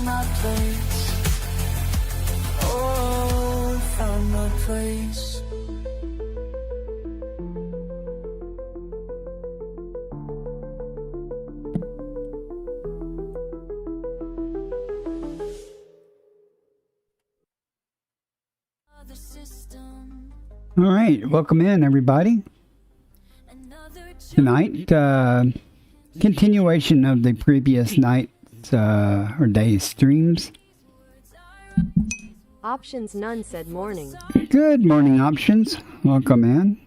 my place. Oh, found my place. All right, welcome in everybody. Tonight, continuation of the previous night's or day's streams. Options none said morning. Good morning, Options. Welcome in.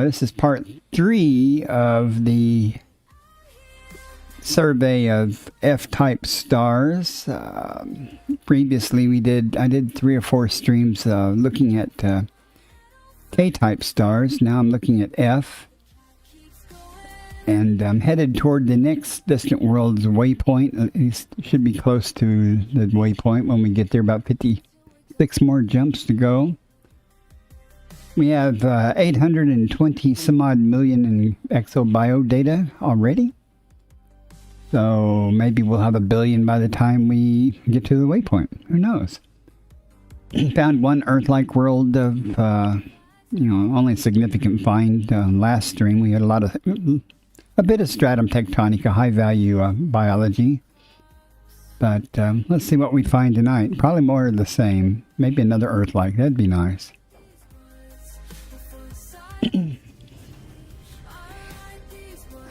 This is part 3 of the survey of F-type stars. Previously, I did 3 or 4 streams looking at K-type stars. Now I'm looking at F, and I'm headed toward the next distant world's waypoint. At least should be close to the waypoint when we get there. About 56 more jumps to go. We have 820 some odd million in exo-bio data already. So maybe we'll have 1 billion by the time we get to the waypoint. Who knows? Found one Earth-like world of, only significant find last stream. We had a bit of stratum tectonica, high-value biology. But let's see what we find tonight. Probably more of the same. Maybe another Earth-like. That'd be nice.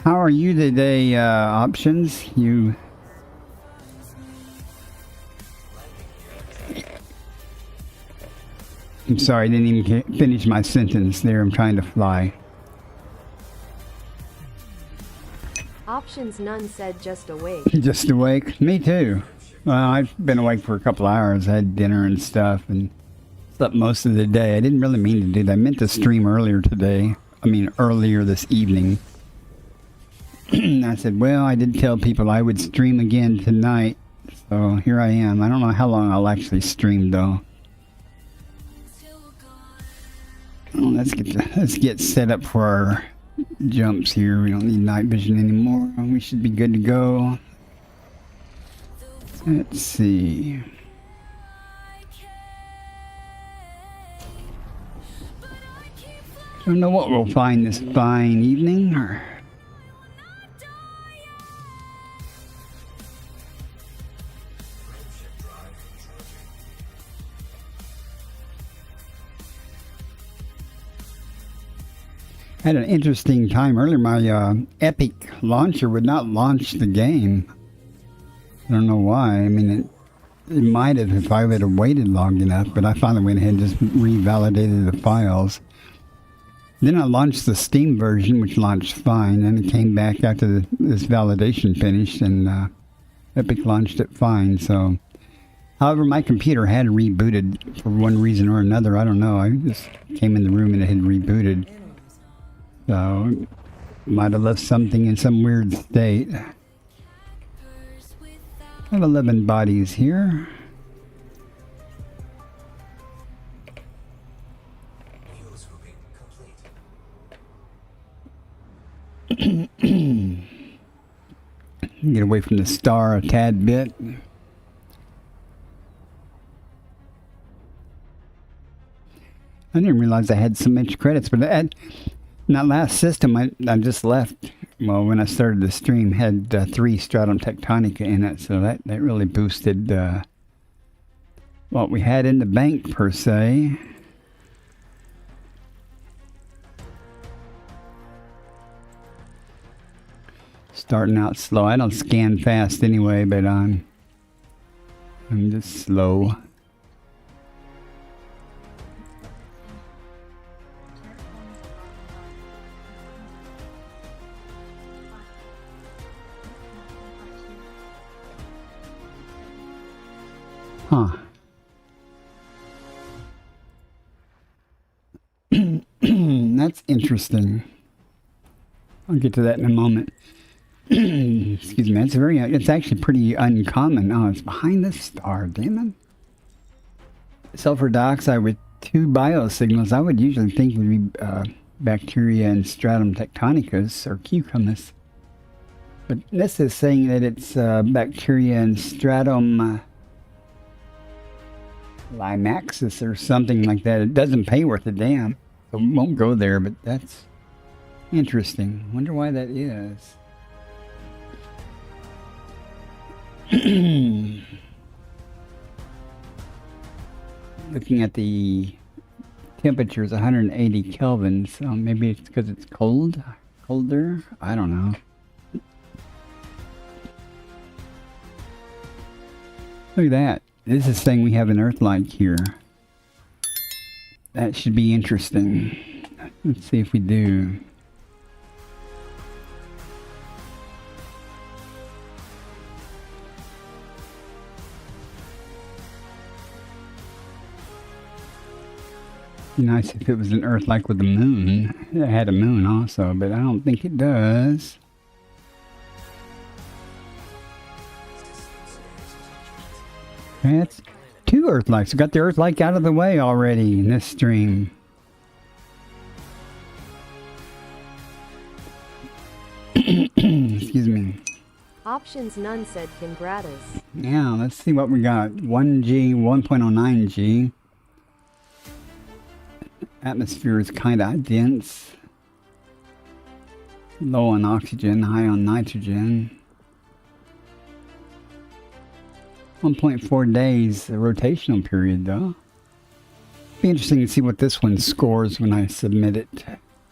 How are you today, Options? I'm sorry, I didn't even finish my sentence there. I'm trying to fly. Options none said just awake. Just awake? Me too. Well, I've been awake for a couple hours. I had dinner and stuff and slept most of the day. I didn't really mean to do that. I meant to stream earlier today. Earlier this evening. I said, well, I did tell people I would stream again tonight, so here I am. I don't know how long I'll actually stream, though. Oh, let's get set up for our jumps here. We don't need night vision anymore. We should be good to go. Let's see. Don't know what we'll find this fine evening, or... Had an interesting time earlier. My Epic launcher would not launch the game. I don't know why. It might have if I would have waited long enough, but I finally went ahead and just revalidated the files. Then I launched the Steam version, which launched fine, and it came back after this validation finished, and Epic launched it fine. So, however, my computer had rebooted for one reason or another. I don't know. I just came in the room and it had rebooted. So, might have left something in some weird state. Got 11 bodies here. Get away from the star a tad bit. I didn't realize I had so much credits, but in that last system I just left, well, when I started the stream, had 3 stratum tectonica in it, so that really boosted what we had in the bank, per se. Starting out slow. I don't scan fast anyway, but I'm just slow. Huh. That's interesting. I'll get to that in a moment. Excuse me. It's actually pretty uncommon. Oh, it's behind the star, damn it. Sulfur dioxide with 2 biosignals. I would usually think would be bacteria and stratum tectonicus or cucumis. But this is saying that it's bacteria in stratum Limaxis or something like that. It doesn't pay worth a damn. So we won't go there, but that's interesting. Wonder why that is. Looking at the temperature is 180 Kelvin, so maybe it's because it's colder. I don't know. Look at that. This is saying we have an Earth-like here. That should be interesting. Let's see if we do. Be nice if it was an Earth-like with a moon. It had a moon also, but I don't think it does. That's two Earth-likes. We got the Earth-like out of the way already in this stream. Excuse me. Options none said congratus. Yeah, let's see what we got. 1G, 1.09G. Atmosphere is kind of dense. Low on oxygen, high on nitrogen. 1.4 days, the rotational period though. Be interesting to see what this one scores when I submit it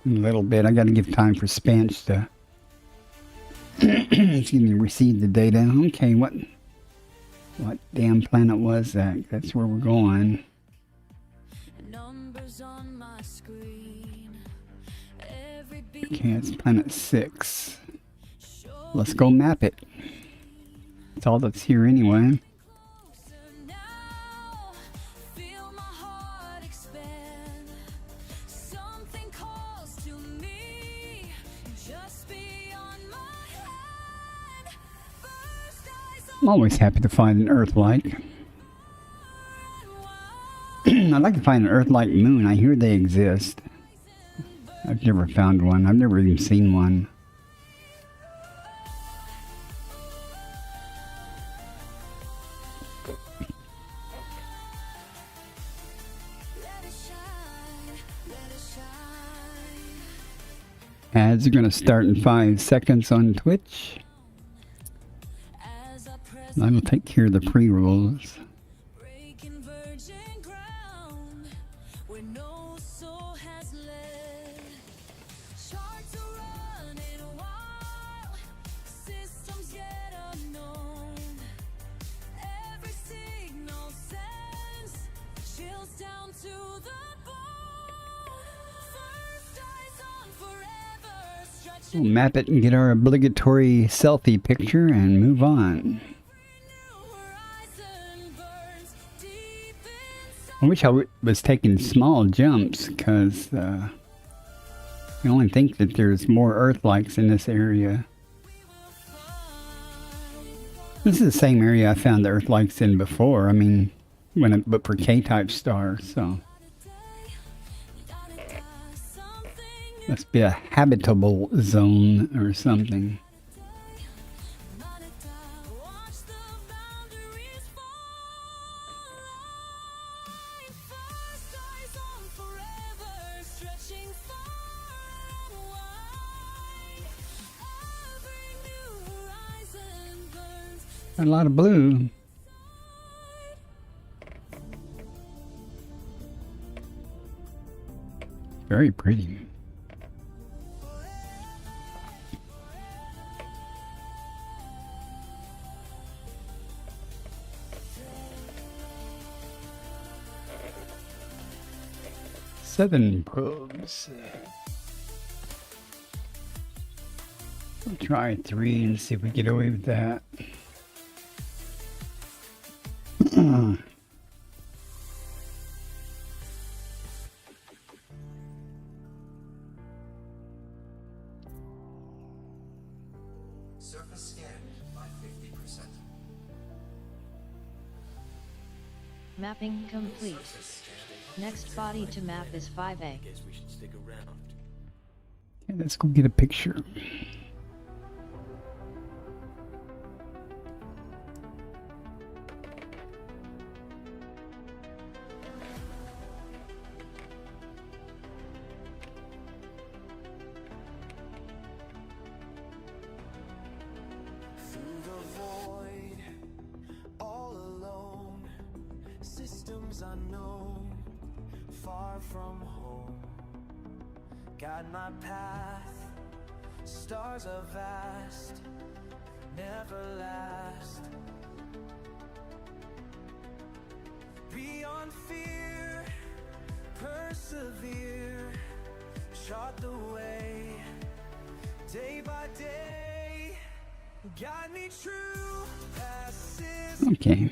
in a little bit. I got to give time for Spanch to excuse me, receive the data. Okay, what damn planet was that? That's where we're going. Okay, it's planet 6. Let's go map it. That's all that's here anyway. I'm always happy to find an Earth-like. I'd like to find an Earth-like moon. I hear they exist. I've never found one. I've never even seen one. Ads are going to start in 5 seconds on Twitch. I will take care of the pre-rolls. We'll map it and get our obligatory selfie picture and move on. I wish I was taking small jumps, because I only think that there's more Earth-likes in this area. This is the same area I found the Earth-likes in before. I mean, but for K-type stars, so. Must be a habitable zone or something. A lot of blue. Very pretty. Seven probes. We'll try 3 and see if we get away with that. Surface scanned by 50%. Mapping complete. Next body to map is 5A. Guess we should stick around. Okay, let's go get a picture. the void, all alone. Systems unknown, far from home. Guide my path, stars are vast, never last. Beyond fear, persevere, chart the way, day by day, guide me true, past is Okay.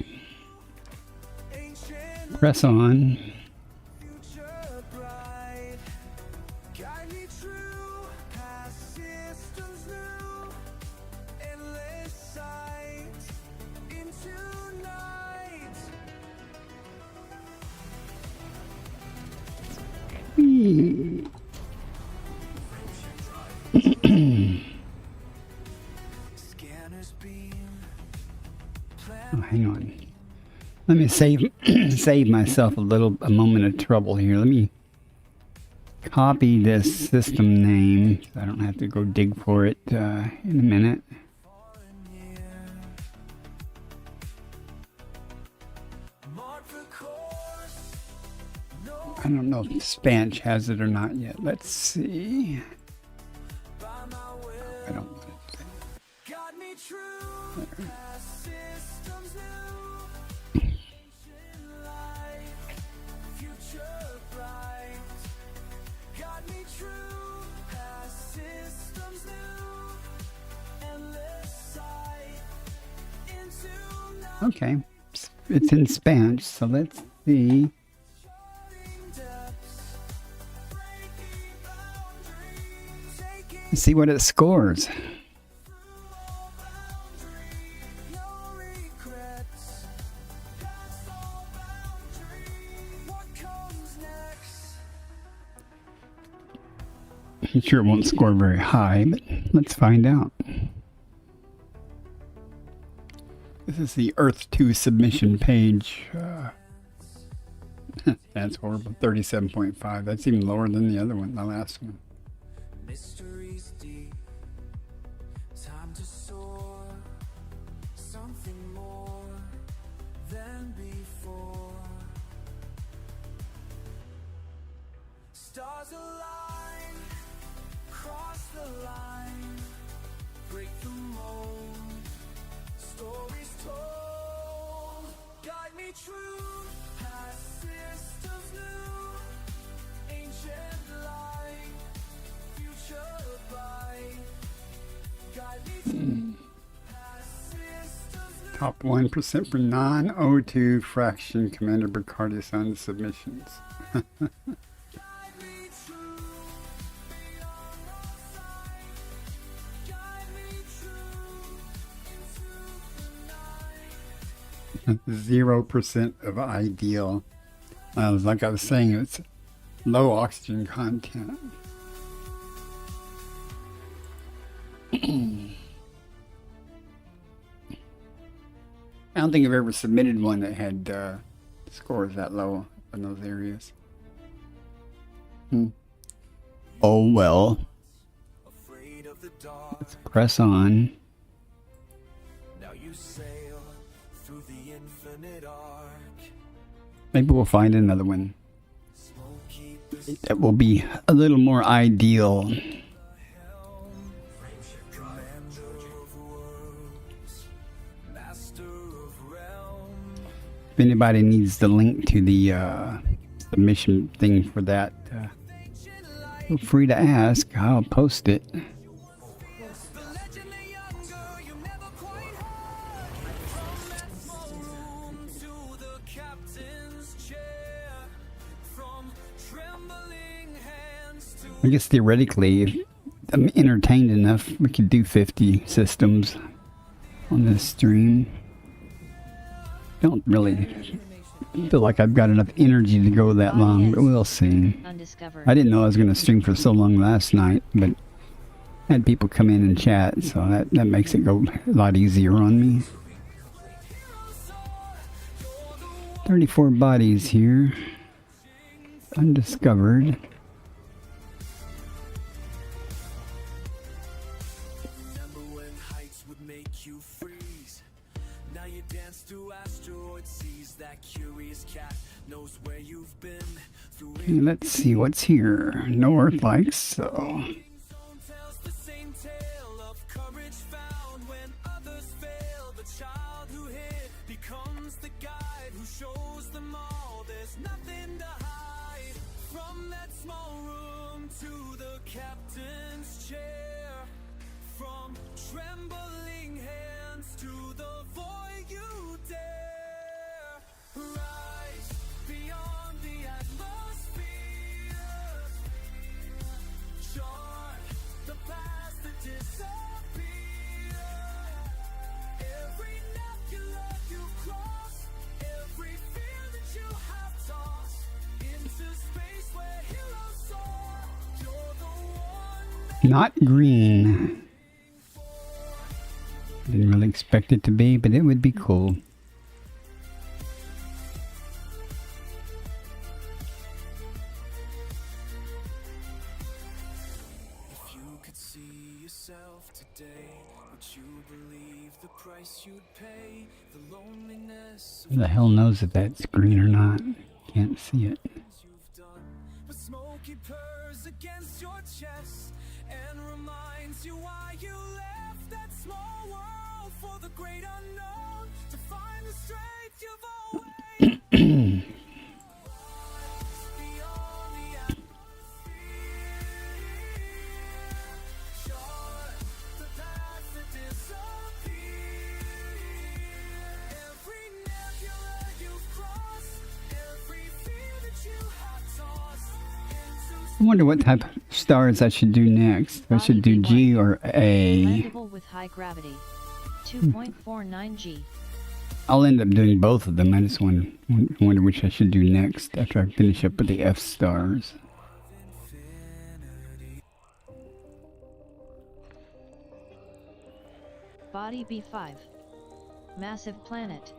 ancient, Press on. future bright, guide me true, past systems new, endless sight, into night. Whee. Scanners beam, Oh, hang on. Let me save save myself a moment of trouble here. Let me copy this system name so I don't have to go dig for it in a minute. far and near. Mark the course, no I don't know if Spanch has it or not yet. Let's see. by my will. I don't. Guide me true, past systems new, ancient light, future bright. Guide me true, past systems new, endless sight, into night. Okay, it's in Spanch, so let's see. Charting depths, breaking boundaries, taking Let's see what it scores. all boundaries, no regrets, past all boundaries. What comes next? I'm sure it won't score very high, but let's find out. This is the Earth 2 submission page. That's horrible. 37.5. That's even lower than the other one, the last one. Mysteries deep, time to soar, something more than before. Stars align, cross the line, break the mold, stories told. Guide me true, past systems new, ancient light, future bright. Guide me true, past systems new. Top 1% for non-O2 fraction Commander Bacardis submissions. Guide me true, beyond all sight. Guide me true, into the night. 0% of ideal. Like I was saying, it's low oxygen content. I don't think I've ever submitted one that had scores that low in those areas. Oh well. Afraid of the dark, Let's press on. now you sail through the infinite arc. Maybe we'll find another one Smoky the that will be a little more ideal. helm, commander of worlds, master of realms. If anybody needs the link to the submission thing for that, feel free to ask. I'll post it. The legend the younger, you never quite heard. From that small room to the captain's chair, from trembling hands to I guess theoretically, if I'm entertained enough, we could do 50 systems on this stream. Don't really feel like I've got enough energy to go that long, but we'll see. Undiscovered. I didn't know I was going to stream for so long last night, but I had people come in and chat, so that makes it go a lot easier on me. 34 bodies here. Undiscovered. remember when heights would make you free. Now you dance through asteroids, sees that curious cat, knows where you've been through it. Let's see what's here. No Earth-like, so... Zone tells the same tale of courage found when others fail. The child who hid becomes the guide who shows them all there's nothing to hide. From that small room to the captain's chair, from trembling hands to the void you dare. Rise beyond the atmosphere, chart the paths that disappear. Every nebula you cross, every fear that you have tossed into space where heroes soar. You're the one that Not green. Didn't really expect it to be, but it would be cool. If you could see yourself today, would you believe the price you'd pay? The loneliness Who the hell knows if that's green or not? Can't see it. you've done. But smoky purrs against your chest and reminds you why you left that small world for the great unknown, to find the strength you've always beyond the atmosphere. Chart the paths that disappear. Every nebula you've crossed, every fear that you have tossed into I wonder what type of stars I should do next. I should do G or A. Landable with high gravity. 2.49 G. I'll end up doing both of them. I just wonder which I should do next after I finish up with the F stars. Body B5. Massive planet.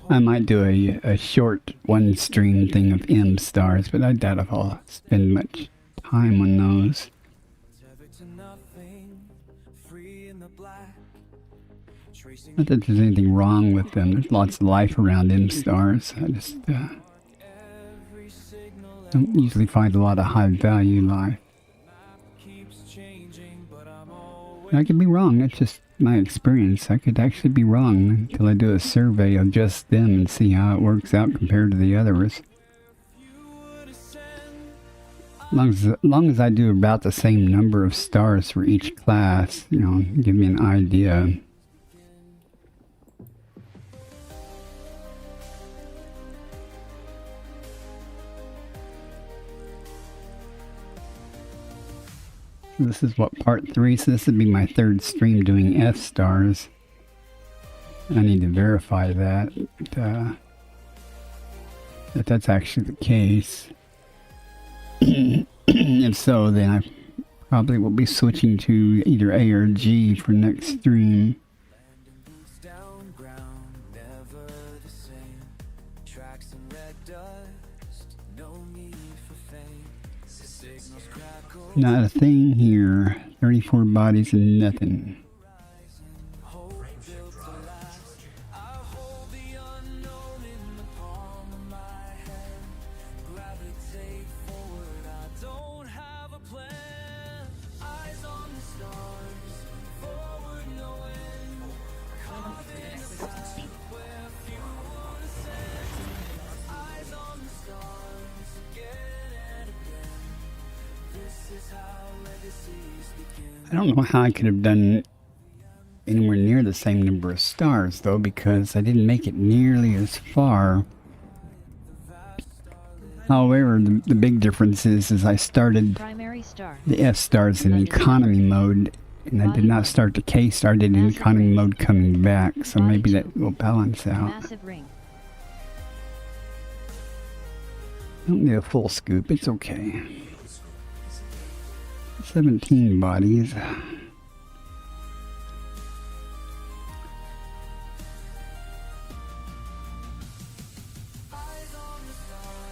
I might do a short one stream thing of M stars, but I doubt if I'll spend much time on those. tethered to nothing, free in the black, tracing Not that there's anything wrong with them. There's lots of life around M stars. I just every signal. don't usually find a lot of high value life. Keeps changing, but I'm always I could be wrong. That's just my experience. I could actually be wrong until I do a survey of just them and see how it works out compared to the others. Long as I do about the same number of stars for each class, you know, give me an idea. This is what, part 3, so this would be my third stream doing F stars. I need to verify that that's actually the case. If so, then I probably will be switching to either A or G for next stream. down ground, never the same. Tracks in red dust, no need for fame. Signals crackle, Not a thing here. 34 bodies and nothing. hope built to last. I hold the unknown in the palm of my hand. Gravitate forward, I don't have a plan. Eyes on the stars, forward knowing. Carved in a path where few will descend. Eyes on the stars, again and again. This is how legacies begin. I don't know how I could have done anywhere near the same number of stars, though, because I didn't make it nearly as far. However, the big difference is I started Primary star. the F stars in economy mode, and I did not start the K star, did in economy mode coming back, so maybe that will balance out. Massive ring. I don't need a full scoop, it's okay. 17 bodies. Eyes on the stars,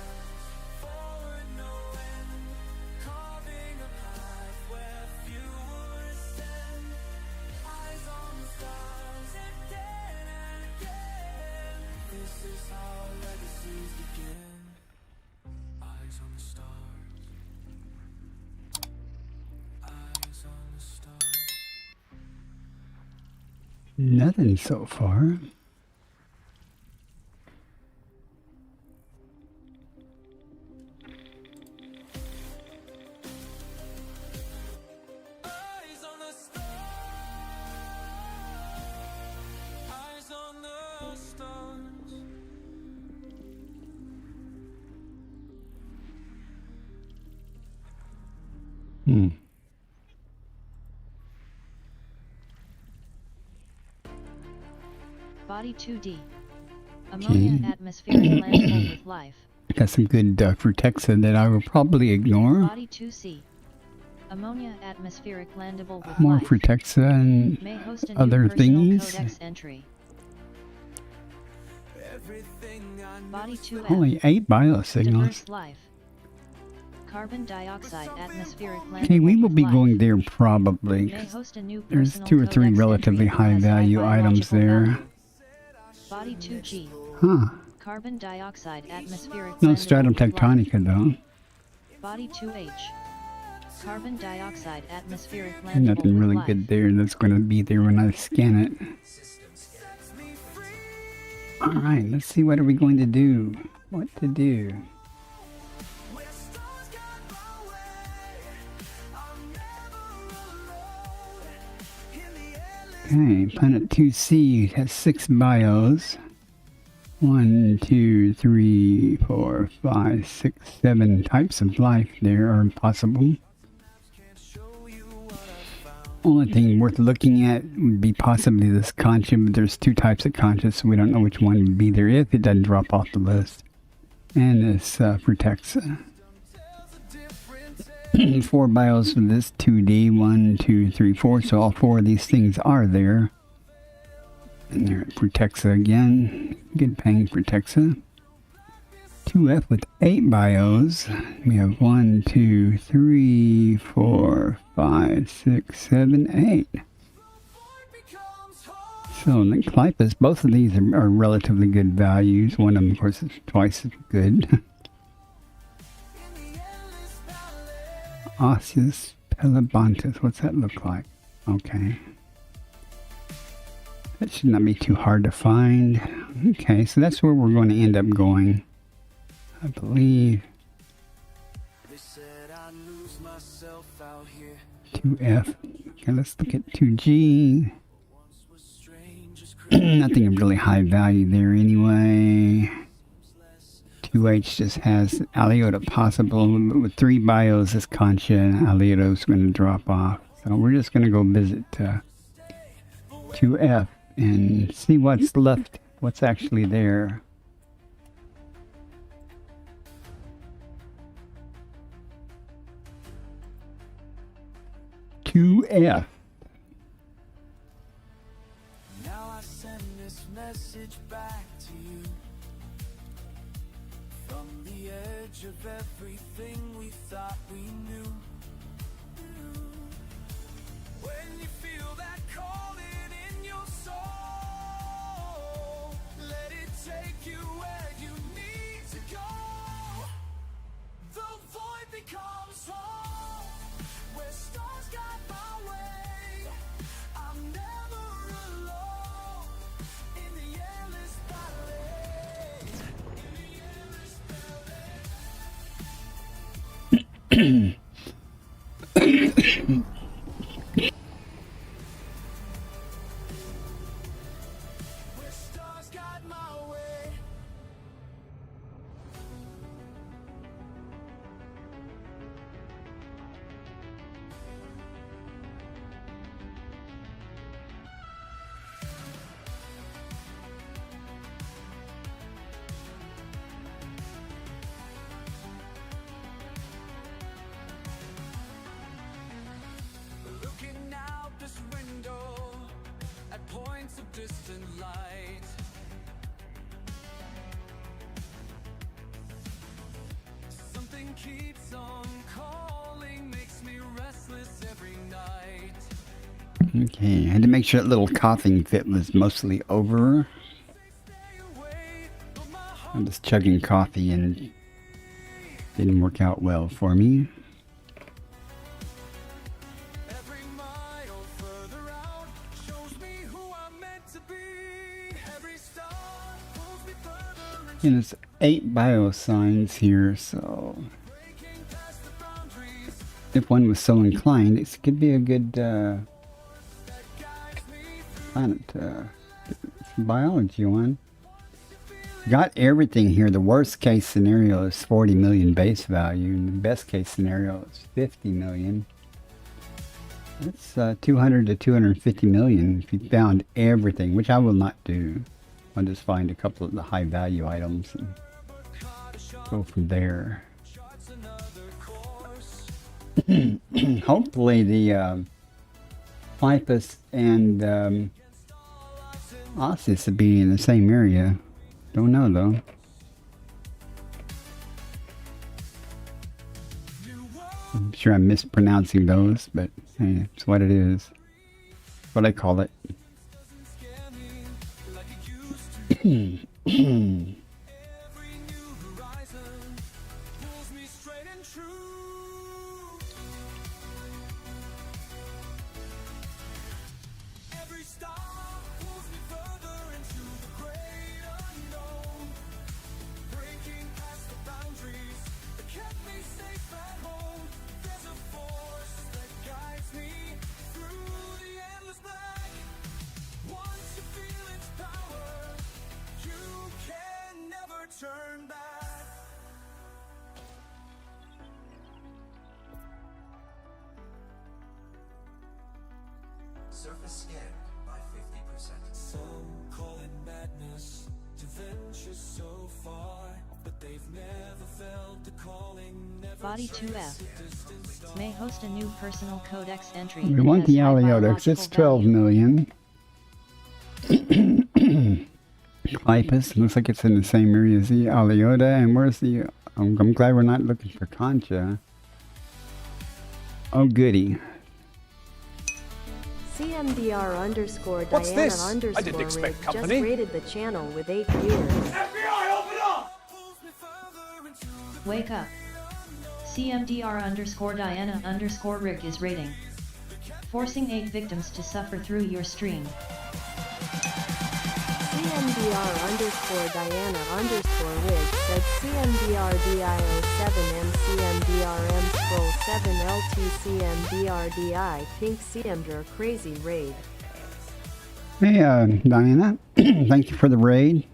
our legacies begin. Eyes on the stars. Eyes on the stars. Nothing so far. Eyes on the stars. Eyes on the stars. Hmm. Body 2D. Ammonia atmospheric landable with life. Got some good Frutexa that I will probably ignore. Body 2C. Ammonia atmospheric landable with More life. Frutexa and May host a other new personal things. codex entry. Everything I know. Body 2F. Only 8 biosignals. Diverse life. Carbon dioxide atmospheric landable Okay, we will with be life. going there probably. May host a new There's personal 2 or 3 codex relatively entry that high has value items biological there. value. Body 2G. Huh. Carbon dioxide atmospheric No landable stratum with life. tectonica though. Body 2H. Carbon dioxide atmospheric landable And nothing with really life. good there that's going to be there when I scan it. Alright, let's see what are we going to do. What to do. Where stars guide my way. I'm never alone. In the endless Okay, planet 2C has 6 bios. 1, 2, 3, 4, 5, 6, 7 types of life there are possible. can't show you what I found. Only thing worth looking at would be possibly this concha, but there's 2 types of concha, so we don't know which one would be there if it doesn't drop off the list. And this Frutexa. 4 bios for this 2D, 1, 2, 3, 4, so all 4 of these things are there. And there at Frutexa again. Good paying Frutexa. 2F with 8 bios. We have 1, 2, 3, 4, 5, 6, 7, 8. Becomes home. So the Clipus, both of these are relatively good values. One of them, of course, is twice as good. In the endless valley. Osseous Pelabontis. What's that look like? Okay. That should not be too hard to find. Okay, so that's where we're going to end up going, I believe. They said I'd lose myself out here. 2F. Okay, let's look at 2G. Once was strange as Nothing of really high value there anyway. 2H just has Aleota possible, but with 3 bios, this concha and Aleota is going to drop off. So we're just going to go visit 2F and see what's left, what's actually there. F. Now I send this message back to you. From the edge of everything we thought we knew. When you feel that calling in your soul, let it take you where you need to go. The void becomes home, where stars guide my way. I'm never alone in the endless valley. In the endless valley. Where stars guide my way. Looking out this window at points of distant light. Something keeps on calling, makes me restless every night. Okay, I had to make sure that little coughing fit was mostly over. Stay away, but my I'm just chugging coffee and didn't work out well for me. Every mile further out shows me who I'm meant to be. Every star pulls me further into And it's 8 bio signs here, so breaking past the boundaries if one was so inclined, it could be a good that guides me through. planet biology one. Got everything here. The worst case scenario is 40 million base value, and the best case scenario is 50 million. That's 200 to 250 million if you found everything, which I will not do. I'll just find a couple of the high value items and go from there. Charts another course. Hopefully the Pipus and Ossis will be in the same area. Don't know though. I'm sure I'm mispronouncing those, but hey, it's what it is. What I call it. Scare me like it used to. Every new horizon pulls me straight and true. Every star pulls me further into the great unknown. Breaking past the boundaries that kept me safe at home. There's a force that guides me through the endless black. Once you feel its power, you can never turn back. Surface scanned by 50%. Some call it madness to venture so far, but they've never felt the calling. Never Body 2F may host a new personal codex entry. We want that the has high Aliotics. It's biological 12 value. million. Clipus looks like it's in the same area as the Aliota. And where's the... I'm glad we're not looking for Concha. Oh, goody. CMDR underscore What's Diana this? I underscore didn't expect Rig company. just rated the channel with 8 years. Wake up. CMDR underscore Diana underscore Rick is rating. Forcing 8 victims to suffer through your stream. CMDR underscore Diana underscore Rig said CMDR DIO7M CMDRM scroll 7 LT CMDR Pink CMDR crazy raid. Hey, Diana. Thank you for the raid.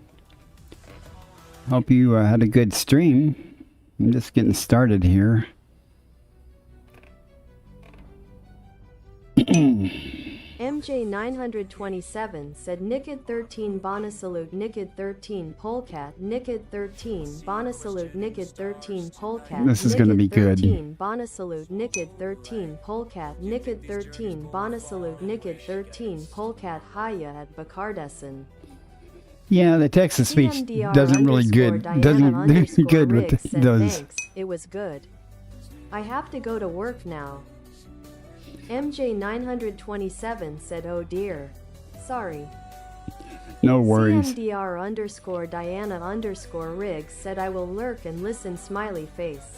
Hope you had a good stream. I'm just getting started here. MJ927 said Nikid 13 Bonasalute Nikid 13 Polecat Nikid 13 Bonasalute Nikid 13 Polecat. This is gonna be good. 13 Bonasalute Nikid 13 Polecat Nikid 13 Bonasalute Nikid 13 Polecat Haya at Bacardeson. Yeah, the text to speech CMDR doesn't really underscore good. Diana Doesn't underscore good Rig with said those. Thanks, it was good. I have to go to work now. MJ927 said oh dear. Sorry. No worries. CMDR underscore Diana underscore Rig said I will lurk and listen smiley face.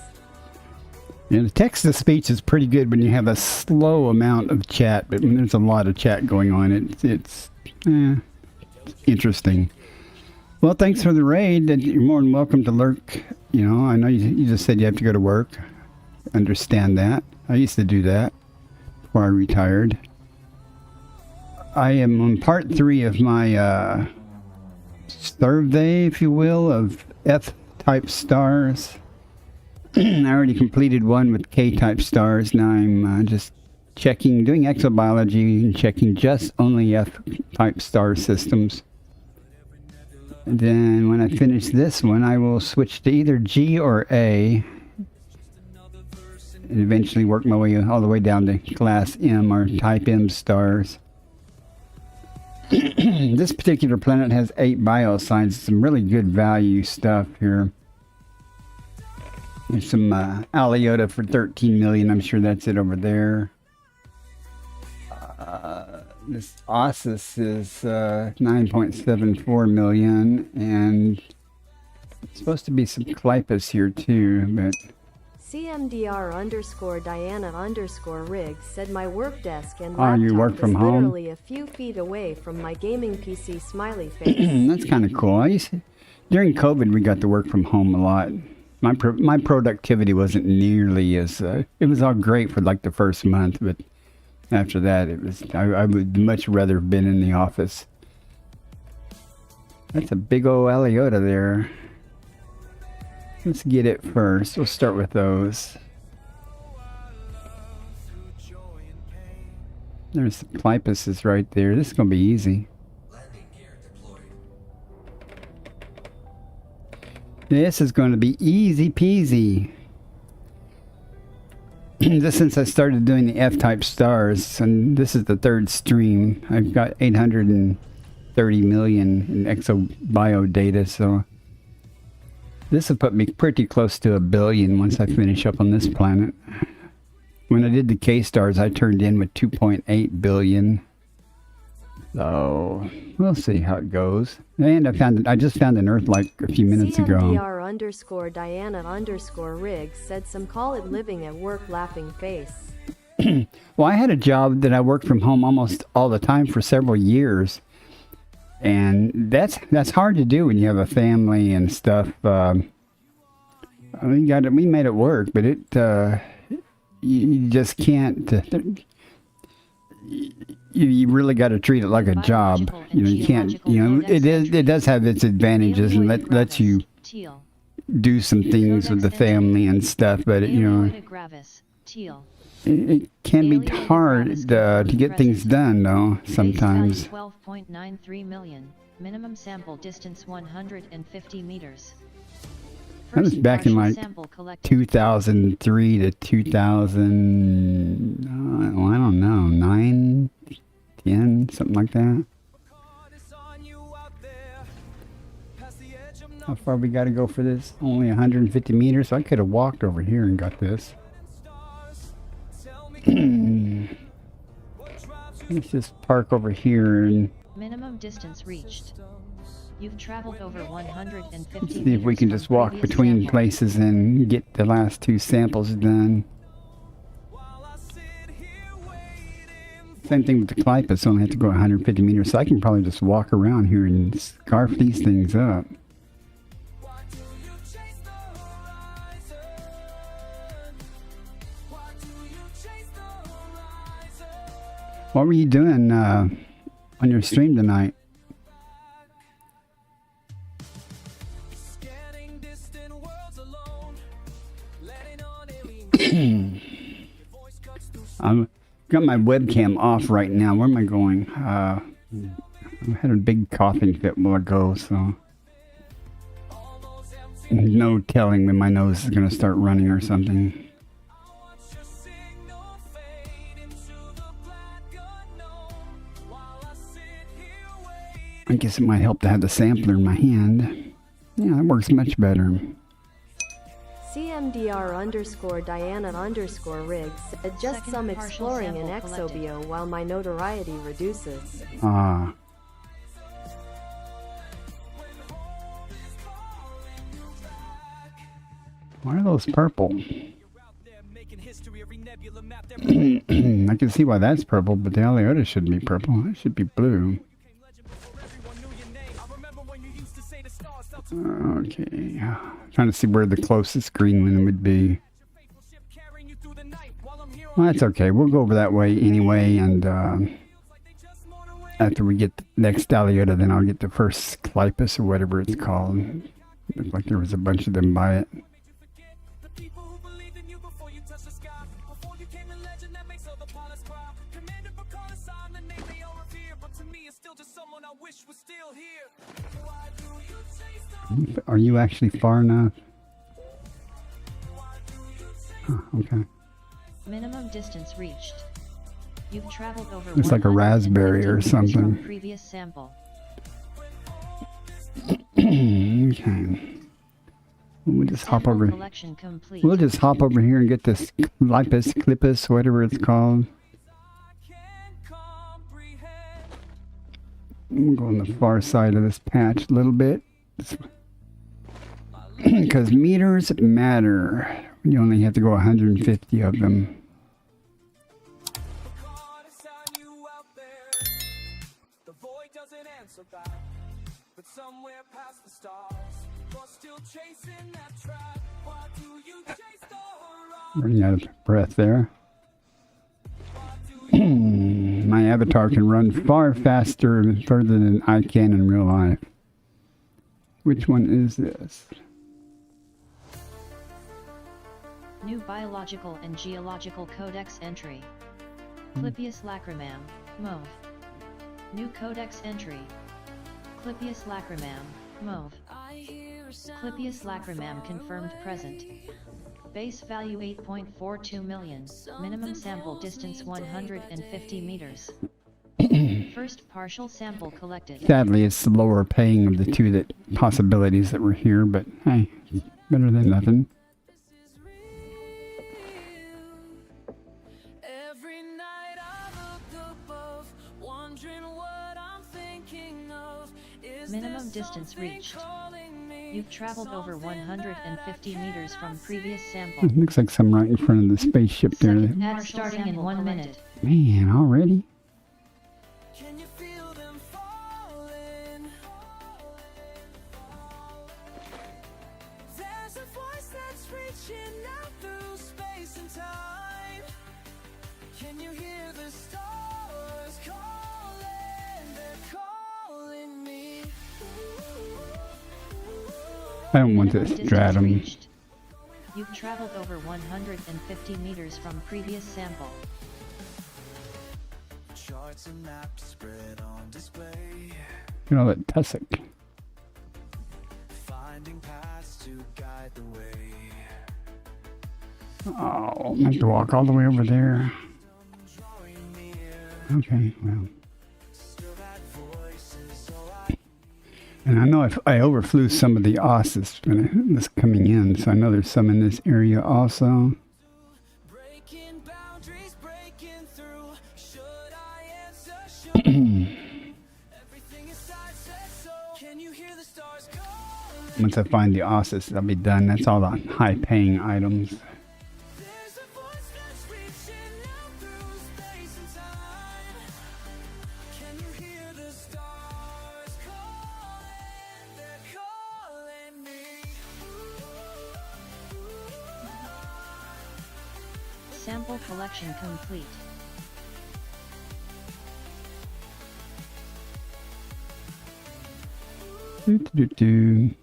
Yeah, the text to speech is pretty good when you have a slow amount of chat, but when there's a lot of chat going on, it's interesting. Well, thanks for the raid. You're more than welcome to lurk. You know, I know you just said you have to go to work. Understand that. I used to do that before I retired. I am on part 3 of my survey, if you will, of F-type stars. I already completed one with K-type stars. Now I'm just checking, doing exobiology and checking just only F-type star systems. And then when I finish this one, I will switch to either G or A and eventually work my way all the way down to class M or type M stars. This particular planet has 8 bio signs, some really good value stuff here. There's some Aliota for 13 million. I'm sure that's it over there. This Ossis is 9.74 million, and Supposed to be some clipus here too, but CMDR_Diana_Riggs said my work desk and Oh, you work laptop from is home? literally a few feet away from my gaming PC smiley face. that's kind of cool. During COVID, we got to work from home a lot. My productivity wasn't nearly as it was all great for like the first month, but after that, I would much rather have been in the office. That's a big old Aliota there. Let's get it first. We'll start with those. There's the Clipuses right there. This is going to be easy. Landing gear deployed. This is going to be easy peasy. Just since I started doing the F-type stars, and this is the third stream, I've got 830 million in exo-bio data, so this will put me pretty close to 1 billion once I finish up on this planet. When I did the K-stars, I turned in with 2.8 billion. So we'll see how it goes. And I just found an Earth like a few minutes ago. CMDR_Diana_Riggs said some call it living at work laughing face. Well, I had a job that I worked from home almost all the time for several years. And that's hard to do when you have a family and stuff. We made it work, but you just can't. You really got to treat it like a job. You can't. It does have its advantages and lets you do some things with the family and stuff. But it can be hard to get things done, though, sometimes. 12.93 million. Minimum sample distance 150 meters. That was back in like 2003 to 2000, I don't know, 9, 10, something like that. How far we got to go for this? Only 150 meters. So I could have walked over here and got this. Let's just park over here and minimum distance reached. You've traveled over 150 let's see if we can just walk between places and get the last 2 samples done. Same thing with the Clipus. Only have to go 150 meters, so I can probably just walk around here and scarf these things up. What were you doing on your stream tonight? I've got my webcam off right now. Where am I going? I had a big coughing fit while ago, so no telling when my nose is going to start running or something. I guess it might help to have the sampler in my hand. Yeah, that works much better. CMDR_Diana_Riggs said just some exploring in exo-bio while my notoriety reduces. Ah. Why are those purple? I can see why that's purple, but the Aliota shouldn't be purple. It should be blue. Okay, trying to see where the closest green one would be. Well, that's okay. We'll go over that way anyway, and after we get the next Aliota, then I'll get the first Clipus or whatever it's called. Looked like there was a bunch of them by it. Are you actually far enough? Huh, okay. Minimum distance reached. You've traveled over. It's like a raspberry or something. From previous sample. Okay. We'll just hop over. Collection complete. We'll just hop over here and get this Clipus, whatever it's called. We'll go on the far side of this patch a little bit. because meters matter. You only have to go 150 of them. God has found you out there. The void doesn't answer back, but somewhere past the stars, you're still chasing that track. Why do you chase the horizon? Running out of breath there. My avatar can run far faster and further than I can in real life. Which one is this? New biological and geological codex entry. Clypeus lacrimam, mauve. New codex entry. Clypeus lacrimam, mauve. Clypeus lacrimam confirmed present. Base value 8.42 million, minimum sample distance 150 meters. First partial sample collected. Sadly, it's the lower paying of the two possibilities that were here, but hey, better than nothing. Every night I look above, wondering what I'm thinking of. Is Minimum there distance something reached. calling me? You've traveled over 150 meters from previous sample. It looks like some right in front of the spaceship there. Second ad starting in 1 minute. Man, already? Can you feel them falling? There's a voice that's reaching out through space and time. Can you hear the stars calling? They're calling me. I don't want Minimum to distance stratum. reached. You've traveled over 150 meters from previous sample. Charts and maps spread on display. You know that tussock. Finding paths to guide the way. Oh, I have to walk all the way over there. Drawing near. Okay, well. Still that voice is so I And I know if I overflew some of the osses when it was coming in, so I know there's some in this area also. breaking boundaries, breaking through. Should I answer? Should everything inside says so? Can you hear the stars calling? Once I find the osses, I'll be done. That's all the high-paying items. There's a voice that's reaching out through space and time. Can you hear the stars calling? They're calling me. Sample collection complete. Doo-doo-doo-doo.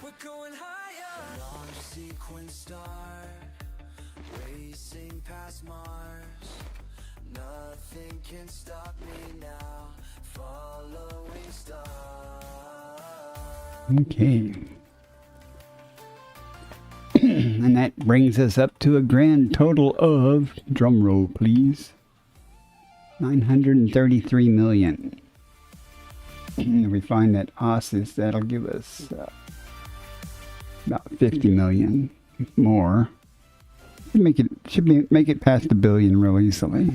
We're going higher. Launch sequence start. Racing past Mars. Nothing can stop me now. Following stars. Okay. And that brings us up to a grand total of, drum roll please, 933 million. If we find that osses, that'll give us about 50 million more. Make it past a billion real easily,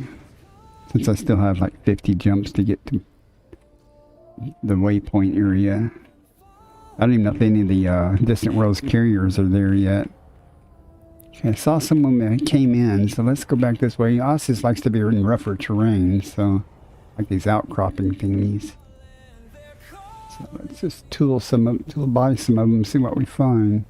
since I still have like 50 jumps to get to the waypoint area. I don't even know if any of the Distant Worlds carriers are there yet. Okay, I saw someone that came in, so let's go back this way. Osses likes to be in rougher terrain, so like these outcropping thingies. So let's just tool by some of them, see what we find.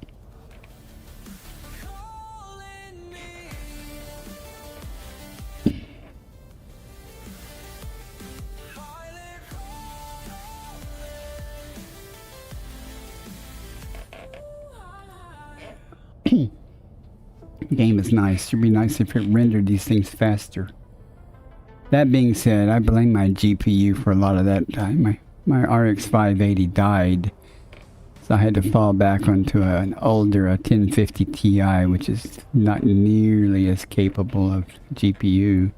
Game is nice. Should be nice if it rendered these things faster. That being said, I blame my GPU for a lot of that time. My RX 580 died, so I had to fall back onto an older 1050 Ti, which is not nearly as capable of GPU.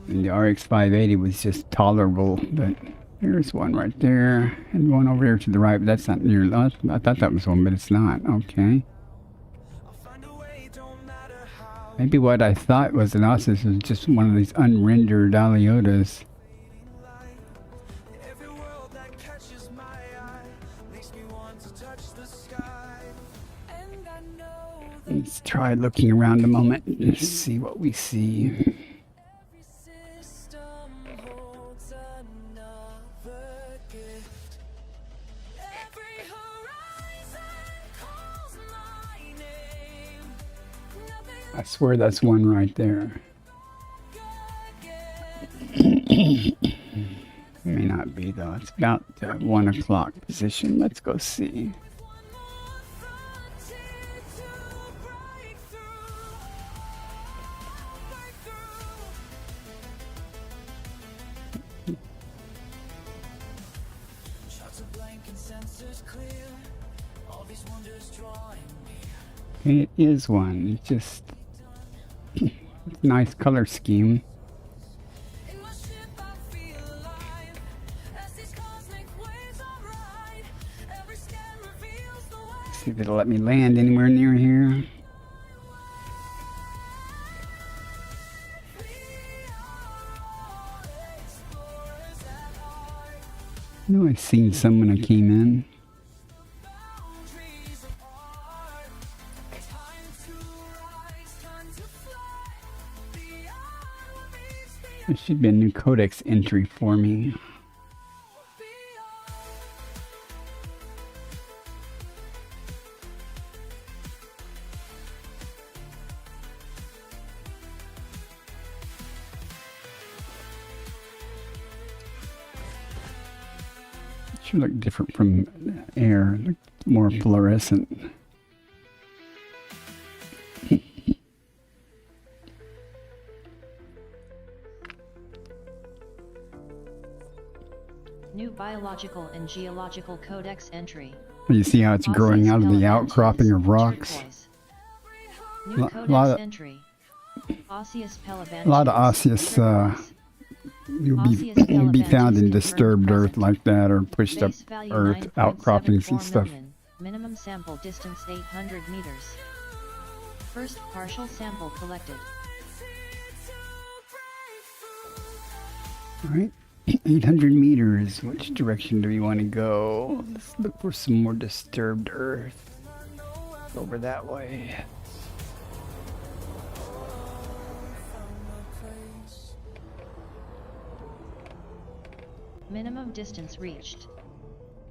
And the RX 580 was just tolerable, but there's one right there, and one over there to the right, but that's not near. I thought that was one, but it's not. Okay. Maybe what I thought was an Ossus was just one of these unrendered Aliotas. that catches my eye, makes me want to touch the sky. And I know that Let's try looking around a moment and see what we see. every system holds another gift. Every horizon calls my name. Nothing I swear that's one right there. May not be though. It's about 1 o'clock position. Let's go see. shots of blank and sensors clear. All these wonders drawing me. Okay, it is one. It's just nice color scheme. In my ship I feel alive as these cosmic waves are ride. Every scan reveals the way. See if it'll let me land anywhere near here. We are all explorers at heart. I know I seen some when I came in. Boundaries of art. Time to rise, time to fly. Beyond what meets the There should be a new codex entry for me. beyond. It should look different from air. Look more fluorescent. New biological and geological codex entry. You see how it's growing out of the outcropping of rocks? Turquoise. New Lo- codex lot of- entry. Osseous pelobantines. A lot of osseous turquoise. you'll be found in disturbed earth like that, or pushed up Base value earth outcroppings and 9.74 stuff. million. Minimum sample distance 800 meters. First partial sample collected. All right, 800 meters. Which direction do we want to go? Let's look for some more disturbed earth. Over that way. Minimum distance reached.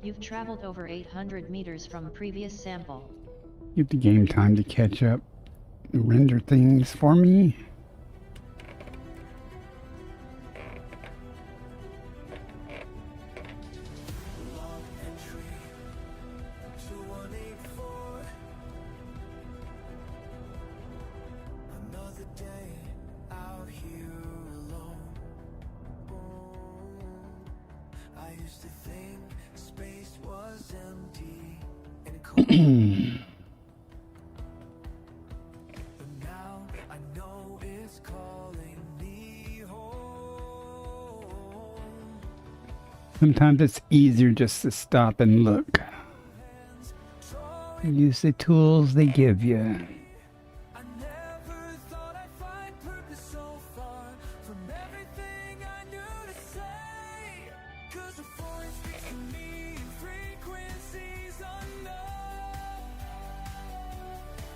You've traveled over 800 meters from previous sample. Give the game time to catch up and render things for me. Log entry 2184. Another day out here alone. I used to think space was empty and cold. But now I know it's calling me home. Sometimes it's easier just to stop and look. Use the tools they give you. I never thought I'd find purpose so far from everything I knew to say. 'Cause the forest speaks to me in frequencies unknown.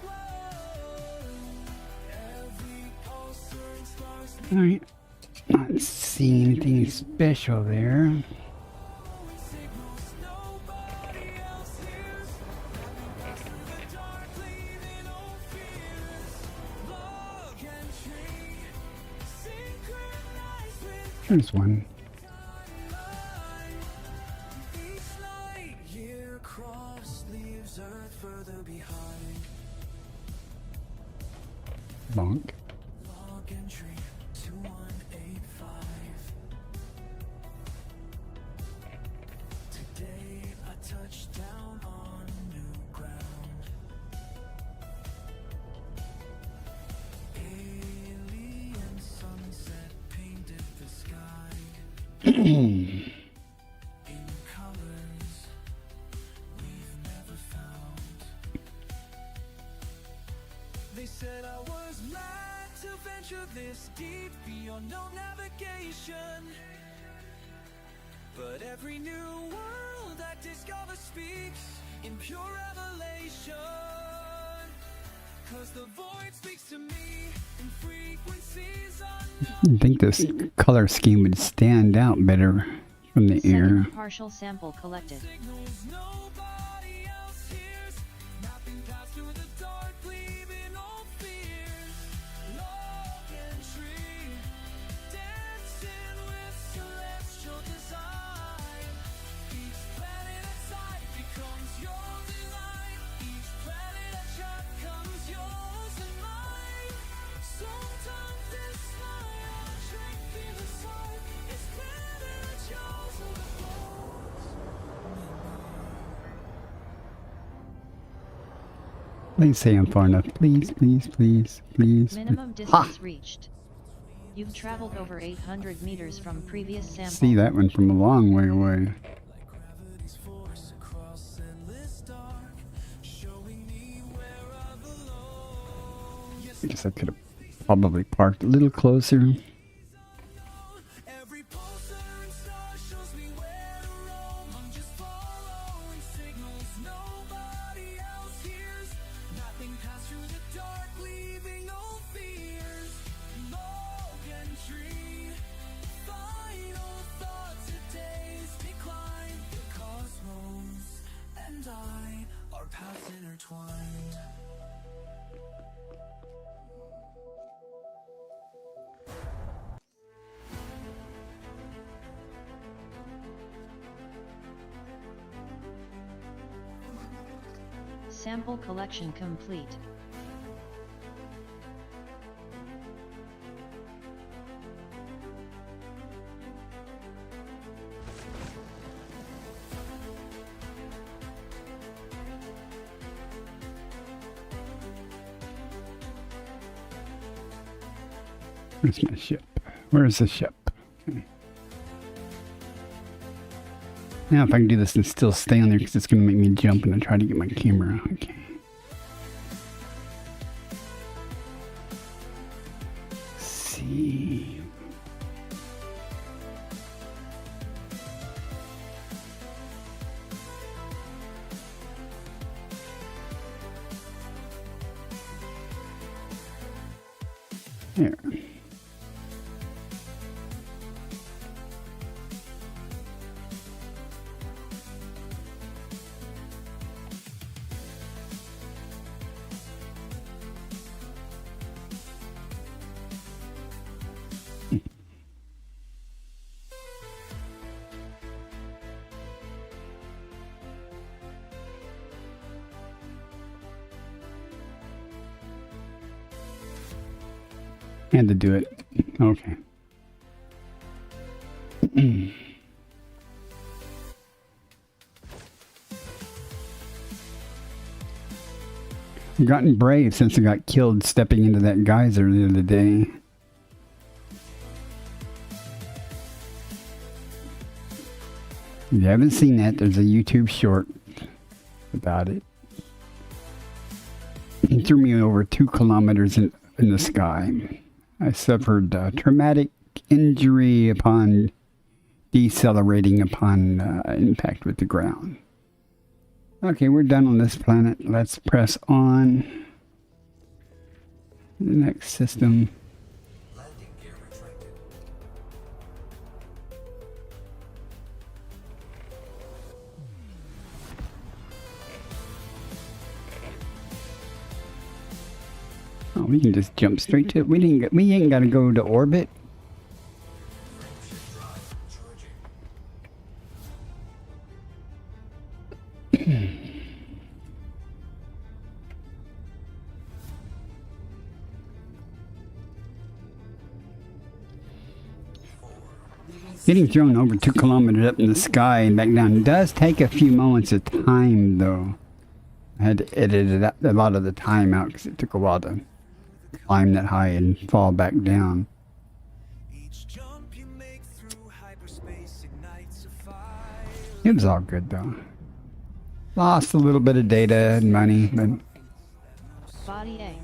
Whoa. Every pulsing star's Alright. Not seeing anything special there. glowing signals nobody else hears. Walking through the dark, leaving old fears. Log entry, synchronized with There's one. each light year cross leaves Earth further behind. Bonk. Log entry 2185. Today I touched down on new ground. Alien sunset painted the sky in colors we've never found. They said I was mad to venture this deep beyond no navigation. But every new world I discover speaks in pure revelation. Cause the void speaks to me in frequencies unknown. I think this color scheme would stand out better from the air. Second partial sample collected. Signals nobody else hears. Mapping paths through the dark, leaving all fears. Log and tree, dancing with celestial design. Each planet at sight becomes yours and mine. Each planet at shot comes yours and mine. Sometimes this smile trick me the sight. It's better at yours and the Please say I'm far enough. Please, please, please, please. Minimum distance reached. You've traveled over 800 meters from previous sample. See that one from a long way away. gravity's force across endless dark, showing me where I belong. Yes, I guess I could have probably parked a little closer. every pulsar and star shows me where to roam. I'm just following signals nobody else hears. Nothing passed through the dark, leaving no fears. Log and tree, final thoughts of day's decline. The cosmos and I, our paths intertwined. Sample collection complete. Where's my ship? Where's the ship? Okay. Now if I can do this and still stay on there because it's going to make me jump and I try to get my camera. Okay. Let's see. There. Had to do it. Okay. I've gotten brave since I got killed stepping into that geyser the other day. If you haven't seen that, there's a YouTube short about it. It threw me over 2 kilometers in the sky. I suffered traumatic injury upon decelerating upon impact with the ground. Okay, we're done on this planet. Let's press on. The next system. Landing gear retracted. Oh, we can just jump straight to it. We ain't got to go to orbit. Frameshift drive charging. Getting thrown over 2 kilometers up in the sky and back down does take a few moments of time, though. I had to edit a lot of the time out because it took a while to climb that high and fall back down. Each jump you make through hyperspace ignites a fire. It was all good, though. Lost a little bit of data and money, but Body A.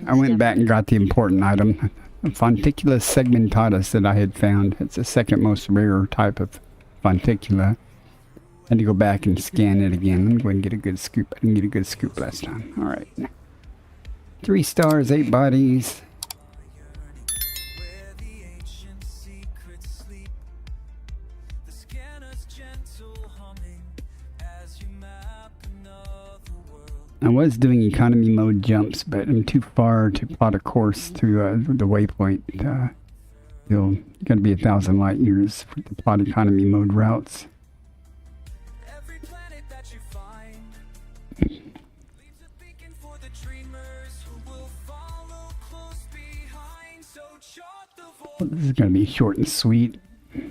I went back and got the important item. A Fonticulus segmentatus that I had found. It's the second most rare type of Fonticula. Had to go back and scan it again. Let me go ahead and get a good scoop. I didn't get a good scoop last time. Alright. 3 stars, 8 bodies. Where the ancient secrets sleep. The scanner's gentle humming as you map another world. I was doing economy mode jumps, but I'm too far to plot a course to the waypoint. You'll gotta be 1,000 light years for the plot economy mode routes. Every planet that you find leaves a beacon for the dreamers who will follow close behind. So chart the void, This is gonna be short and sweet. courage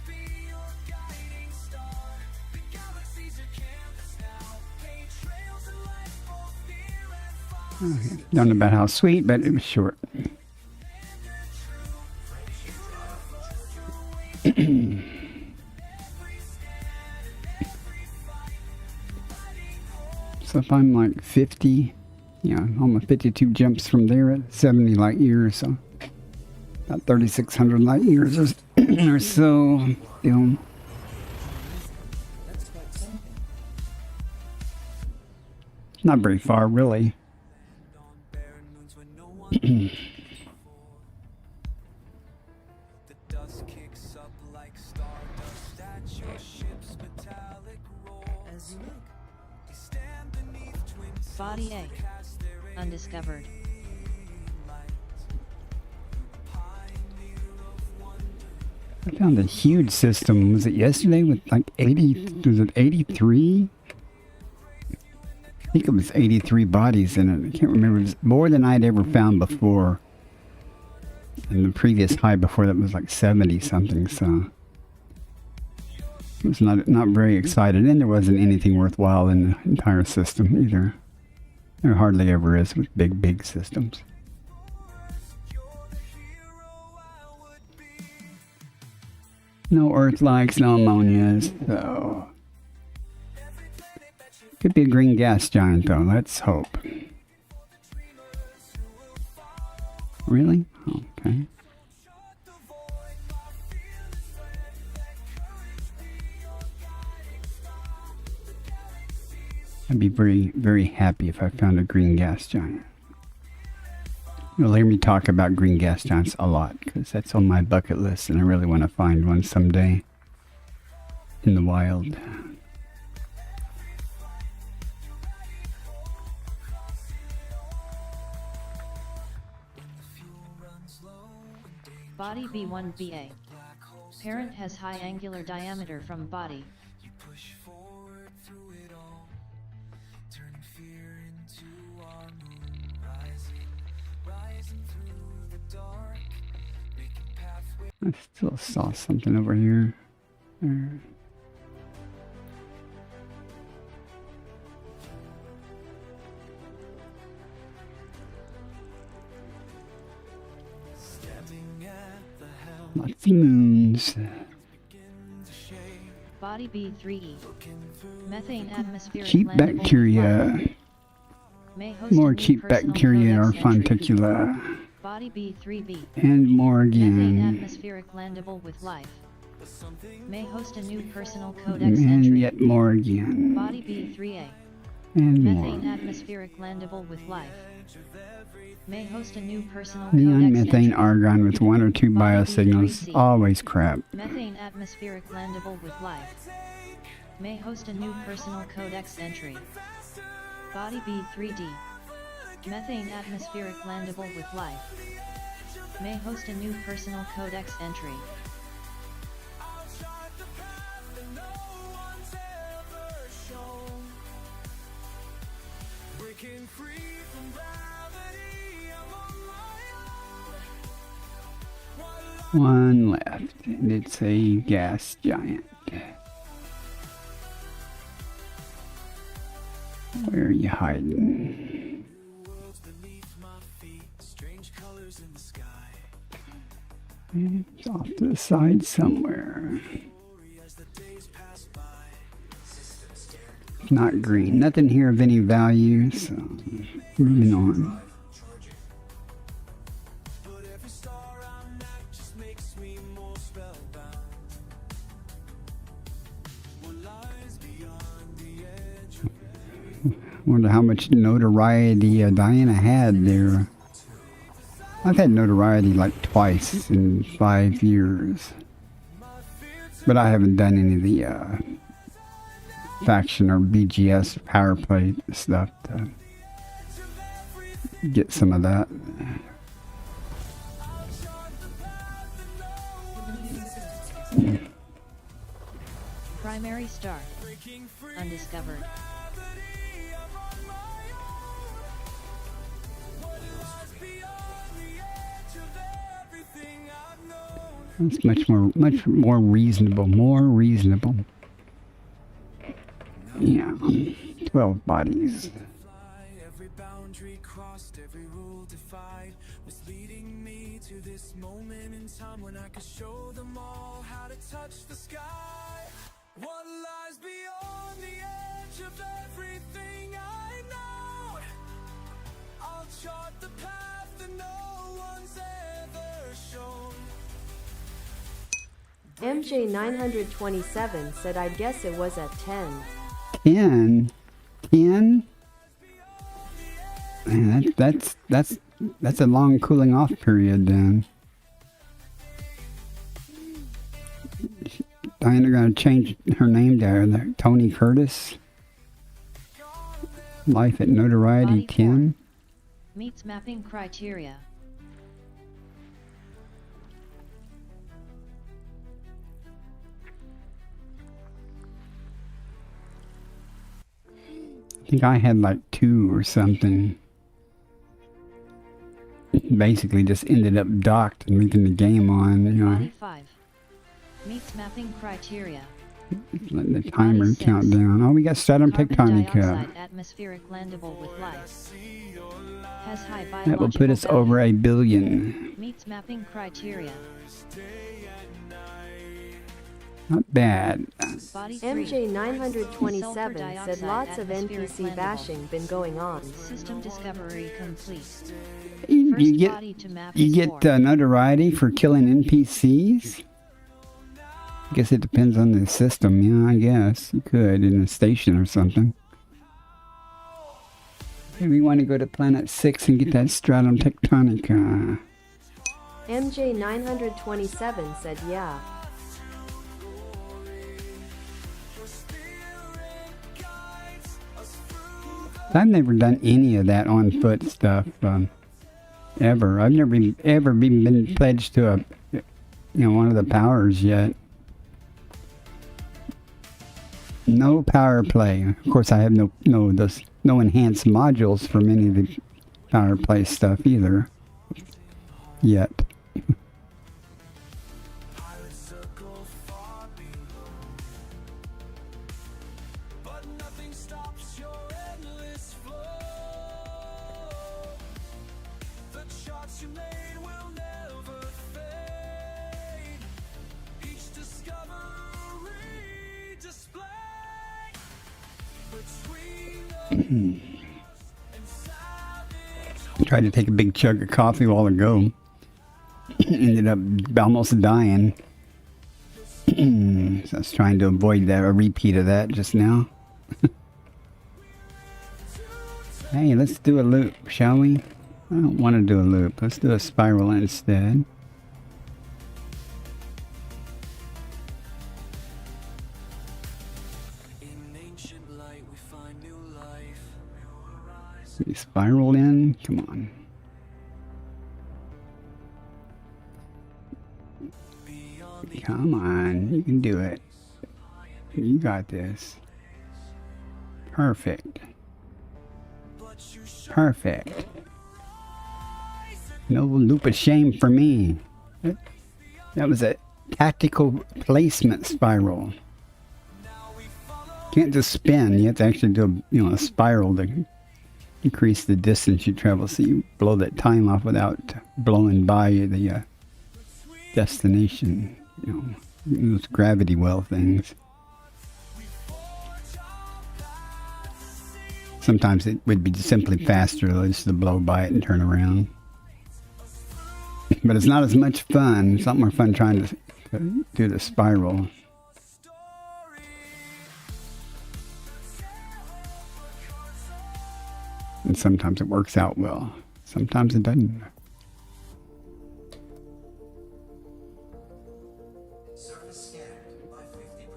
be your guiding star. The galaxy's your canvas now. Paint trails of life, both fear and fire. Okay. Don't know about how sweet, but it was short. So if I'm like 50, yeah, almost 52 jumps from there at 70 light years, so about 3,600 light years or so. You know, not very far, really. On barren moons when no one before. The dust kicks up like stardust at your ship's metallic roar. As you look, you stand beneath twin Body suns A. that cast their Undiscovered. light. Pioneer of wonder. I found a huge system. Was it yesterday with like 80? Was it 83? I think it was 83 bodies in it. I can't remember. It was more than I'd ever found before. And the previous high before that was like 70 something. So I was not very excited. And there wasn't anything worthwhile in the entire system either. There hardly ever is with big systems. You're the hero I would be. No Earth likes, no ammonias. So Every planet that you could be a green gas giant though. Let's hope. dreamers who will follow. Really? Okay. Chart the void, my fearless friend. Let courage be your guiding star. The galaxy's I'd be very happy if I found a green gas giant. You'll hear me talk about green gas giants a lot because that's on my bucket list and I really want to find one someday in the wild. Body B1BA. Parent has high angular diameter from body. you push forward through it all, turning fear into our moon, rising through the dark, making pathways. I still saw something over here. There. Standing at the helm, Lots of moons. begin to shake, Body B3E. looking through. Methane atmospheric Cheap landable with bacteria. life. May host a More new cheap personal bacteria in our codex entry. fonticula. Body B3B. And more Methane again. atmospheric landable with life. Something May host a new personal codex And entry. yet more again. Body B3A. And Methane more. atmospheric landable with life. May host a new personal Neon, codex methane, entry. argon with 1 or 2 biosignals. Always crap. Methane atmospheric landable with life. May host a new personal codex entry. Body B3D. Methane atmospheric landable with life. May host a new personal codex entry. chart the path that no one's ever shown. Breaking free from gravity, I'm on my own. One left. And it's a gas giant. Where are you hiding? Worlds beneath my feet, strange colors in the sky. It's off to the side somewhere. Glory as the days pass by. It's not green. Nothing here of any value, so moving on. But every star I'm at just makes me more spellbound. Wonder how much notoriety Diana had there. I've had notoriety like twice in 5 years. But I haven't done any of the faction or BGS power play stuff to get some of that. Primary star. Undiscovered. It's much more reasonable. More reasonable. Yeah. 12 bodies. Every boundary crossed, every rule defied was leading me to this moment in time when I could show them all how to touch the sky. What lies beyond the edge of everything I know? I'll chart the path that no one's ever shown. MJ927 said I'd guess it was at 10. 10? 10? Man, that's a long cooling off period then. Diana gonna change her name to Tony Curtis. Life at notoriety 10. Meets mapping criteria. I think I had like 2 or something. Basically just ended up docked and leaving the game on, you know. Body 5. Meets mapping criteria. Letting the timer count down. Oh, we got Stratum Carbon Tectonica. dioxide atmospheric landable with life. Has high biological That will put us value. over 1 billion. Meets mapping criteria. Not bad. Body 3. MJ927 said lots of Atmospheric NPC landable. bashing been going on. System discovery complete. You First get body to map you is get 4. notoriety for killing NPCs. I guess it depends on the system. Yeah, I guess you could in a station or something. Maybe we want to go to planet 6 and get that Stratum Tectonica. MJ927 said yeah. I've never done any of that on foot stuff ever. I've never ever been pledged to one of the powers yet. No power play. Of course, I have no enhanced modules for many of the power play stuff either yet. Tried to take a big chug of coffee a while ago. Ended up almost dying. So I was trying to avoid a repeat of that just now. Hey, let's do a loop, shall we? I don't want to do a loop. Let's do a spiral instead. You spiral in? Come on. Come on, you can do it. You got this. Perfect. Perfect. No loop of shame for me. That was a tactical placement spiral. Can't just spin. You have to actually do a spiral to increase the distance you travel, so you blow that time off without blowing by the destination. Those gravity well things. Sometimes it would be simply faster just to blow by it and turn around. But it's not as much fun. It's not more fun trying to do the spiral. And sometimes it works out well. Sometimes it doesn't. Surface scanned by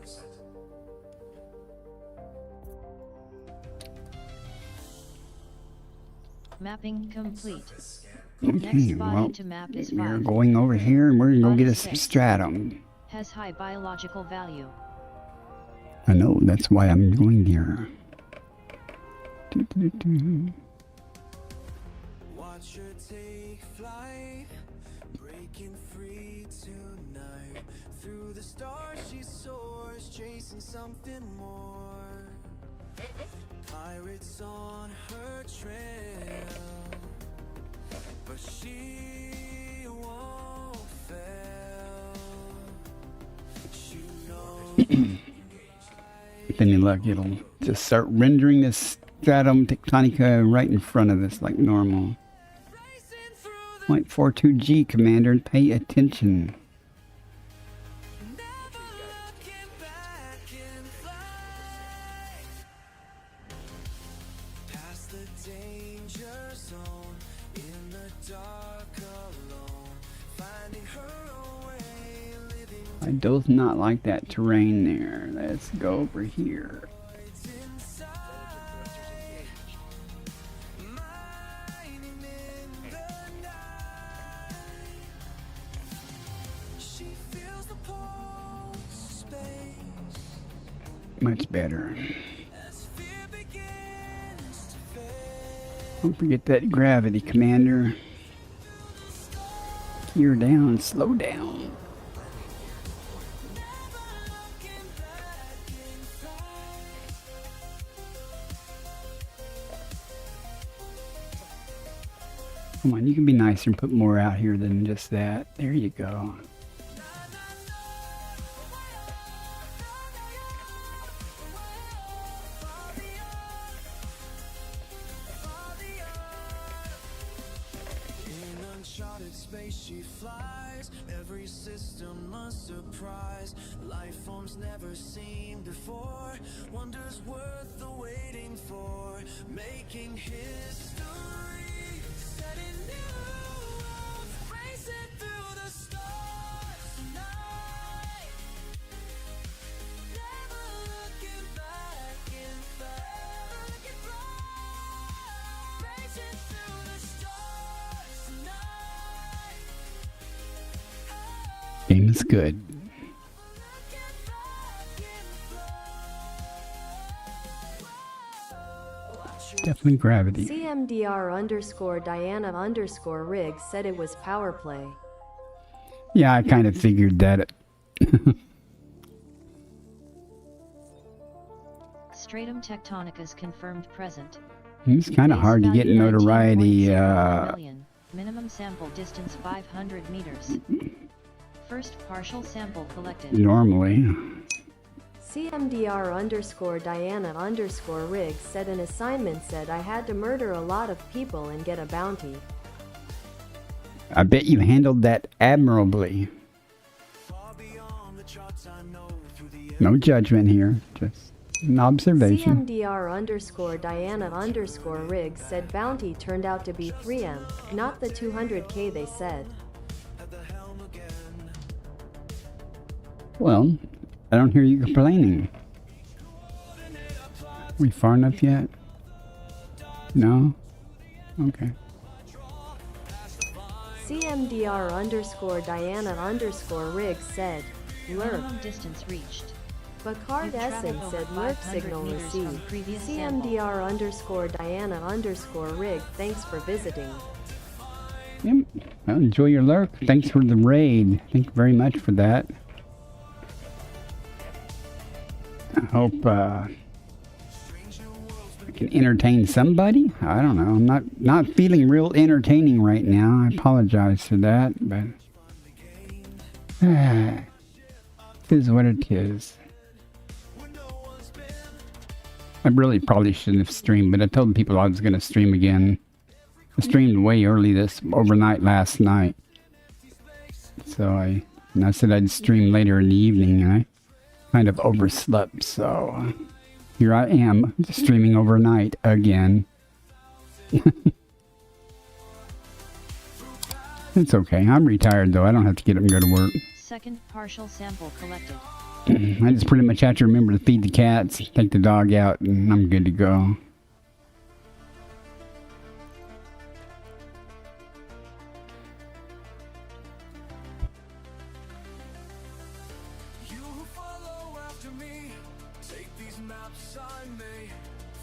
50%. Mapping complete. Surface scanned. Okay, Next body well, to map is we're 5. going over here and we're going to go Body get us some 6. stratum. Has high biological value. I know, that's why I'm going here. Do. Watch her take flight, breaking free tonight. Through the stars she soars, chasing something more. Pirates on her trail, but she won't fail. She knows. With any luck, it'll just start rendering this stratum tectonica right in front of us like normal. 0.42G, Commander, and pay attention. Past the danger zone, in the dark alone, finding her way, living I do not like that terrain there. Let's go over here. inside. Mining in the night. She feels the pulse of space Much better. as fear begins to fade. Don't forget that gravity, Commander. Gear down, slow down. Come on, you can be nicer and put more out here than just that. There you go. In uncharted space she flies, every system a surprise. Life forms never seen before, wonders worth the waiting for. Making history, setting new roads, racing through the stars tonight. Never looking back in forever looking bright. Racing through the stars tonight. Game is good. Definitely gravity. CMDR underscore Diana underscore Riggs said it was power play. Yeah, I kind of figured that. Stratum tectonicas confirmed present. It's kind of Base hard to get value notoriety 19.01 million. Minimum sample distance 500 meters. First partial sample collected. normally. CMDR underscore Diana underscore Riggs said an assignment said I had to murder a lot of people and get a bounty. I bet you handled that admirably. Far beyond the charts I know, through the No judgment here, just an observation. CMDR underscore Diana underscore Riggs said bounty turned out to be 3M, not the 200K they said. at the helm again. Well, I don't hear you complaining. We far enough yet? No? Okay. CMDR underscore Diana underscore Riggs said, Lurk. Minimum distance reached. Bacard You've traveled Essen over said Lurk 500 signal meters from received. previous sample. CMDR underscore Diana underscore Riggs, thanks for visiting. Yep. Well, enjoy your lurk. Thanks for the raid. Thank you very much for that. I hope I can entertain somebody. I don't know. I'm not feeling real entertaining right now. I apologize for that, but it is what it is. I really probably shouldn't have streamed, but I told people I was going to stream again. I streamed way early overnight last night. So I said I'd stream later in the evening, and I kind of overslept, so here I am, streaming overnight again. It's okay. I'm retired though. I don't have to get up and go to work. Second partial sample collected. I just pretty much have to remember to feed the cats, take the dog out, and I'm good to go. You who follow after me, take these maps I made,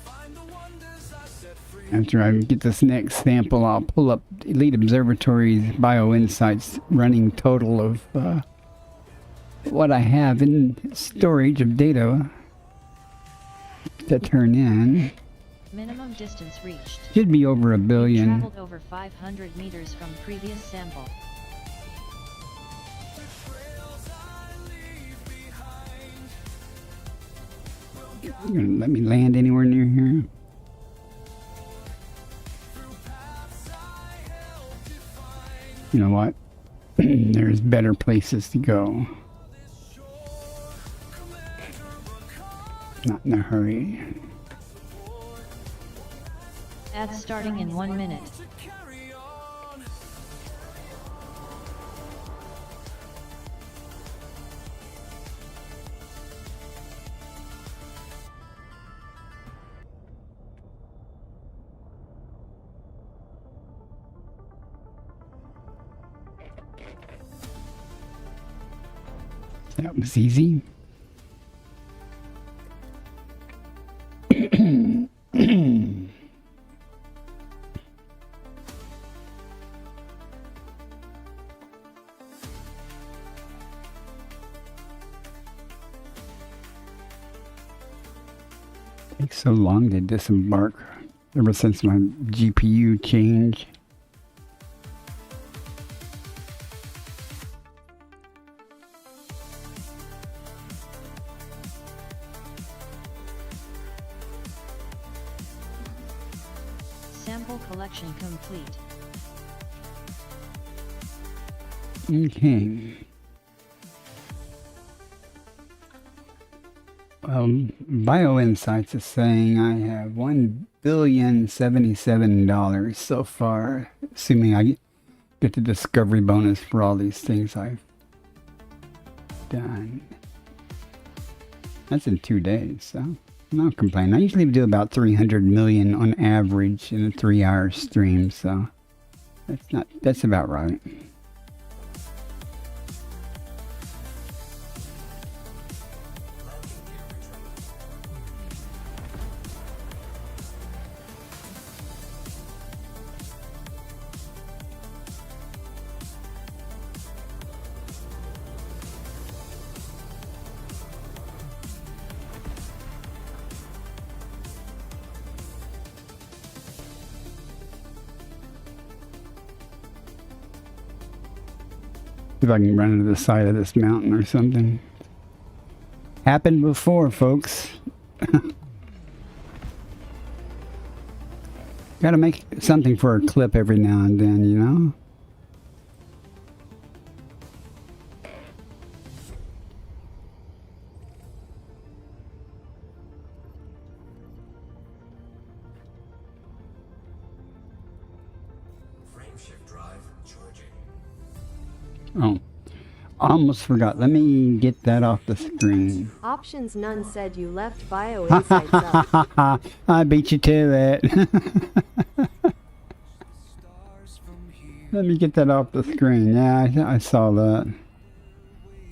find the wonders I set free. After I get this next sample, I'll pull up Elite Observatory's BioInsights running total of what I have in storage of data to turn in. Minimum distance reached. Should be over a billion. Traveled over 500 meters from previous sample. You're gonna let me land anywhere near here? You know what? There's better places to go. Not in a hurry. Ads starting in 1 minute. That was easy. Takes so long to disembark ever since my GPU change. Sample collection complete. Okay. BioInsights is saying I have $1,077,000,000 so far, assuming I get the discovery bonus for all these things I've done. That's in 2 days, so I'm not complaining. I usually do about 300 million on average in a 3-hour stream, so that's about right. See if I can run into the side of this mountain or something. Happened before, folks. Gotta make something for a clip every now and then, you know? Frameshift drive charging. Oh, almost forgot. Let me get that off the screen. Options none said you left BioInsights up. I beat you to it. Let me get that off the screen. Yeah, I saw that.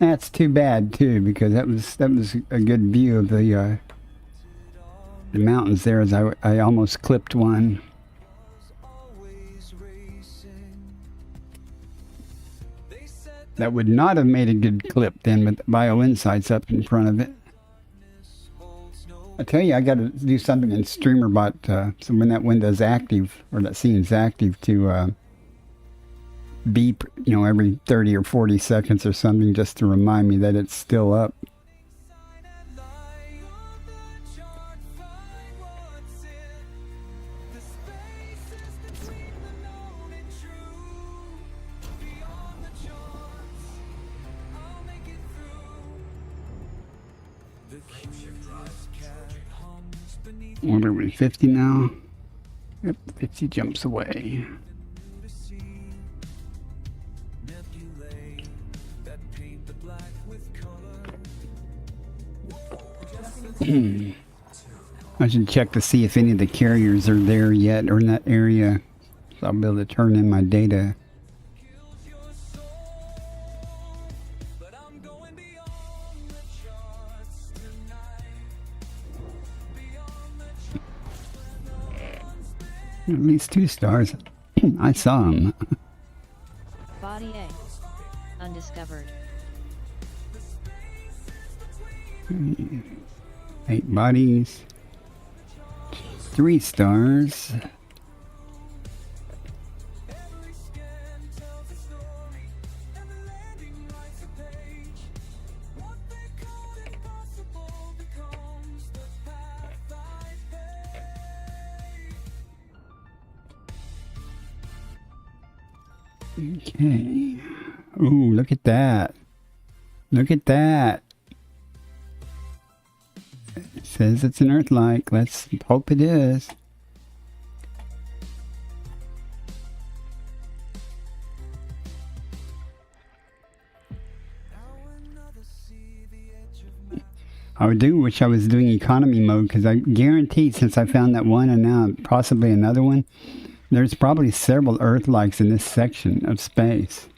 That's too bad too, because that was a good view of the mountains there. As I almost clipped one. That would not have made a good clip then, with BioInsights up in front of it. I tell you, I got to do something in StreamerBot, so when that window's active, or that scene's active, to beep, you know, every 30 or 40 seconds or something, just to remind me that it's still up. What are we, 50 now? Yep, 50 jumps away. Nebulae that paint the black with color. I should check to see if any of the carriers are there yet or in that area. So I'll be able to turn in my data. Kills your soul, but I'm going beyond the charts tonight. Beyond the At least 2 stars. I saw them. Body A. Undiscovered. 8 bodies. 3 stars. every scan tells a story, and the landing writes a page. What they call impossible becomes the path I take. Okay. Ooh, look at that. Look at that. It says it's an Earth-like. Let's hope it is. I do wish I was doing economy mode, because I guarantee, since I found that one and now possibly another one, there's probably several Earth-likes in this section of space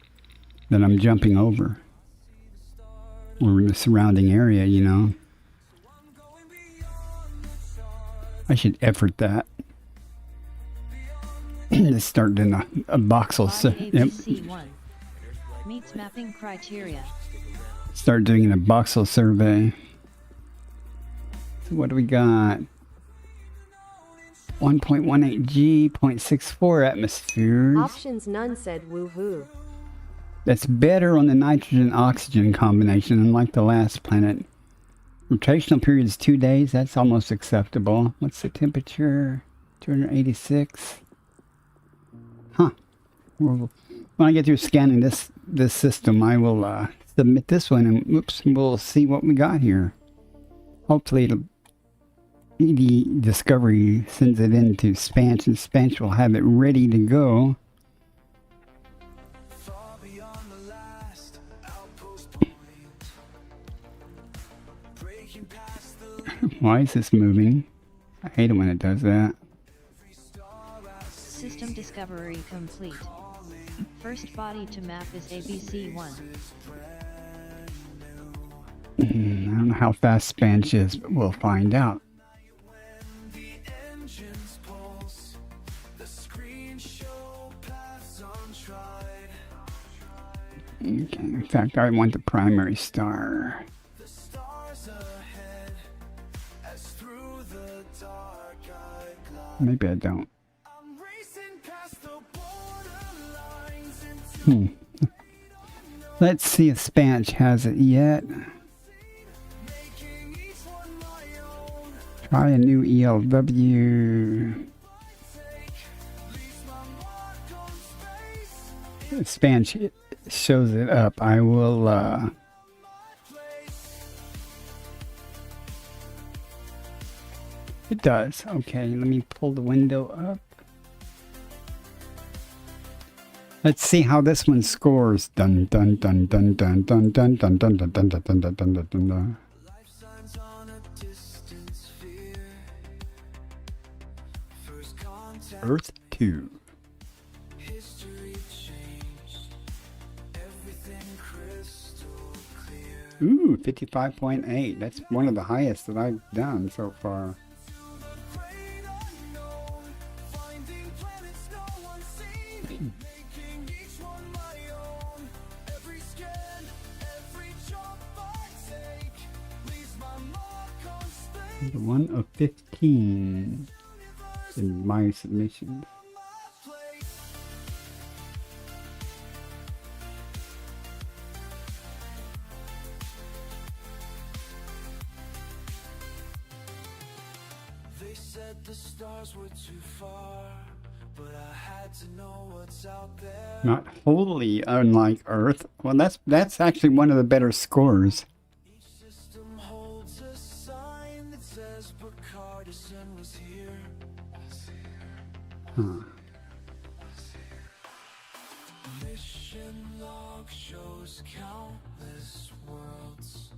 that I'm jumping over. Or in the surrounding area, you know. I should effort that. Just start doing a voxel. Body Yep. ABC1. Meets mapping criteria. Start doing a voxel survey. So what do we got? 1.18 G, 0.64 atmospheres. Options none said woohoo. That's better on the nitrogen-oxygen combination, unlike the last planet. Rotational period is 2 days. That's almost acceptable. What's the temperature? 286. Huh. Well, when I get through scanning this system, I will submit this one, and whoops, we'll see what we got here. Hopefully, the Discovery sends it into Spanch, and Spanch will have it ready to go. Far beyond the last outpost point, breaking past the Why is this moving? I hate it when it does that. System discovery complete. First body to map is ABC1. I don't know how fast Spanch is, but we'll find out. the engines pulse, the screen show paths untried. Okay, in fact, I want the primary star. The stars ahead, as through the dark I glide. Maybe I don't. I'm racing past the borderlines into Let's see if Spanch has it yet. making each one my own. Try a new ELW. Leaves my mark on space. If Spanch shows it up, I will, It does. Okay, let me pull the window up. Let's see how this one scores. Dun dun dun dun dun dun dun dun dun dun dun dun dun dun dun dun dun. Life signs on a distant sphere. First contact, Earth 2. history changed. Everything crystal clear. Ooh, 55.8. That's one of the highest that I've done so far. Great unknown, finding planets no one's seen. Making each one my own. Every scan, every jump I take leaves my mark on space. The one of 15 in my submissions. They said the stars were too far, but I had to know what's out there. Not wholly unlike Earth. Well, that's actually one of the better scores. Each system holds a sign that says Picardison was here. Mission log shows countless worlds,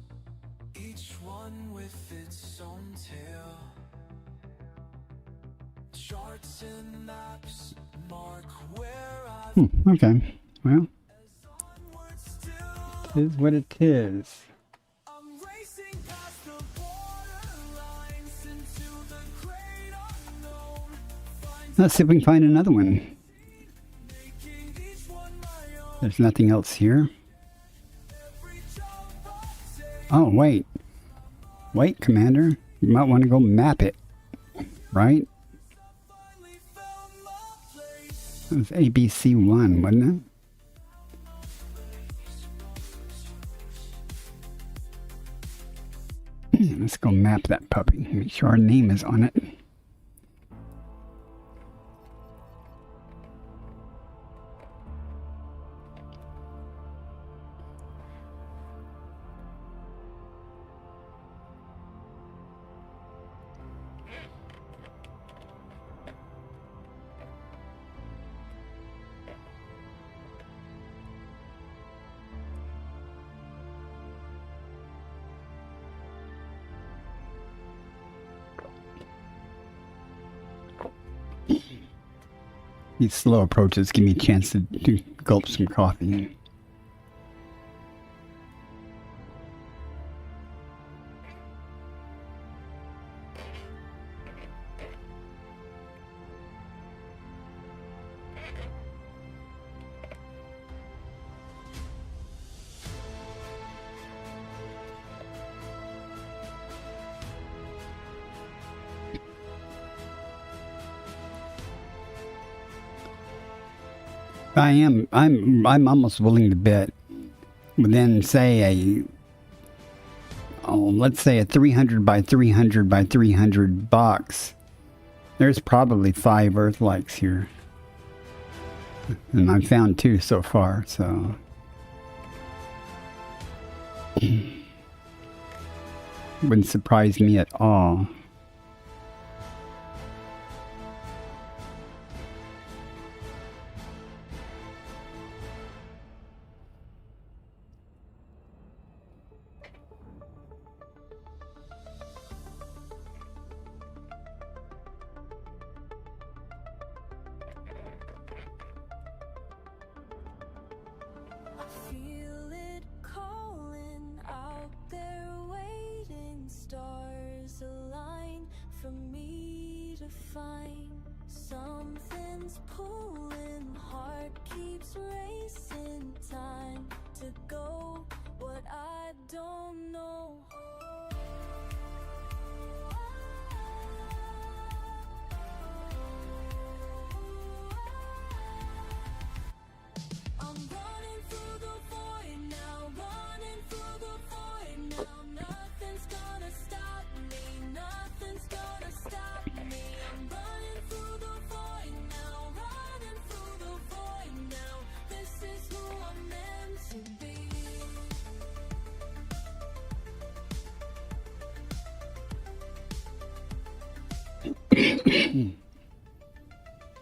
each one with its own tale. Charts and maps mark where I've Okay. Well, onward still. it is what it is. I'm racing past the borderlines into the great unknown. Let's see if we can find another one. Making each one my own. There's nothing else here. Every jump I take, Oh, wait. Wait, Commander. You might want to go map it. Right? finally found my place. It was ABC1, wasn't it? Let's go map that puppy. Make sure our name is on it. These slow approaches give me a chance to gulp some coffee. I'm almost willing to bet within, say, let's say a 300 by 300 by 300 box. There's probably 5 Earth-likes here. And I've found 2 so far, so. Wouldn't surprise me at all. Feel it calling out there, waiting, stars align for me to find. Something's pulling, heart keeps racing, time to go, what I don't know. I'm running through the void now, running through the void now. Nothing's gonna stop me, nothing's gonna stop me. I'm running through the void now, running through the void now. This is who I'm meant to be.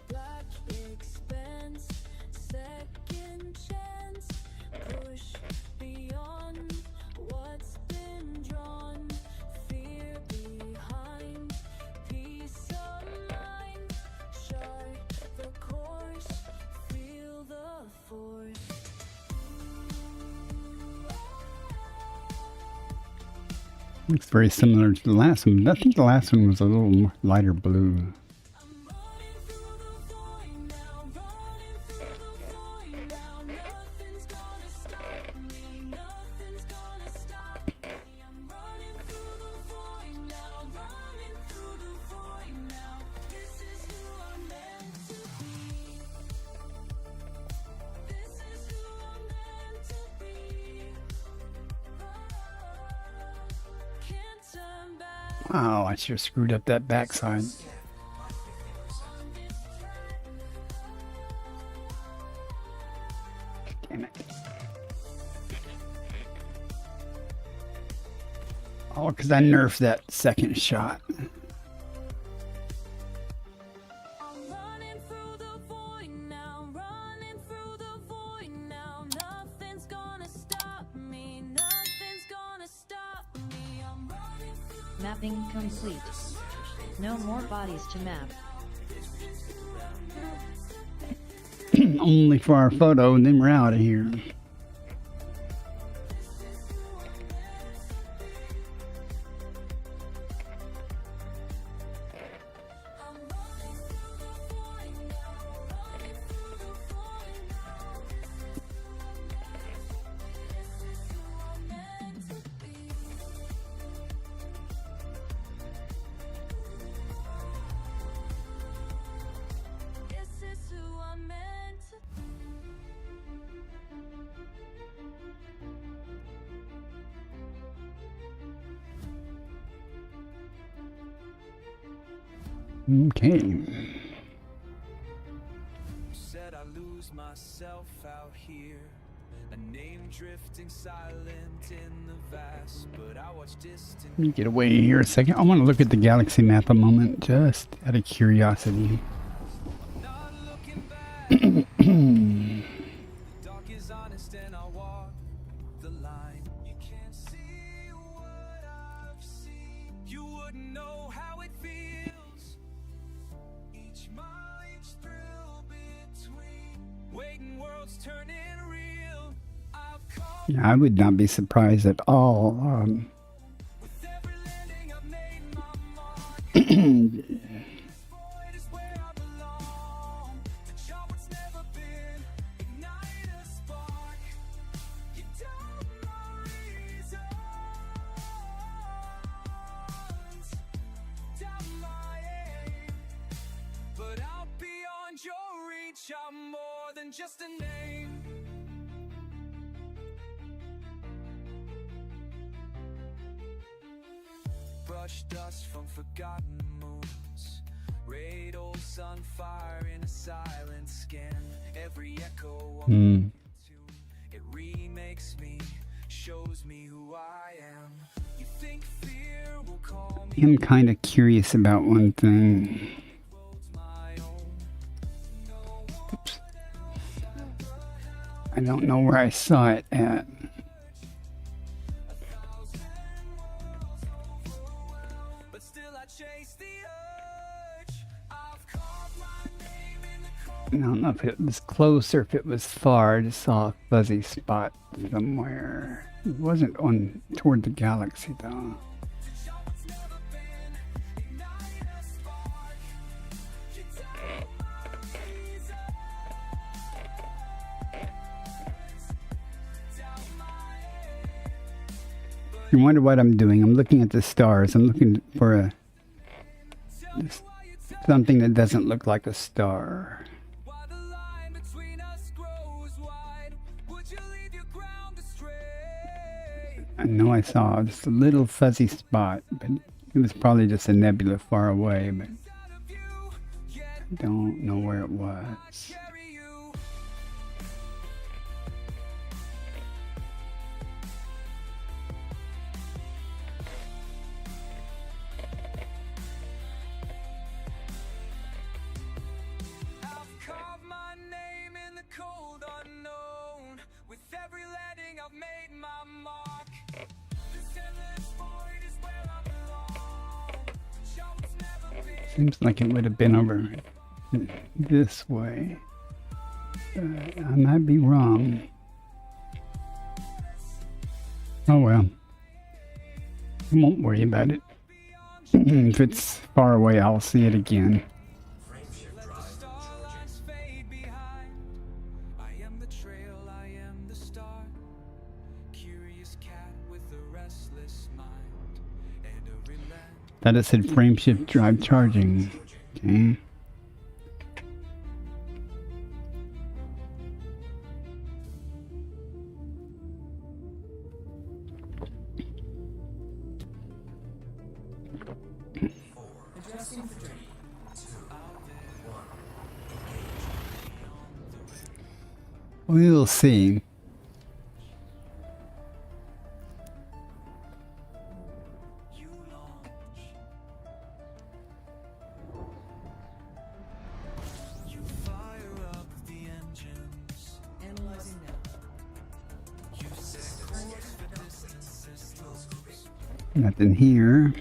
Black expanse, second chance, push beyond what's been drawn, fear behind, peace of mind, chart the course, feel the force. Looks very similar to the last one, but I think the last one was a little more lighter blue. Running through the void now, running through the void now. Nothing's gonna stop me, nothing's gonna stop me. I'm running through the void now, running through the void now. This is who I'm meant to be. This is who I'm meant to be. Can't turn back. Wow, I should have screwed up that backside. Damn it. Oh, because I nerfed that second shot. I'm running through Mapping complete. No more bodies to map. Only for our photo, and then we're out of here. Okay. Said I lose myself out here, a name drifting silent in the vast, but I watch distant. Let me get away here a second. I want to look at the galaxy map a moment, just out of curiosity. Not looking back. The dark is honest and I walk the line. You can't see what I've seen. You wouldn't know how it feels. Each mile, each thrill between. Waiting worlds turning real. I've caught Yeah, I would not be surprised at all. with every landing I've made my mark. Void is where I belong. To chart what's never been. Ignite a spark. You doubt my reasons. Doubt my aim. But out beyond your reach, I'm more than just a name. Brush dust from forgotten moons. Radar sun fire in a silent scan. Every echo of tune. It remakes me, shows me who I am. You think fear will call me I'm kind of curious about one thing. world's my own. No Oops. I don't know where I saw it at. but still I chase the urge. I've carved my name in the cold. I don't know if it was close or if it was far. I just saw a fuzzy spot somewhere. It wasn't on toward the galaxy though. To chart what's never been. Ignite a spark. You doubt my reasons. Doubt my aim. You wonder what I'm doing. I'm looking at the stars. I'm looking for Tell me why you tell something that doesn't look like a star. why the line between us grows wide. Would you leave your ground astray? I know I saw just a little fuzzy spot, but it was probably just a nebula far away, but Out of you, yet I don't know where it was. carry you. I've carved my name in the cold unknown. With every landing I've made my mark. This endless void is where I belong. Chart what's never been. Seems like it would have been over this way. I might be wrong. Oh well. I won't worry about it. If it's far away, I'll see it again. Frameshift Let the drive star charging. lines fade behind. I am the trail, I am the start. Curious cat with a restless mind. And a relent. That it said frameshift drive charging. Okay. We will see. You launch. You fire up the engines. Analyzing now. You set course for distant systems. Nothing here.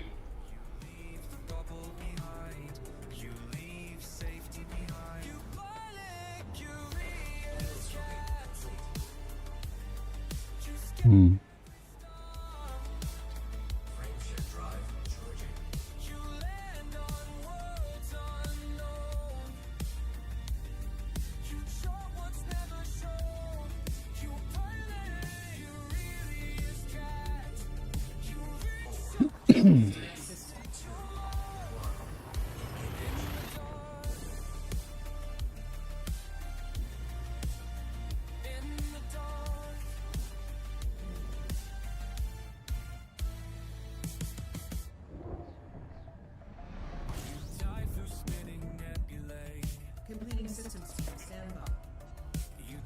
Completing systems team standby.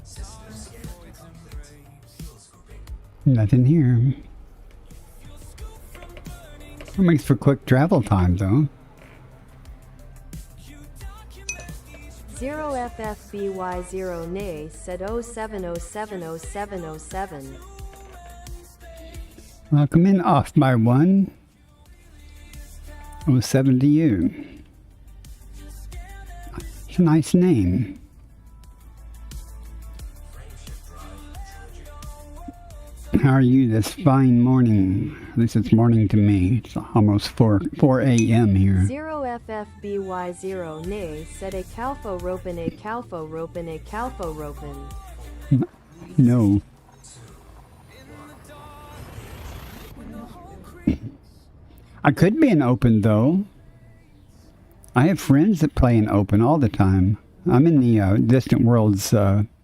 System scan complete. Fuel scooping. Nothing here. That makes for quick travel time, though. 0FFBY0 nay said 07070707. Welcome in, off by one. 07 to you. It's a nice name. How are you this fine morning? At least it's morning to me. It's almost 4 a.m. here. 0FFBY0 nay said a calfo ropen a calfo ropen a calfo ropen. No. I could be an open, though. I have friends that play in open all the time. I'm in the Distant Worlds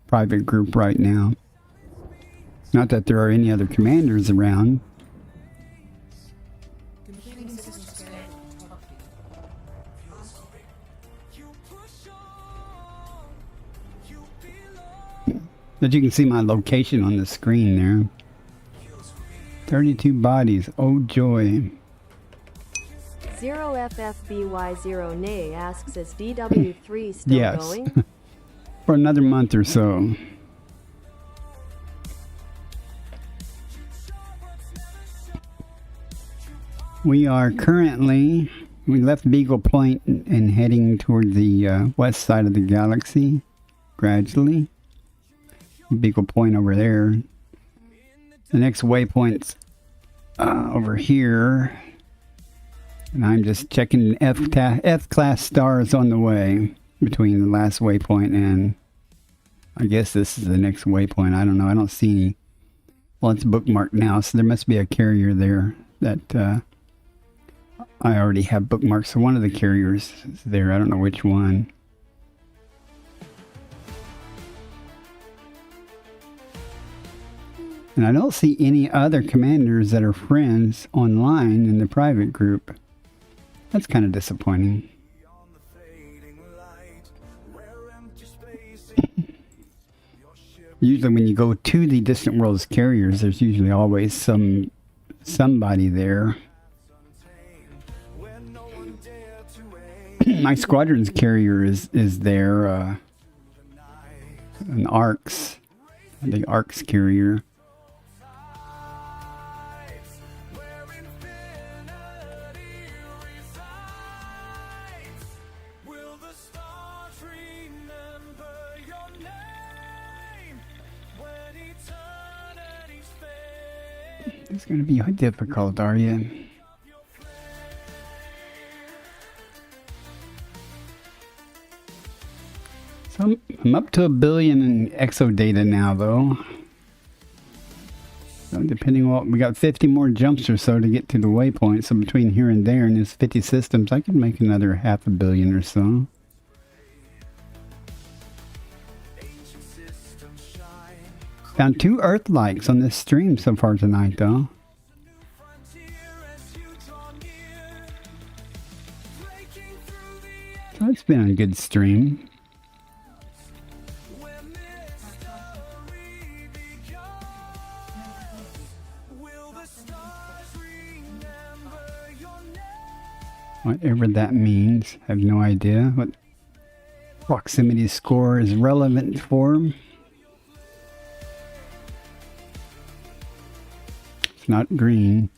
private group right now. Not that there are any other commanders around. Completing systems scan. But you can see my location on the screen there. 32 bodies. Oh joy. 0FFBY0 nay asks is DW3 still Yes. going? For another month or so. We are currently, we left Beagle Point and heading toward the west side of the galaxy, gradually. Beagle Point over there. The next waypoint's over here. And I'm just checking F Class stars on the way between the last waypoint and I guess this is the next waypoint. I don't know. I don't see any. Well, it's bookmarked now, so there must be a carrier there that I already have bookmarked. So one of the carriers is there. I don't know which one. And I don't see any other commanders that are friends online in the private group. That's kind of disappointing. Usually when you go to the Distant Worlds carriers, there's usually always somebody there. My squadron's carrier is there, an ARX, the ARX carrier. It's going to be difficult, are you? So I'm up to 1 billion in exo data now, though. So depending on what, we got 50 more jumps or so to get to the waypoint. So between here and there, and there's 50 systems, I could make another 500 million or so. Found 2 Earth likes on this stream so far tonight, though. So it's been a good stream. Whatever that means, I have no idea what proximity score is relevant for. It's not green.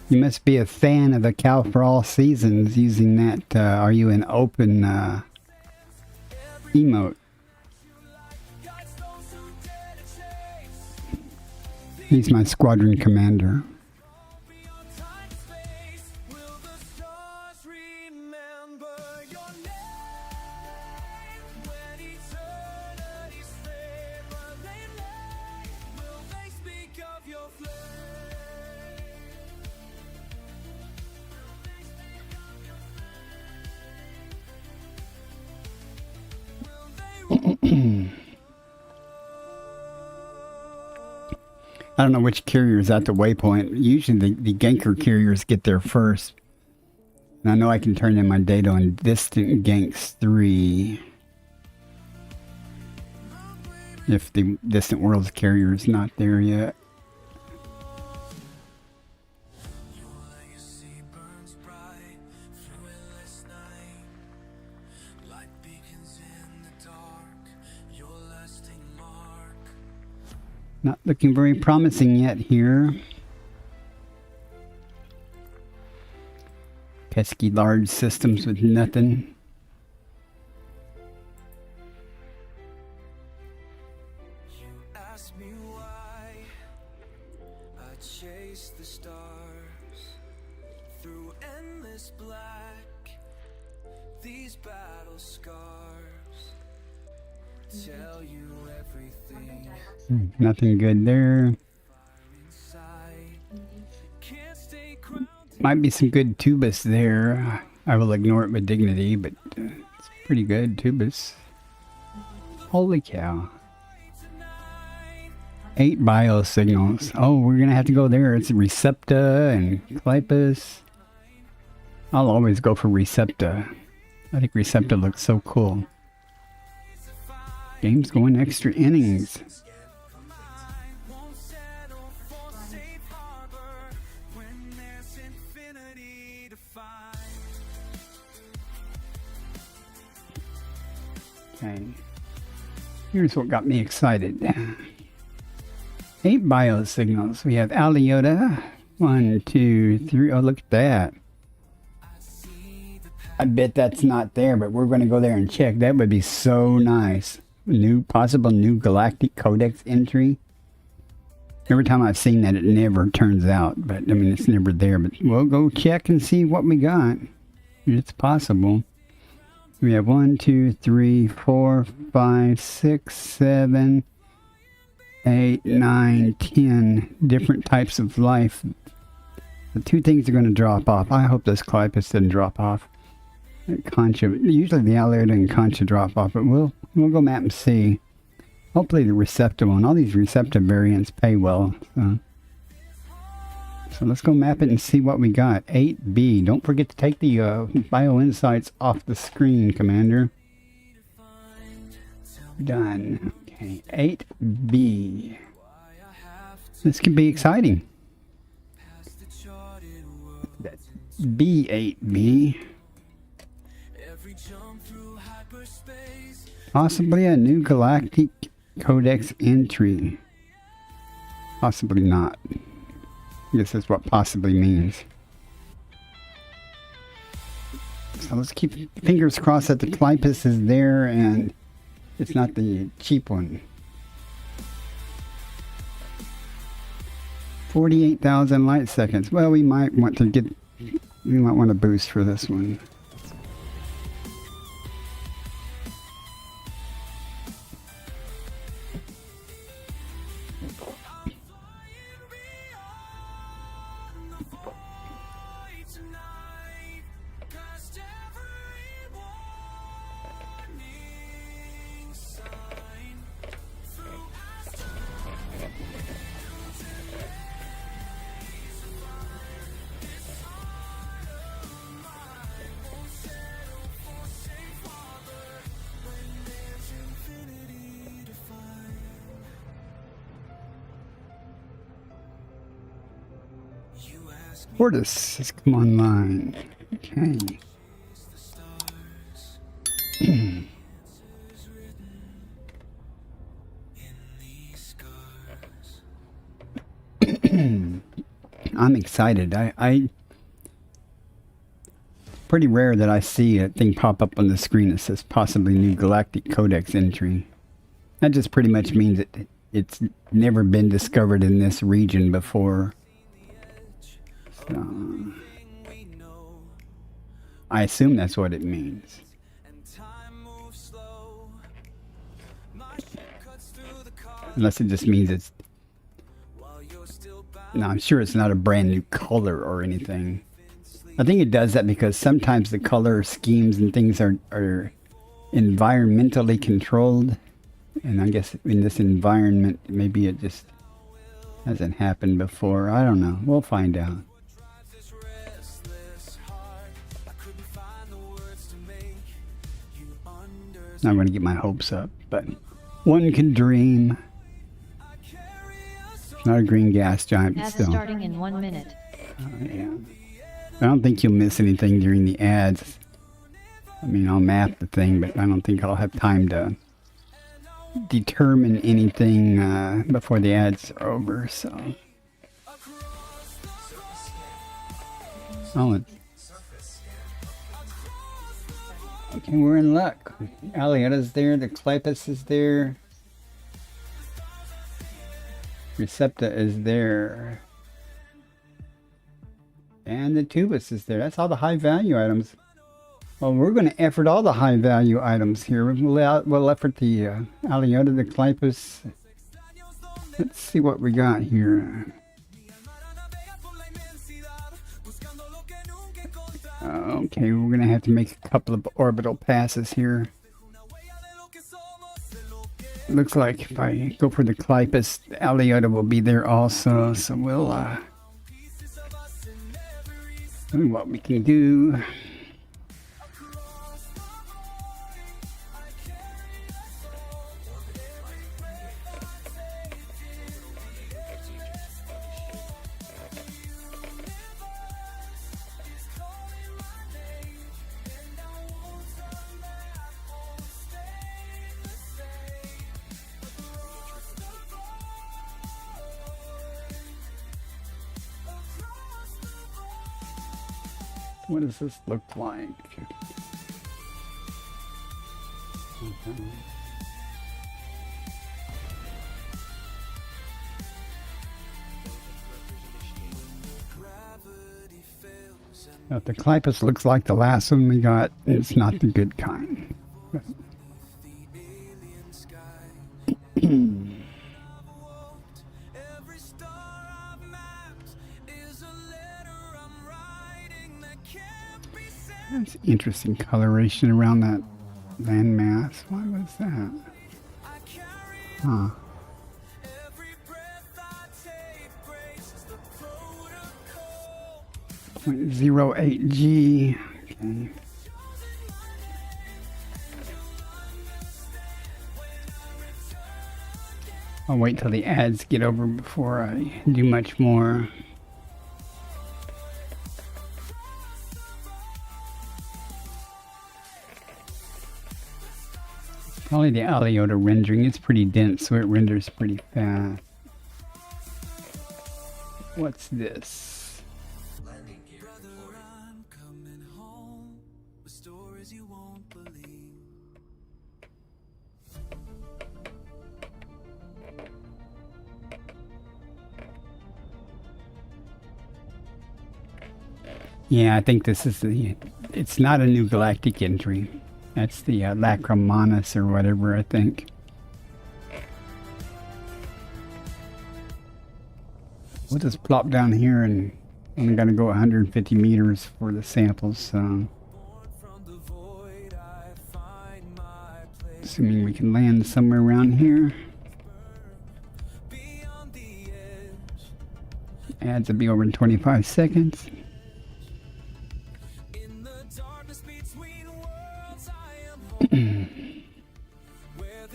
You must be a fan of the Cow for All Seasons using that, are you an open emote? He's my squadron commander. I don't know which carrier is at the waypoint. Usually the Ganker carriers get there first. And I know I can turn in my data on distant Ganks 3. If the Distant Worlds carrier is not there yet. Your legacy burns bright through endless night, like beacons in the dark, your lasting mark. Not looking very promising yet here. Pesky large systems with nothing. You ask me why I chase the stars through endless black. These battle scars tell you everything Nothing good there. inside. Can't stay grounded. Might be some good Tubus there. I will ignore it with dignity, but it's pretty good Tubus. Holy cow. 8 bio signals. Oh, we're gonna have to go there. It's Recepta and Clipus. I'll always go for Recepta. I think Recepta looks so cool. Game's going extra innings. Won't settle for safe harbor when there's infinity to find. Okay. Here's what got me excited. 8 bio signals. We have Aliota. 1, 2, 3. Oh, look at that. I bet that's not there, but we're going to go there and check. That would be so nice. Possible new galactic codex entry. Every time I've seen that, it never turns out. But, I mean, it's never there. But we'll go check and see what we got. It's possible. We have 1, 2, 3, 4, 5, 6, 7, 8, 9, 10 different types of life. The 2 things are going to drop off. I hope this Clipus didn't drop off. Concha, usually the Aliota and Concha drop off, but we'll go map and see. Hopefully the Recepta one. All these Recepta variants pay well. So let's go map it and see what we got. 8B. Don't forget to take the bio insights off the screen, Commander. Done. Okay, 8B. This could be exciting. That's B8B. Every jump through hyperspace. Possibly a new galactic codex entry. Possibly not. I guess that's what possibly means. So let's keep fingers crossed that the Clipus is there and it's not the cheap one. 48,000 light seconds. Well, we might want to boost for this one. Fortis has come online. Okay. I'm excited. I pretty rare that I see a thing pop up on the screen that says possibly new galactic codex entry. That just pretty much means that it's never been discovered in this region before. So, I assume that's what it means. Unless it just means it's... No, I'm sure it's not a brand new color or anything. I think it does that because sometimes the color schemes and things are environmentally controlled. And I guess in this environment, maybe it just hasn't happened before. I don't know. We'll find out. This restless heart, I couldn't find the words to make you understand. Not going to get my hopes up, but one can dream. It's not a green gas giant, but Ads still. starting in 1 minute. Yeah. I don't think you'll miss anything during the ads. I mean, I'll map the thing, but I don't think I'll have time to determine anything before the ads are over, so. Oh, okay, we're in luck. Aliota's there, the Clypus is there. Recepta is there. And the Tubus is there. That's all the high value items. Well, we're going to effort all the high value items here. We'll effort the Aliota, the Clypus. Let's see what we got here. Okay, we're going to have to make a couple of orbital passes here. Looks like if I go for the Clypus, Aliota will be there also. So we'll see what we can do. What does this look like? Now, if the Clypus looks like the last one we got, it's not the good kind. That's interesting coloration around that landmass. Why was that? Huh. 0.08G. Okay. I'll wait till the ads get over before I do much more. Probably the Aliota rendering. It's pretty dense, so it renders pretty fast. What's this? Landing gear reporting. I'm coming home with stories you won't believe. Yeah, I think this is the... It's not a new galactic entry. That's the Lacrimonus or whatever, I think. We'll just plop down here, and I'm going to go 150 meters for the samples, so... Assuming we can land somewhere around here. Ads will be over in 25 seconds.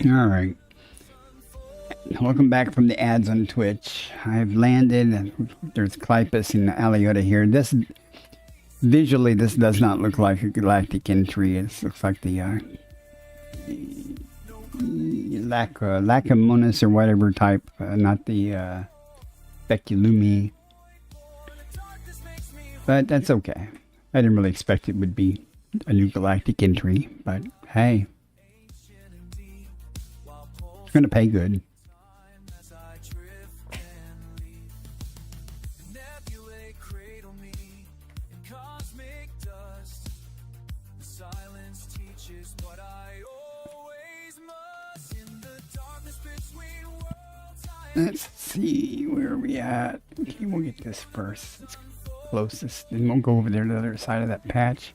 Alright. Welcome back from the ads on Twitch. I've landed, and there's Clypus and Aliota here. This visually, this does not look like a galactic entry. It looks like the Lacrimonus or whatever type, not the Speculumi. But that's okay. I didn't really expect it would be a new galactic entry, but hey, it's gonna pay good. Let's see, where are we at? Okay, we'll get this first. It's closest, and we'll go over there to the other side of that patch.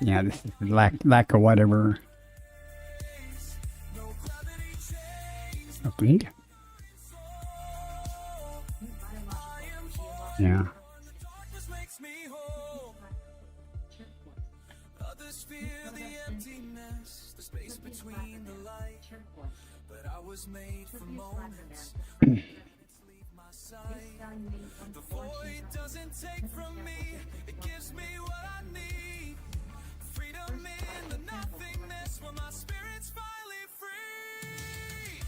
Yeah, this is lack of whatever. I think. Yeah. Darkness makes me whole. Others fear the emptiness, the space between the light. But I was made for moments. Leave my sight. The void doesn't take from me, it gives me what I need. Freedom in the nothingness when my spirit's finally free.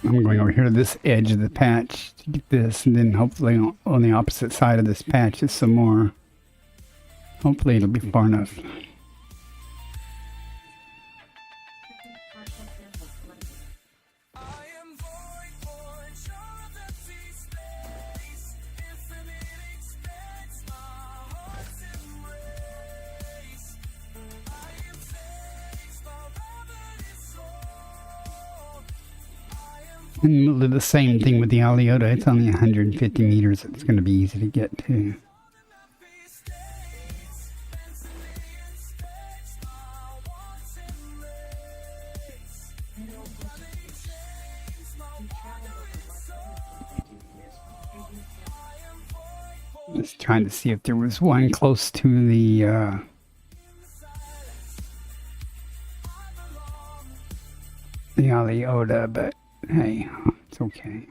I'm going over here to this edge of the patch to get this, and then hopefully on the opposite side of this patch is some more. Hopefully it'll be far enough. I am void, born, sure of empty space. Infinite expanse, my heart's embrace. I am faced, my ravenous soul. I am And we'll do the same thing with the Aliota. It's only 150 meters. It's going to be easy to get to. happy states. Mentally inspects my wants and race. No gravity chains, my wandering soul. I am void, born. Just trying to see if there was one close to the Aliota, but hey, it's okay.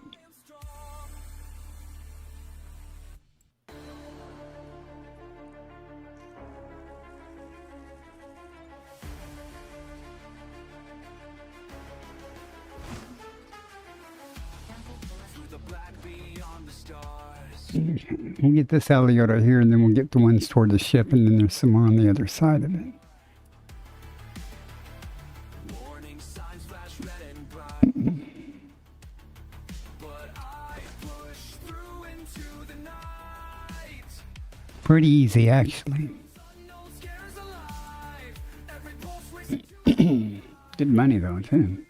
Through the black beyond the stars. Okay, we'll get this Aliota here, and then we'll get the ones toward the ship, and then there's some more on the other side of it. Warning signs flash red and bright. But I push through into the night. Pretty easy, actually. No scares alive. Every pulse racing to Good money, though, too.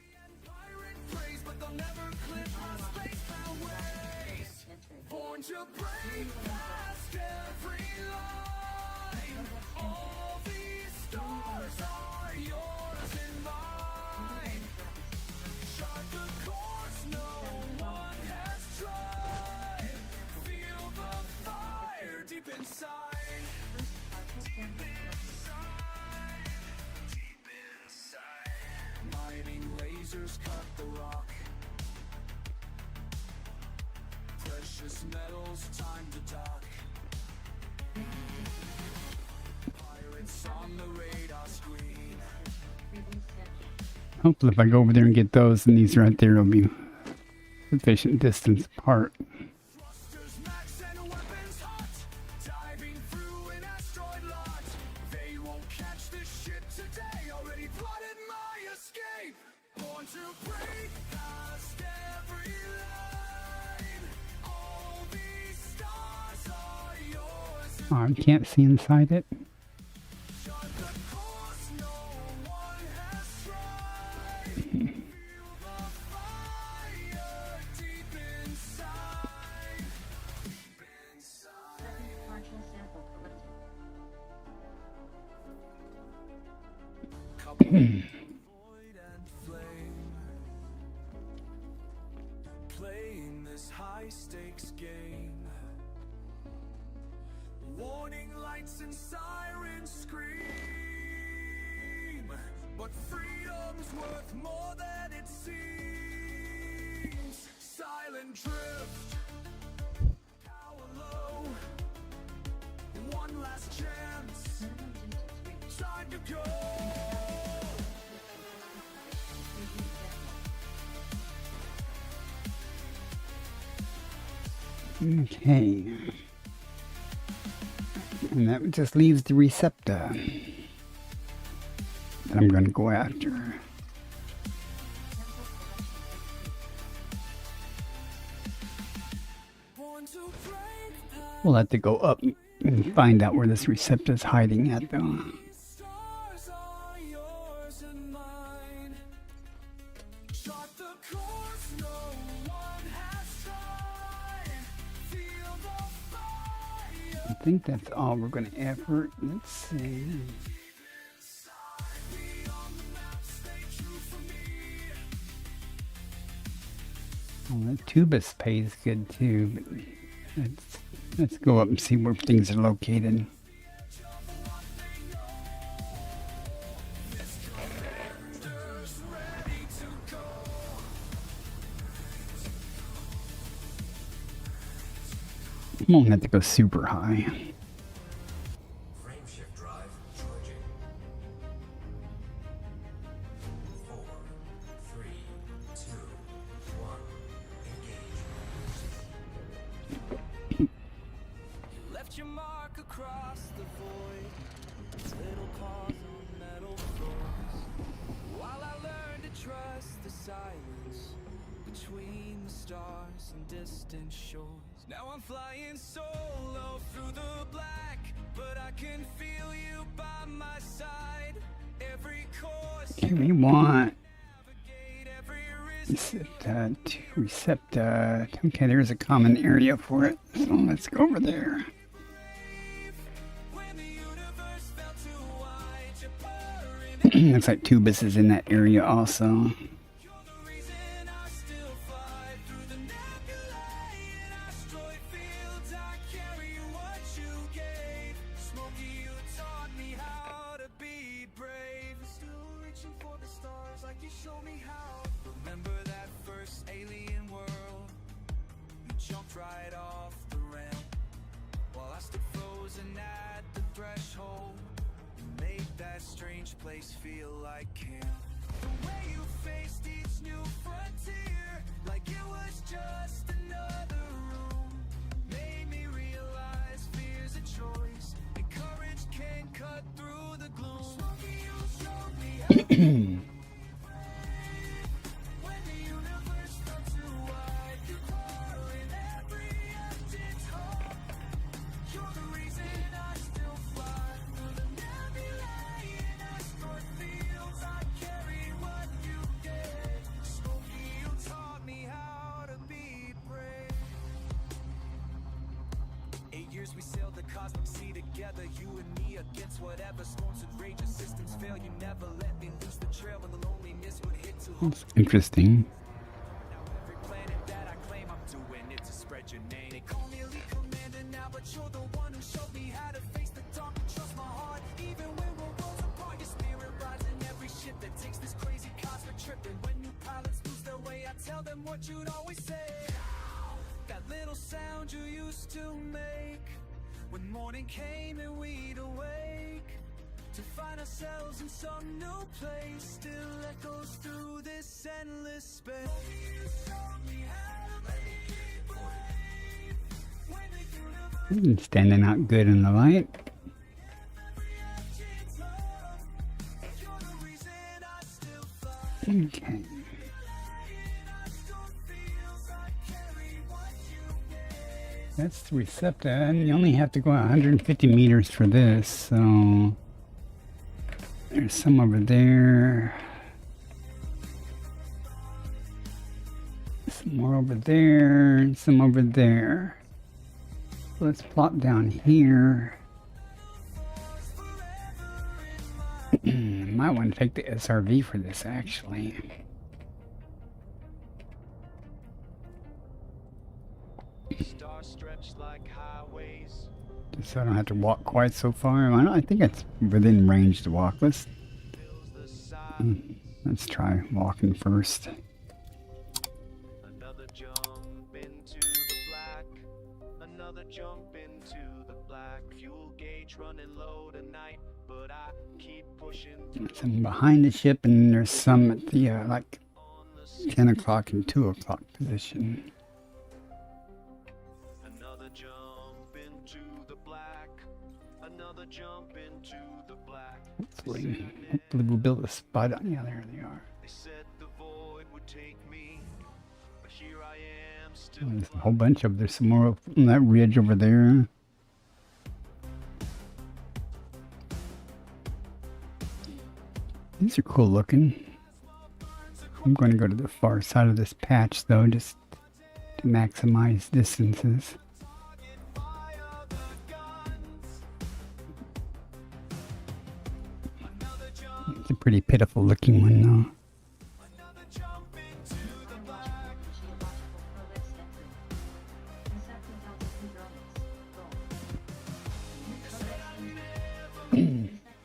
pirate praise, but they'll never clip my spacebound ways. Born to break past every line. All these stars are yours and mine. Chart the course no one has tried. Feel the fire deep inside. Deep inside. Deep inside. Mining lasers cut the rock. Precious metals, time to dock. Pirates on the radar screen. Hopefully if I go over there and get those, and these right there will be sufficient distance apart. Thrusters max and weapons hot. Diving through an asteroid lot. They won't catch this shit today. Already plotted my escape. Born to break past every line. All these stars are yours. Oh, I can't see inside it. Chart the course no one has tried. Feel the fire deep inside. Deep inside. Partial sample collected. Void and flame, playing this high stakes game. Warning lights and sirens scream, but freedom's worth more than it seems. Silent drift, power low, one last chance, time to go. Okay. And that just leaves the receptor that I'm going to go after. Born to break past. We'll have to go up and find out where this receptor is hiding at, though. Stars are yours and mine. Chart the course no one has tried. Feel the fire. think that's all we're going to effort. Let's see. Well, that Tubus pays good too, but let's go up and see where things are located. I won't have to go super high. Frame shift drive charging. 4, 3, 2, 1. Engage. You left your mark across the void, little paws on metal floors. While I learned to trust the silence between the stars and distant shores. Now I'm flying solo through the black, but I can feel you by my side. Every course Okay, we want navigate, every risk. recept. Okay, there's a common area for it, so let's go over there. When the universe felt too wide, you're pouring. Looks like Tubus is in that area also. You're the reason I still fly through the nebulae and asteroid fields. I carry what you gave. Smokey, you taught me how to be brave. Still reaching for the stars like you showed me how. Remember that first alien world? You jumped right off the ramp while I stood frozen at the threshold. You made that strange place feel like camp. The way you faced each new frontier, like it was just another room, made me realize fear's a choice, and courage can cut through the gloom. Smokey, you showed me how to be brave. When the universe felt too wide, you pour in every empty hole. You're the reason I still fly through the nebulae and asteroid fields. I carry what you gave. Smokey, you taught me how to be brave. 8 years we sailed the cosmic sea together, you and me against whatever storms and raging systems fail. You never let me lose the trail when the loneliness would hit too hard. That's interesting. Now every planet that I claim, I'm doing it to spread your name. They call me elite commander now, but you're the one who showed me how to face the dark and trust my heart. Even when we're worlds apart, your spirit rides in every ship that takes this crazy cosmic trip. And when new pilots lose their way, I tell them what you'd always say. That little sound you used to make when morning came and we'd awake, to find ourselves in some new place, still echoes through this endless space. You showed me how to make it brave. When the universe Standing out good in the light. reactions love, you're the reason I still fly. Okay. And I still feels I carry what you gave. That's the receptor, and you only have to go 150 meters for this, so there's some over there. Some more over there, and some over there. Let's plop down here. Might want to take the SRV for this, actually. Stars stretched like highways. Just so I don't have to walk quite so far. I think it's within range to walk. Let's try walking first. Another jump into the black. Another jump into the black. Fuel gauge running low tonight, but I keep pushing through. Some behind the ship, and there's some at the like On the 10 o'clock and 2 o'clock position. Another jump into the black. Another jump into the black. Hopefully we'll build a spot on. Yeah, there they are. They said the void would take me, but here I am still. There's a whole bunch of. There's some more on that ridge over there. These are cool looking. I'm going to go to the far side of this patch though, just to maximize distances. It's a pretty pitiful looking one though.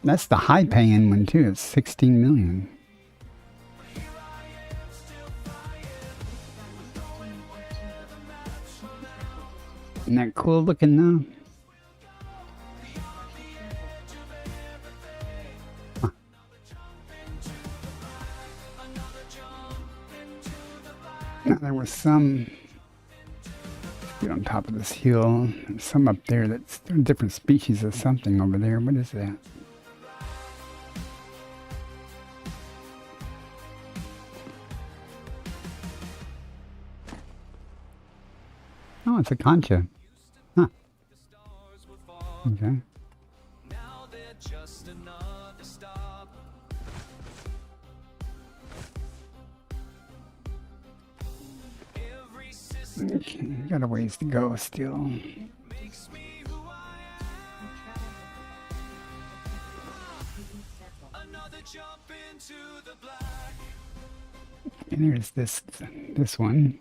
That's the high paying one too. It's 16 million. Isn't that cool looking though? Huh. Now there was some on top of this hill. There's some up there that's a different species of something over there. What is that? Oh, it's a concha. Huh. Okay. Okay, got a ways to go still. And there's this one.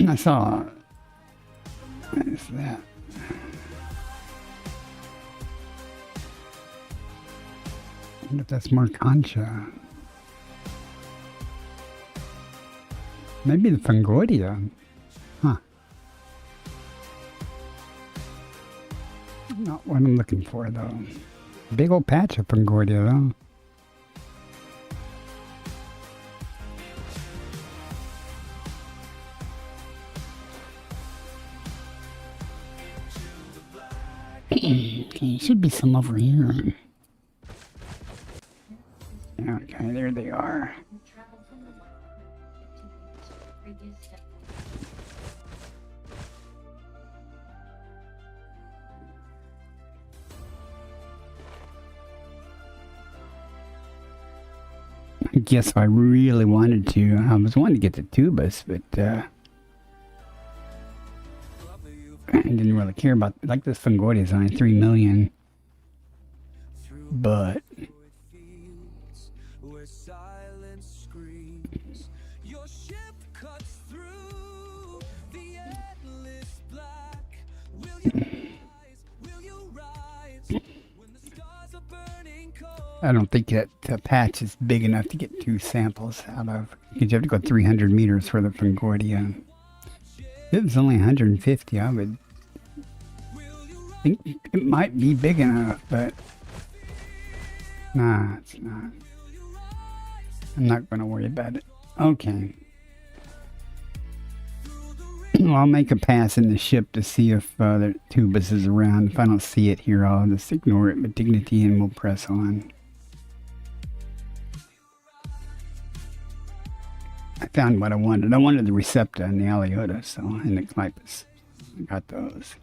I saw. What is that? I wonder if that's more concha. Maybe the Fangoria. Huh. Not what I'm looking for though. Big old patch of Fangoria though. Okay, should be some over here. Okay, there they are. I guess I really wanted to. I was wanting to get the tubus, but I didn't really care about, like this Fangoria is only 3 million. But I don't think that patch is big enough to get 2 samples out of, because you have to go 300 meters for the Fangoria. If it was only 150, I would think it might be big enough, but nah, it's not. I'm not going to worry about it. Okay. Well, I'll make a pass in the ship to see if the tubus is around. If I don't see it here, I'll just ignore it with dignity and we'll press on. I found what I wanted. I wanted the Recepta and the Aliota, so, and the Clipus. I got those.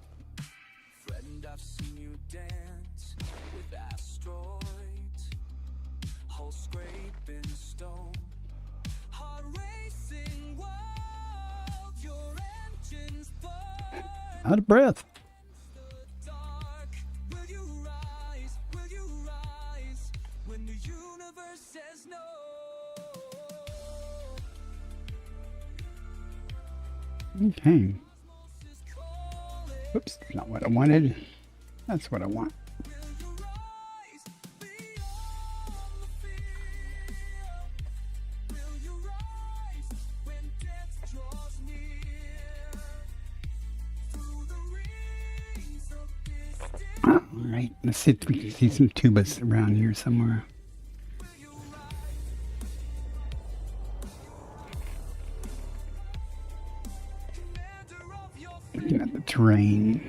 Friend, I've seen you dance with asteroids, whole scraping stone, heart racing wild, your engines burn. Out of breath. Dark, will you rise? Will you rise when the universe says no? Okay. Oops, not what I wanted. That's what I want. All right, let's see if we can see some tubas around here somewhere. Looking at the terrain.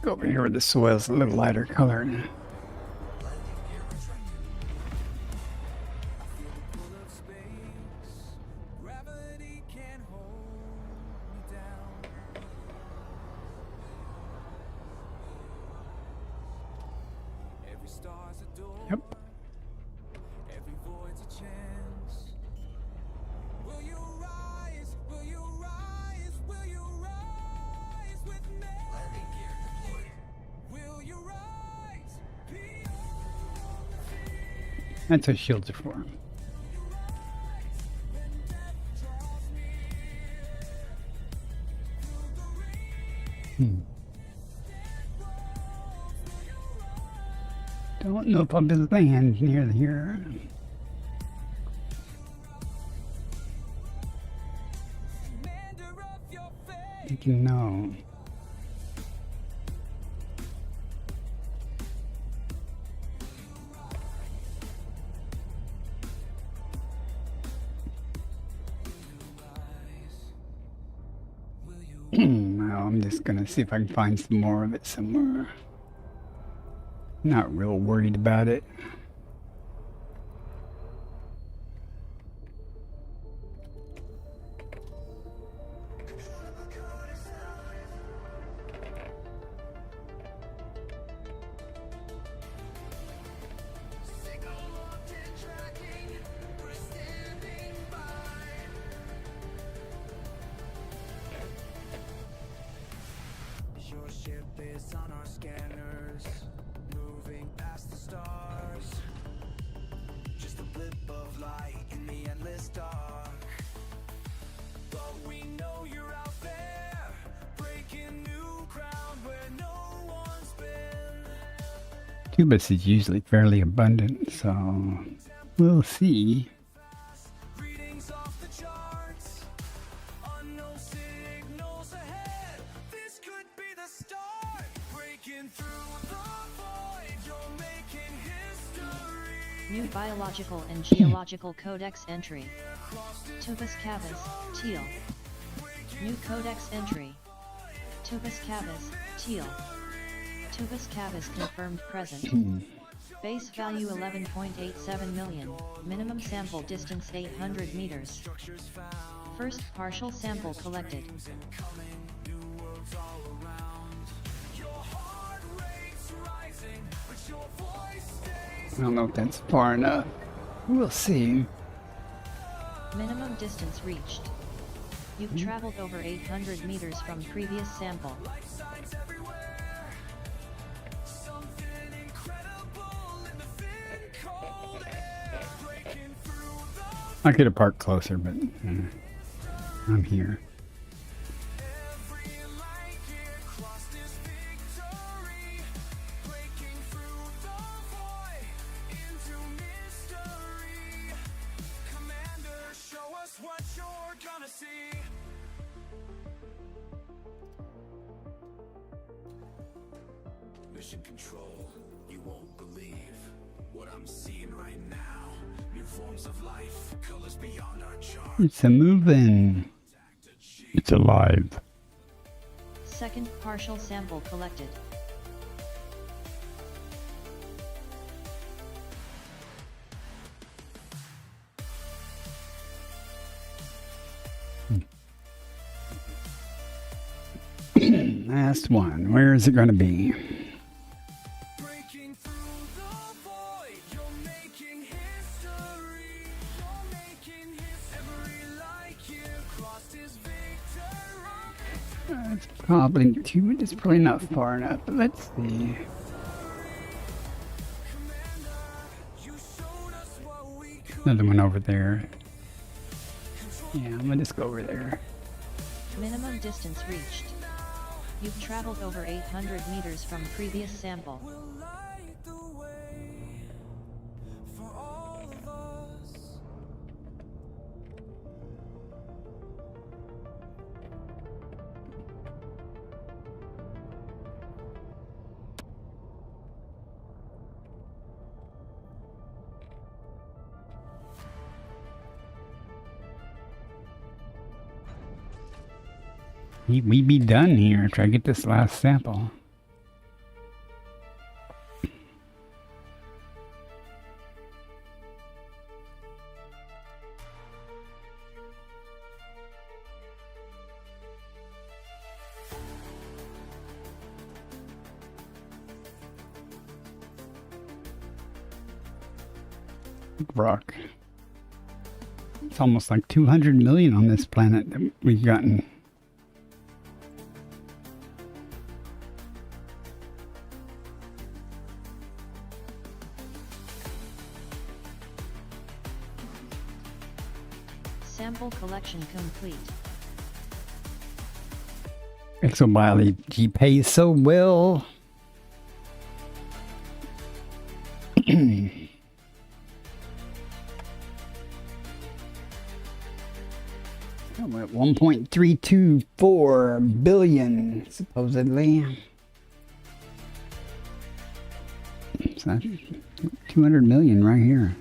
Go over here where the soil's a little lighter color. Landing gear retracted. Full of space, gravity can't hold me down. Every star's a door. Yep. Every void's a chance. Will you rise? Will you rise? Will you rise with me? Landing gear deployed. Will you rise beyond the fear? That's what shields are for. When death draws near, through the rain, Don't know if I'll be land near here. commander of your fate. Thinking no. Well, I'm just gonna see if I can find some more of it somewhere. Not real worried about it. Signal locked and tracking, we're standing by. Your ship is on our scanners, moving past the stars. Just a blip of light in the endless dark. But we know you're out there, breaking new ground where no one's been. Tubus is usually fairly abundant, so we'll see. Readings off the charts, unknown signals ahead. This could be the start. Breaking through the void, you're making history. New biological and geological codex entry. Tubus cavus, teal. New codex entry. Tubus cavus, teal. Tubus cavus confirmed present. Base value 11.87 million. Minimum sample distance 800 meters. First partial sample collected. Your heart rate's rising, but your voice stays. I don't know if that's far enough. We'll see. Minimum distance reached. You've traveled over 800 meters from previous sample. Life signs everywhere. Something incredible in the thin cold air. Breaking through the I could have parked closer, but I'm here. every light gear crossed is victory. Breaking through the void into mystery. Commander, show us what you're gonna see. Mission control, you won't believe what I'm seeing right now. New forms of life, colors beyond our charts. It's a moving. It's alive. Second partial sample collected. Last one. Where is it going to be? Breaking through the void, you're making history. You're making history. Every light year crossed is victory. It's probably too. It's probably not far enough. But let's see. Commander, you showed us what we could. Another one over there. Yeah, I'm gonna just go over there. Minimum distance reached. You've traveled over 800 meters from previous sample. Will light the way for all of us. We be done here. Try to get this last sample. Rock. It's almost like 200 million on this planet that we've gotten. Sample collection complete. Exo-biology pays so well. I'm at 1.324 billion, supposedly. So that's 200 million right here.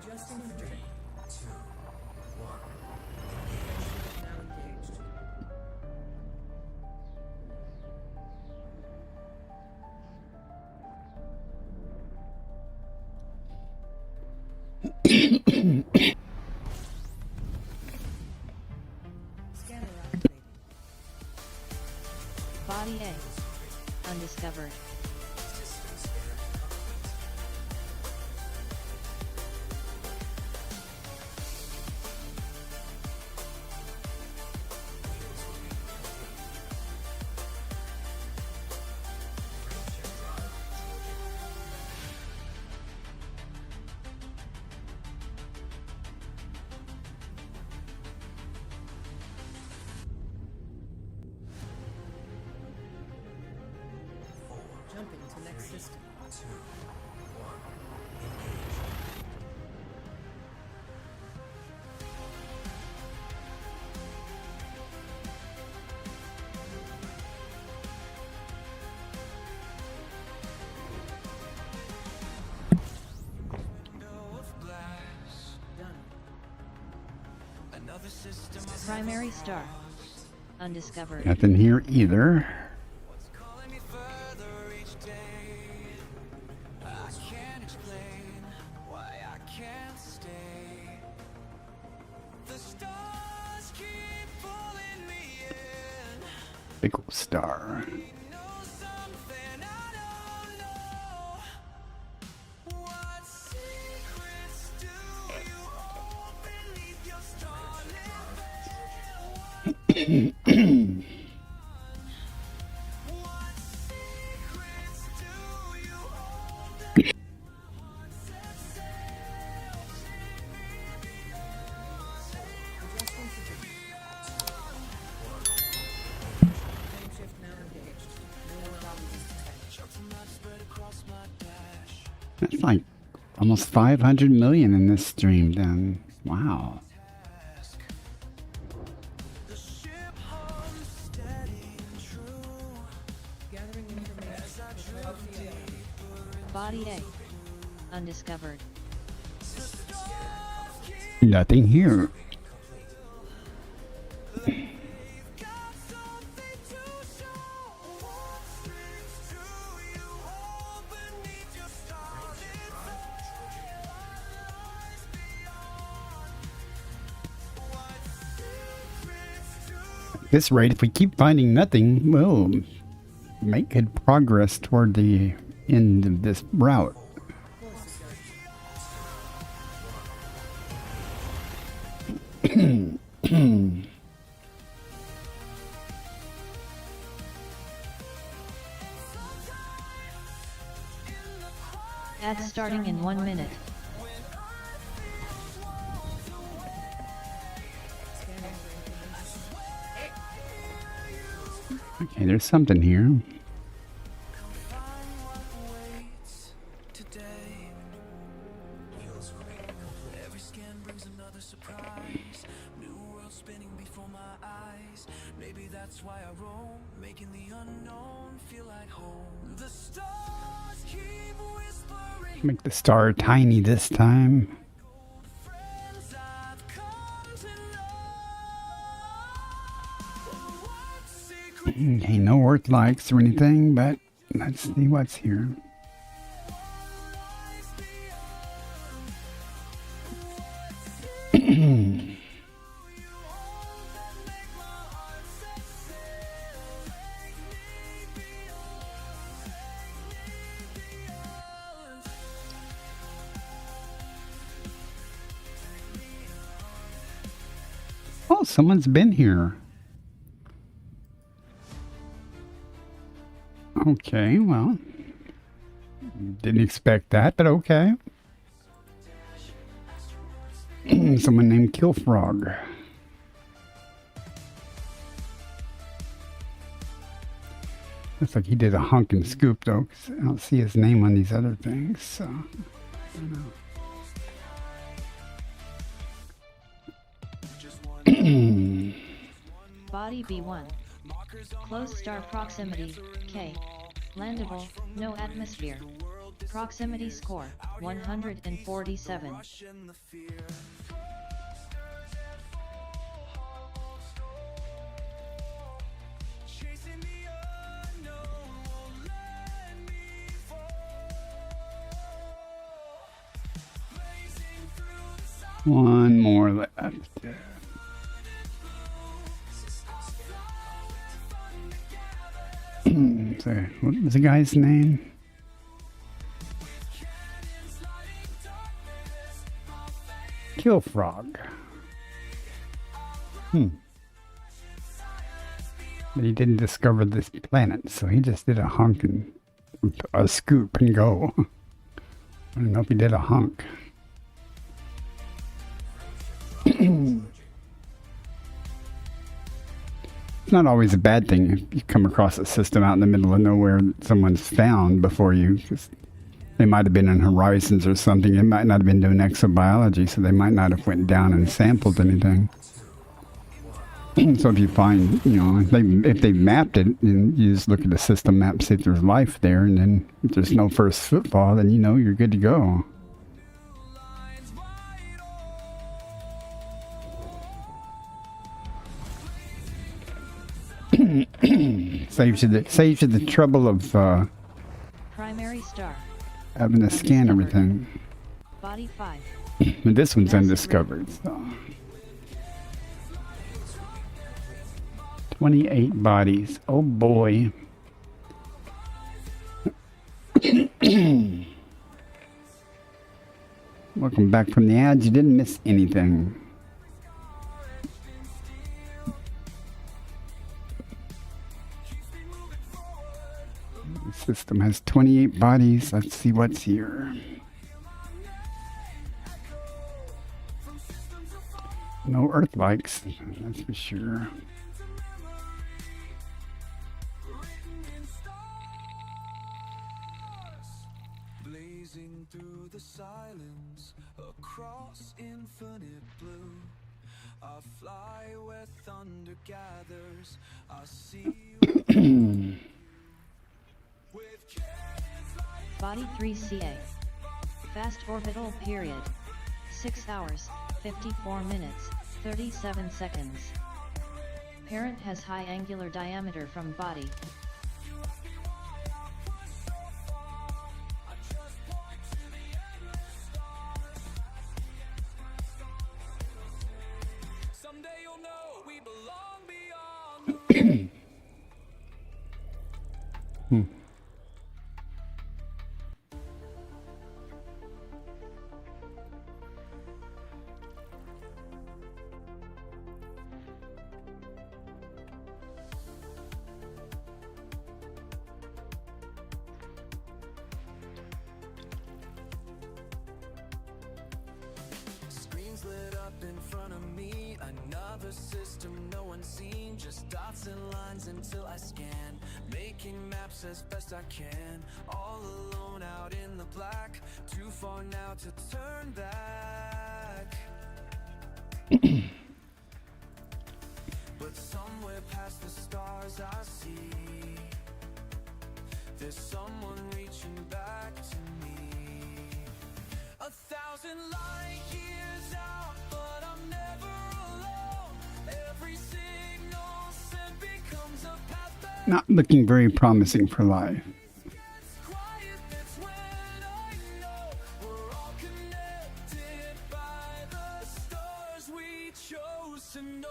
Adjusting for drink. 2, 1. Now engaged. Scanner activated. Body A. Undiscovered. Jumping to next system. 2, 1. Done. Another system Primary star. Undiscovered. Nothing here either. calling me further each day. I can't explain why I can't stay. The stars keep pulling me in. Big old star. Know something I don't know. What secrets do you hold beneath your starlit veil? What secrets do you hold that set sail? Adjusting for drink. Frame shift now engaged. No more problems detected. Spread across my dash. That's like almost 500 million in this stream then. Wow. The ship hums steady and true. Gathering information. Prepared for field. Body A. Undiscovered. Nothing here. Got something to show. What secrets do you hold beneath your starlit veil? Lies beyond. What secrets do At this rate, if we keep finding nothing, we'll make good progress toward the end of this route. Ads starting in 1 minute. Scanning for information. Okay, there's something here. Today, Feels great. every scan brings another surprise. New world spinning before my eyes. Maybe that's why I roam, making the unknown feel like home. The stars keep whispering. Make the star tiny this time. Friends I've come to know. What secret Okay, no Earth likes or anything, but let's see what's here. Oh, someone's been here. Okay, well, didn't expect that, but okay. Someone named Killfrog. Looks like he did a hunk and scoop though, 'cause I don't see his name on these other things, so I don't know. Body B1. Close star proximity, K. Landable, no atmosphere. Proximity score, 147. in the fear? Chasing the unknown won't let me fall. Blazing through the sun. One more left. So, what was the guy's name? Killfrog. But he didn't discover this planet, so he just did a hunk and a scoop and go. I don't know if he did a hunk. It's not always a bad thing if you come across a system out in the middle of nowhere that someone's found before you. 'Cause they might have been in Horizons or something. They might not have been doing exobiology, so they might not have went down and sampled anything. So if you find, you know, if they mapped it, and you just look at the system map, see if there's life there, and then if there's no first footfall, then you know you're good to go. Saves you the trouble of Primary star. having to scan everything. Body 5. But this one's undiscovered. So. 28 bodies. Oh boy. Welcome back from the ads. You didn't miss anything. The system has 28 bodies. Let's see what's here. No Earth likes, that's for sure. Blazing through the silence across infinite blue. I fly where thunder gathers. I see you with cannons lighting. Body 3CA. Fast orbital period. 6 hours, 54 minutes, 37 seconds. Parent has high angular diameter from body. Someday you'll know we belong beyond the the system, no one seen, just dots and lines until I scan, making maps as best I can, all alone out in the black, too far now to turn back. But somewhere past the stars I see, there's someone reaching back to me. 1,000 light years out, but I'm never alone. Every signal sent becomes a path back. Not looking very promising for life. Gets quiet, that's when I know we're all connected by the stars we chose to know.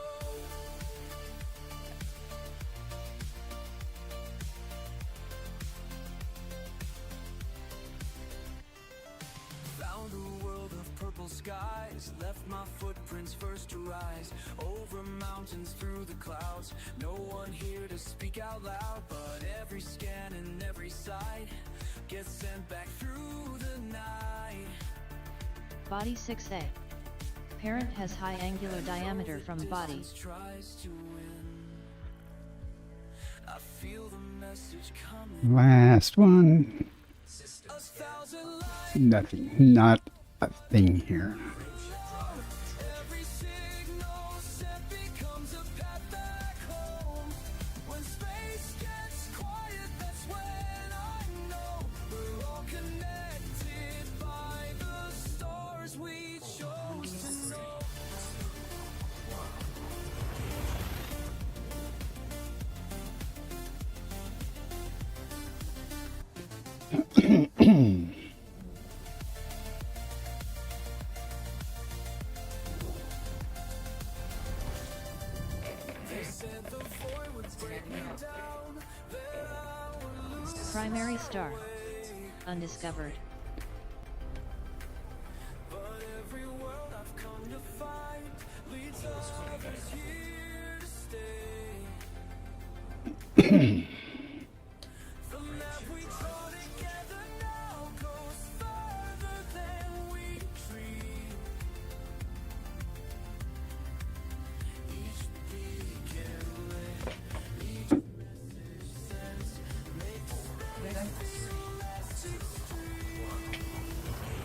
Found a world of purple skies, left my footprints first to rise, over mountains, through the clouds, no one here to speak out loud, but every scan and every sight gets sent back through the night. Body 6A. Parent has high angular diameter from body. Tries to win. I feel the message coming. Last one. 1,000 light. Nothing. Not a thing here. Every signal sent becomes a path back home. When space gets quiet, that's when I know we're all connected by the stars we chose to know. They said the void would break me down, that I would lose Primary star. way. Undiscovered. But every world I've come to find leads others here to stay. The map we draw together now goes further than we dreamed. Each beacon lit, each message sent makes less extreme.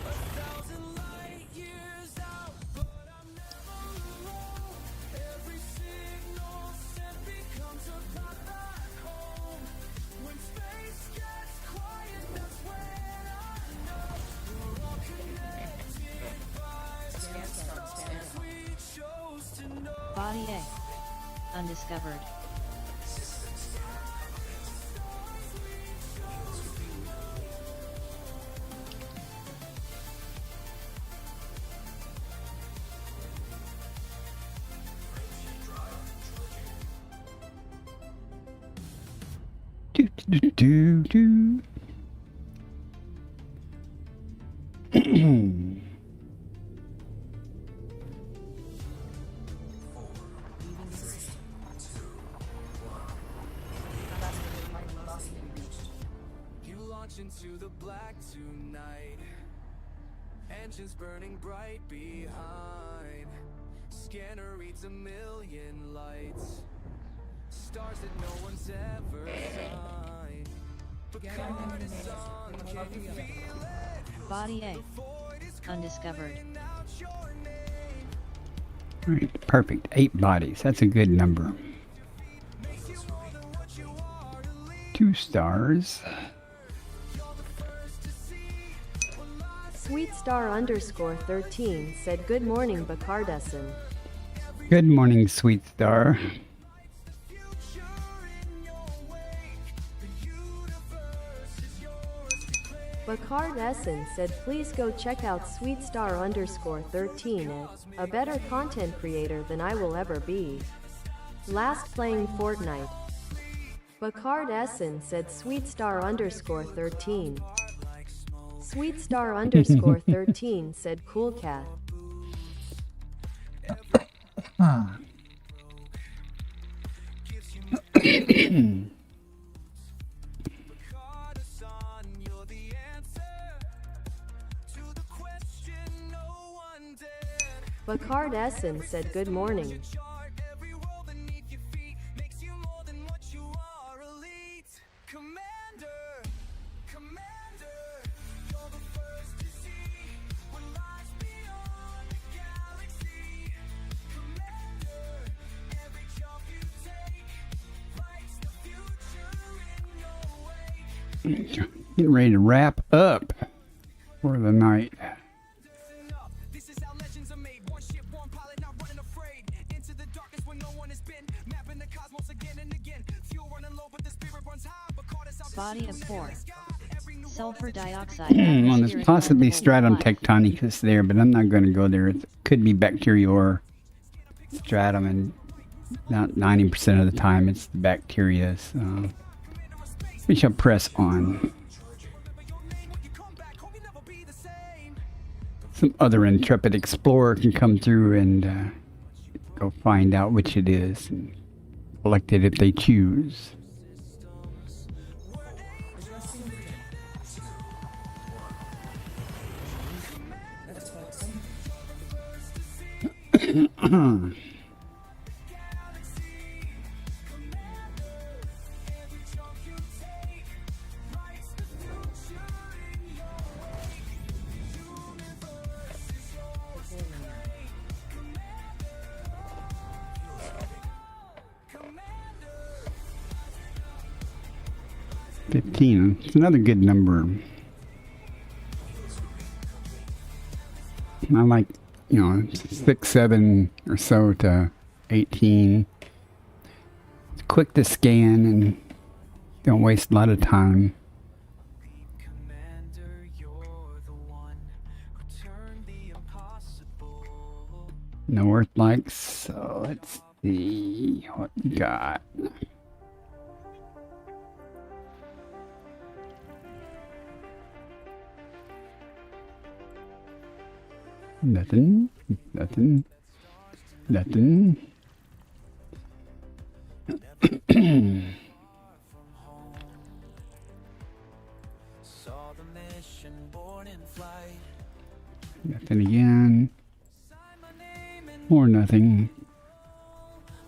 1,000 light years out, but I'm never alone. Every signal sent becomes a path back home. When space gets quiet, that's when I know we're all connected by the stars we chose to know. Body A. Undiscovered. Do, do, do, do. You launch into the black tonight, engines burning bright behind, scanner reads a million lights, stars that no one's ever signed. Picard is on, can you feel it? Body A. Void is Undiscovered. calling out your name. Right, perfect. 8 bodies. That's a good number. Makes you more than what you are to leave. 2 stars. You're the first to see what lies Sweet Star underscore 13 said good morning Bacardessen. Good morning, sweet star. future in your wake. The universe is yours to claim. Bacard Essen said please go check out Sweet Star underscore 13 a better content creator than I will ever be. Last playing Fortnite. Bacard Essen said Sweet Star underscore 13. Sweet Star underscore 13 said cool cat. Caught us on, you're the answer to the question no one dared. Bacard Essen said good morning. Chart Commander, you're the first to see what lies beyond the galaxy. Commander, every jump you take writes the future in your wake. Getting ready to wrap up for the night. This is how legends are made. One ship, one pilot, not running afraid. Into the darkness where no one has been. Mapping the cosmos again and again. Fuel running low, but the spirit runs high. But caught us out Body of 4. Sulfur dioxide. Well, there's atmospheric possibly blendable stratum with life. tectonicus there, but I'm not going to go there. It could be bacteria or stratum, and not 90% of the time it's the bacteria. So we shall press on. Some other intrepid explorer can come through and go find out which it is and select it if they choose. It's another good number. I like, 6, 7 or so to 18. It's quick to scan and don't waste a lot of time. Commander, you're the one who turned the impossible. No Earth likes, so let's see what we got. Nothing. Saw the mission born in flight. Nothing again. Sign my name and Or nothing.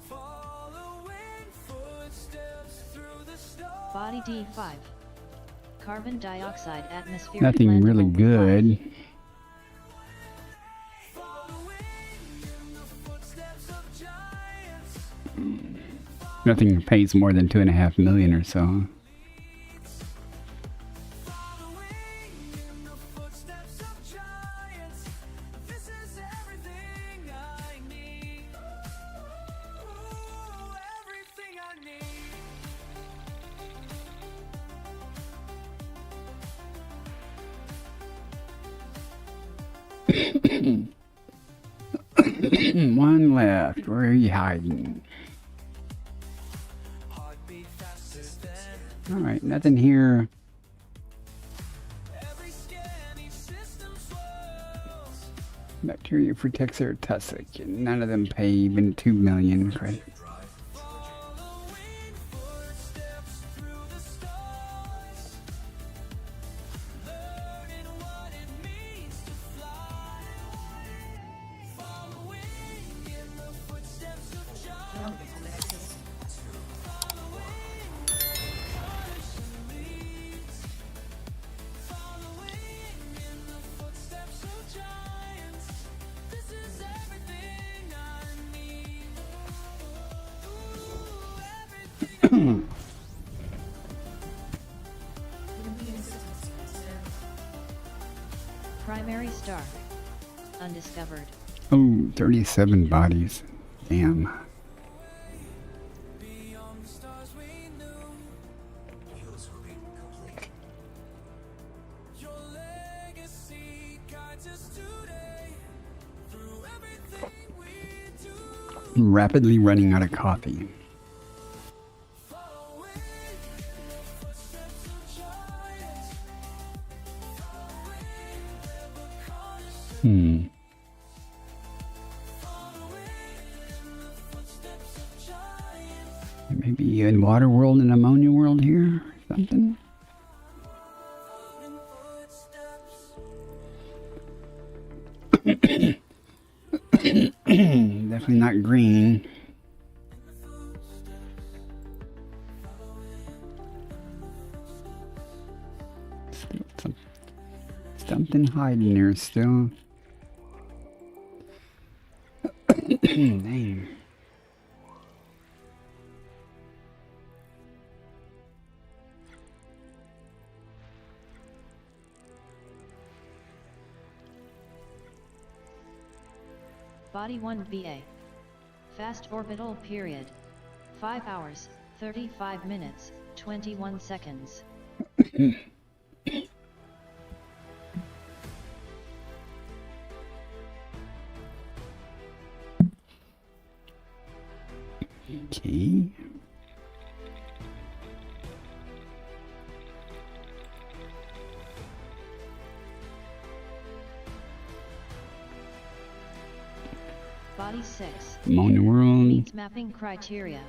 following footsteps through the stars. Body D5. Carbon dioxide atmospheric Nothing really blendable with life. good. Following in the footsteps of giants. Nothing pays more than 2.5 million or so. Following in the footsteps of giants. This is everything I need. Ooh, everything I need. One left. Where are you hiding? Heartbeat faster than Alright, nothing here. every scan, each system swirls. Bacteria for Texer Tussock. And none of them pay even 2 million credit. Following footsteps through the stars. Learning what it means to fly. Following in the footsteps of giants. Following in the footsteps of giants. This is everything I need. Ooh, everything. Primary star. Undiscovered. Oh, 37 bodies. Damn. Beyond the stars we knew, Fuels will be complete. your legacy guides us today. Through everything we do, I'm rapidly running out of coffee. following in the footsteps of giants. Following never caught us. Hmm. Following in the footsteps of giants. Maybe in water world and ammonia world here or something. In footsteps. Definitely not green. Something hiding there still. Dang. Body 1 VA. Fast orbital period. 5 hours, 35 minutes, 21 seconds. Okay. Body 6. Ammonia world. Meets mapping criteria.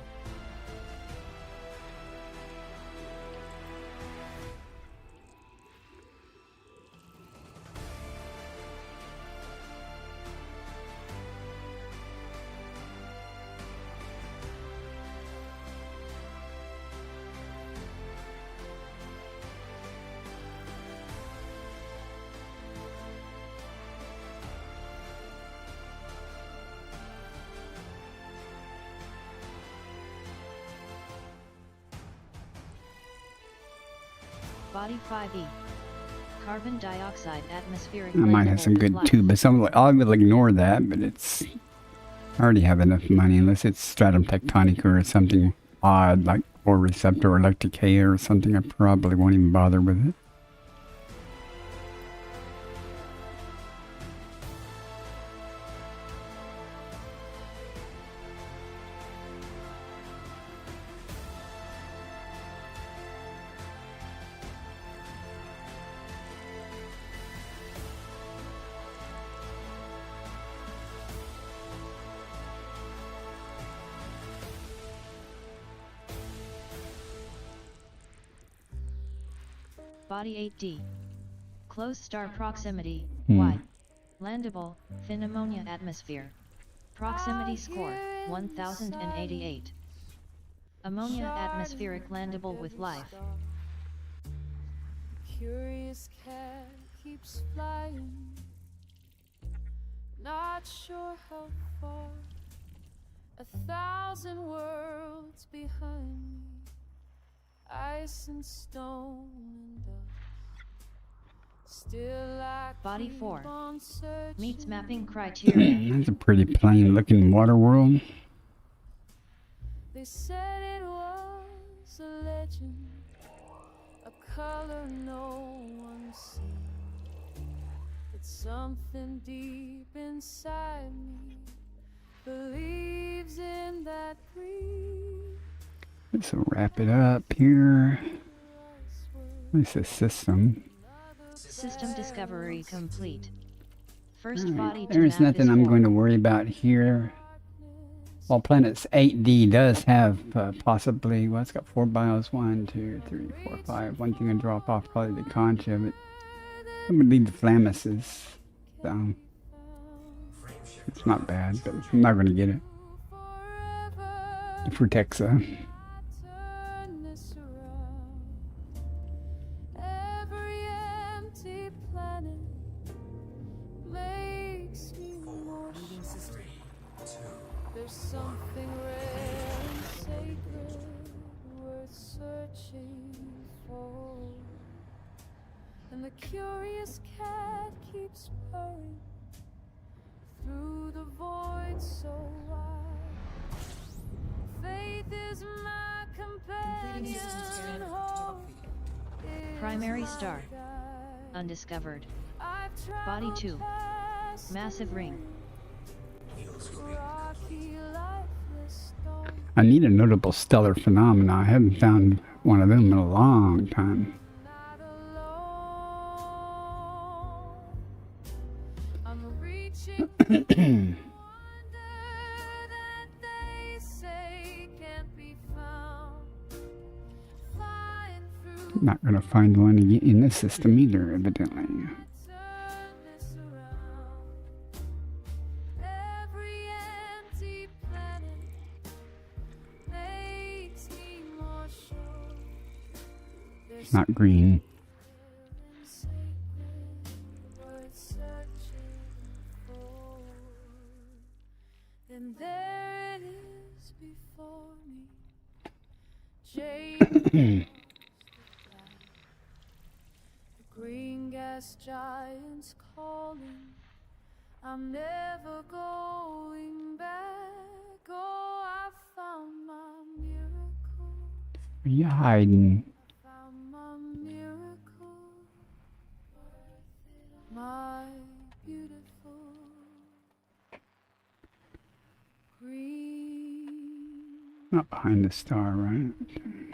Body 5E. Carbon dioxide atmospheric. I might have some good too, but I will ignore that. But I already have enough money, unless it's stratum tectonica or something odd like or receptor or electric or something. I probably won't even bother with it. Body 8D. Close star proximity, wide. Landable, thin ammonia atmosphere. Proximity score, 1088. Ammonia atmospheric landable with life. Curious cat keeps flying, not sure how far. 1,000 worlds behind me, ice and stone and dust. Still I Body keep 4. on searching. Meets mapping criteria. That's a pretty plain looking water world. They said it was a legend, a color no one sees. It's something deep inside me believes in that breeze. Let's wrap it up here. This is system. System discovery complete. First body to There's map nothing is I'm 4. going to worry about here. While planets 8D does have possibly, well, it's got 4 bios. 1, 2, 3, 4, 5. One thing to drop off, probably the concha, but I'm going to leave the flamuses. So it's not bad, but I'm not going to get it. The Frutexa. Turn this around. Every empty planet makes me more sure. There's something rare and sacred worth searching for. And the curious cat keeps purring through the void so wide. Faith is my Completing companion. system scan of Hope photography. Primary is star. my guide. Undiscovered. I've Body 2. traveled past Massive ring. rocky, lifeless stone. I need a notable stellar phenomena. I haven't found one of them in a long time. Not alone. I'm reaching for wonder that they say can't be found. Flying through Not going to find one in this system either, evidently. turn this around. Every empty planet makes me more sure. There's Not green. And there it is before me. Jade, the green gas giants calling. I'm never going back. Oh, I found my miracle. Where you hiding? Found my miracle. My beautiful green Not behind the star, right? miracle.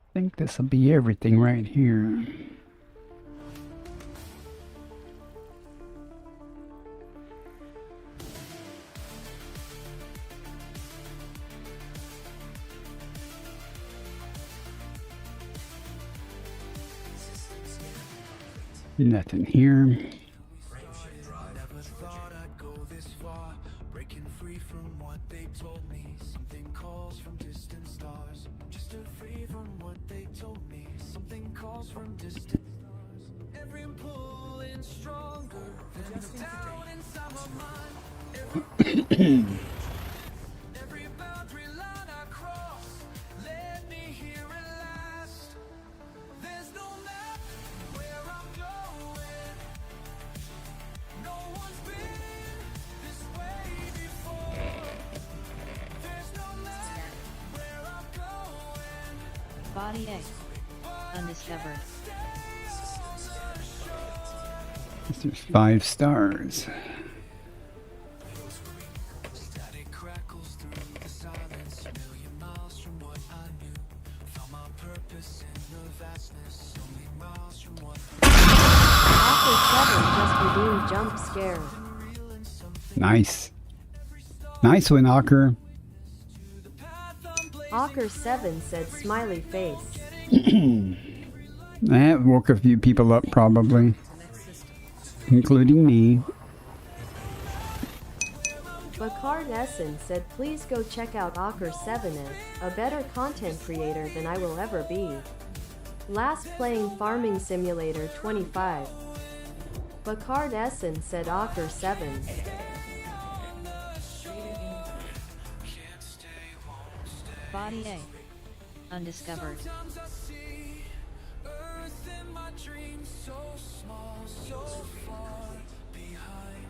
I think this will be everything right here. Nothing here. Never thought I'd go this far, breaking free from what they told me. Something calls from distant stars. Just to free from what they told me. Something calls from distant stars. Every pulling stronger than the doubt inside my mind. Every boundary line I cross led me here at last. There's no map where I'm going. No one's been this way before. There's no map where I'm going. Body A. Undiscovered. There's 5 stars. Static crackles through the silence. A million miles from what I knew. Found my purpose in the vastness. Only miles from what After 7 just redeemed jump scare. Nice. Nice one, Ocker. Ocker 7 said smiley face. That woke a few people up, probably. Including me. Bacard Essen said please go check out Ocker 7 as a better content creator than I will ever be. Last playing Farming Simulator 25. Bacard Essen said Ocker 7. Body A. Undiscovered. Sometimes I see Earth in my dreams so small, so far behind.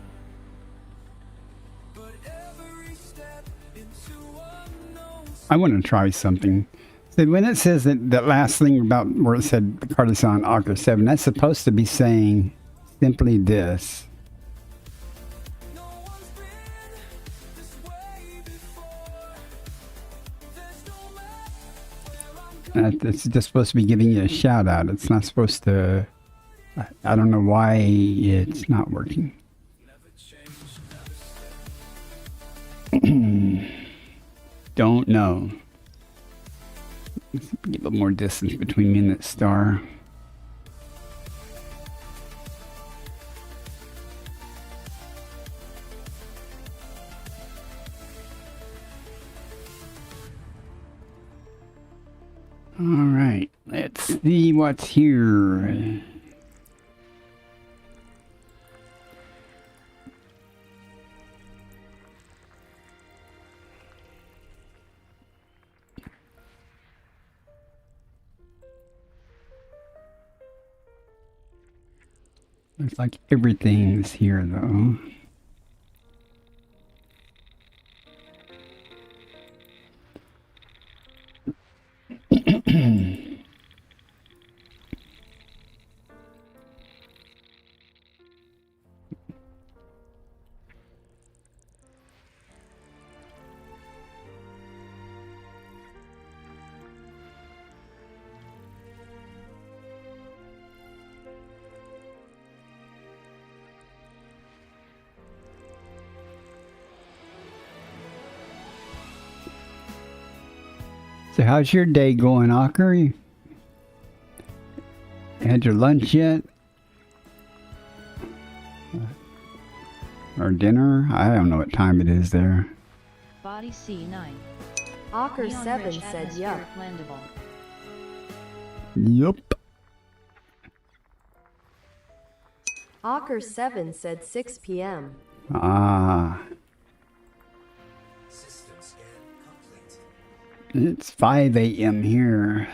But every step into unknown. I want to try something. So when it says that last thing about where it said Cardasan Ocker 7, that's supposed to be saying simply this. No one's been this way before. There's no map where I'm It's just supposed to be giving you a shout out. It's not supposed to. I don't know why it's not working. Don't know. Let's get a little more distance between me and that star. All right, let's see what's here. Looks like everything's here, though. So how's your day going, Ocker? You had your lunch yet? or dinner. I don't know what time it is there. Body C9. Ocker Neon 7 rich said yup. atmospheric landable. Yup. Ocker 7 said 6 p.m. Ah, System scan complete. it's 5 a.m. here.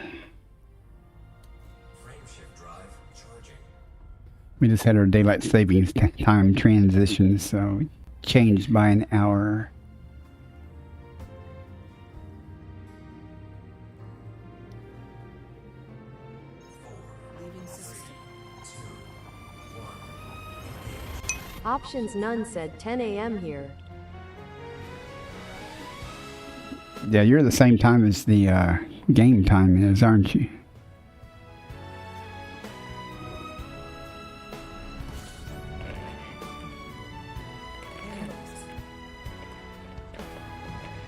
Frameshift drive charging. We just had our daylight savings time transition, so it changed by an hour. Leaving system. Options none said 10 a.m. here. Yeah, you're the same time as the game time is, aren't you?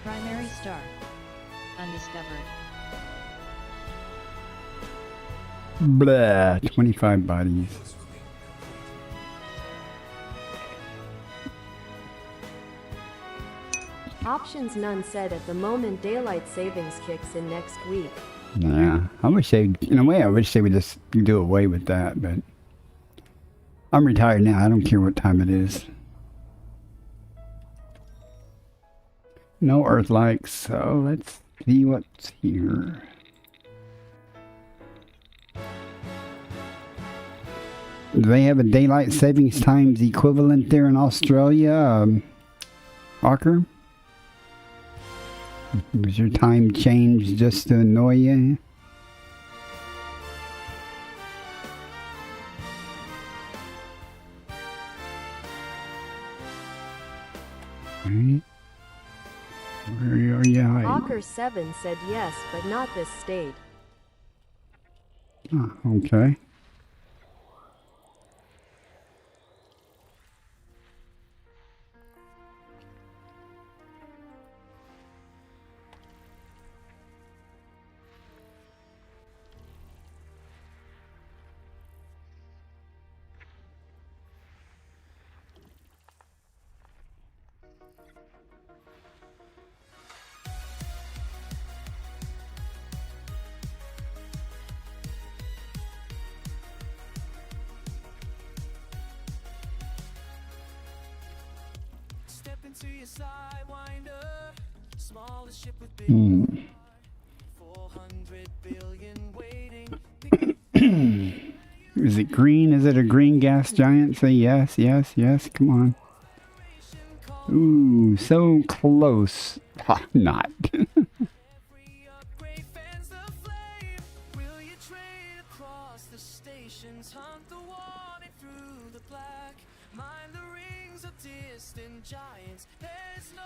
Primary star. Undiscovered. Blah, 25 bodies. Options none said at the moment daylight savings kicks in next week. Yeah, I wish they, in a way, I wish they would just do away with that, but I'm retired now. I don't care what time it is. No Earth likes, so let's see what's here. Do they have a daylight savings times equivalent there in Australia, Ocker? Was your time changed just to annoy you? Right. Where are you hiding? Ocker 7 said yes, but not this state. Oh, okay. Step into your sidewinder. Smallest ship with big Hmm. 400 billion waiting. Is it green? Is it a green gas giant? Say yes, yes, yes. Come on. Ooh, so close. Ha, not. Every upgrade fans the flame. Will you trade across the stations? Hunt the wanted through the black. Mind the rings of distant giants. There's no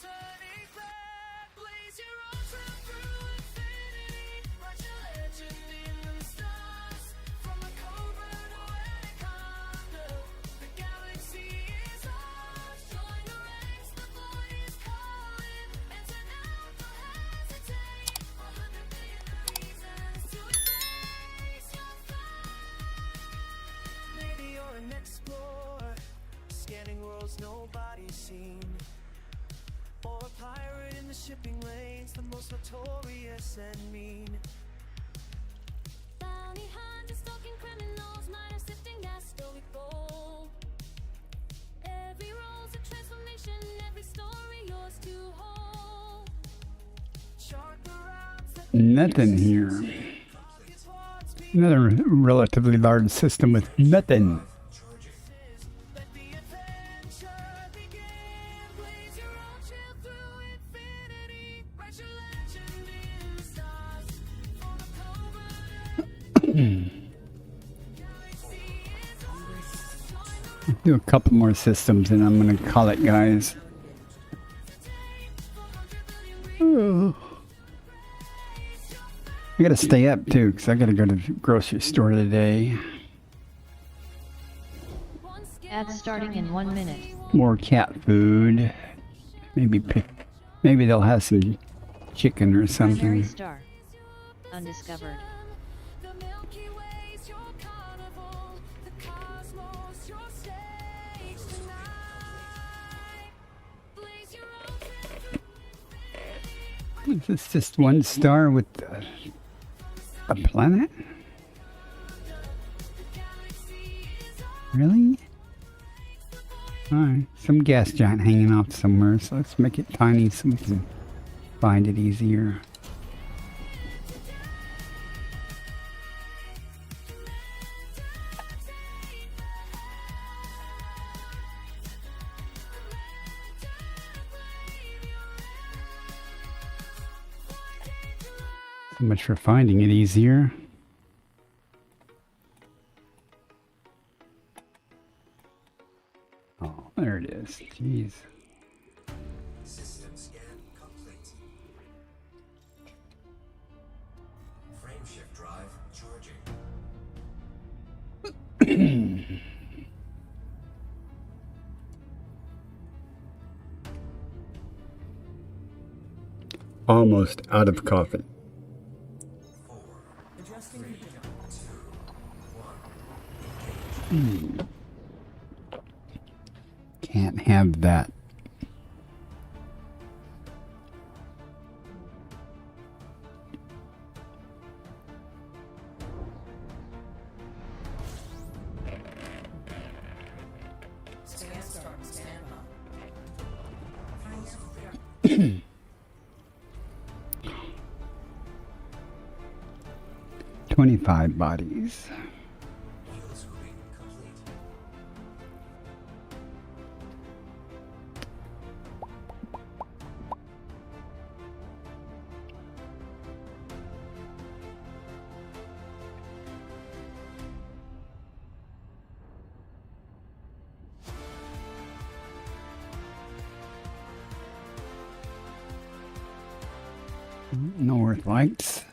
turning back. Blaze your own trail through infinity. Write your legend in the stars. From a cobra to anaconda, the galaxy is ours. Join the ranks, the void is calling. Enter now, don't hesitate. 100 million reasons to embrace your flight. Maybe you're an explorer, scanning worlds nobody's seen. Or a pirate in the shipping lanes, the most notorious and mean. Bounty hunters stalking criminals, miners sifting their story gold. Every role's a transformation, every story yours to hold. Chart the routes that Nothing here. is what's Another relatively large system with nothing. let the adventure begin. Blaze your own trail through infinity. Write your legend in the stars. For the cobra, galaxy is ours. Join the Do a couple more systems and I'm gonna call it, guys. 400 billion I gotta stay up too, because I gotta go to the grocery store today. one skin. Ads starting in 1 minute. More cat food. Maybe they'll have some chicken or Primary something. star. Undiscovered. The Milky Way's your carnival, the cosmos your stage tonight. Is this just one star with a planet? Really? Alright, some gas giant hanging off somewhere, so let's make it tiny so we can find it easier. So much for finding it easier. Oh, there it is. Jeez. System scan complete. Frameshift drive charging. Almost out of coffee. Adjusting condition. Can't have that. Scan start. Stand by. 25 bodies. Fuel scooping complete. North Lights.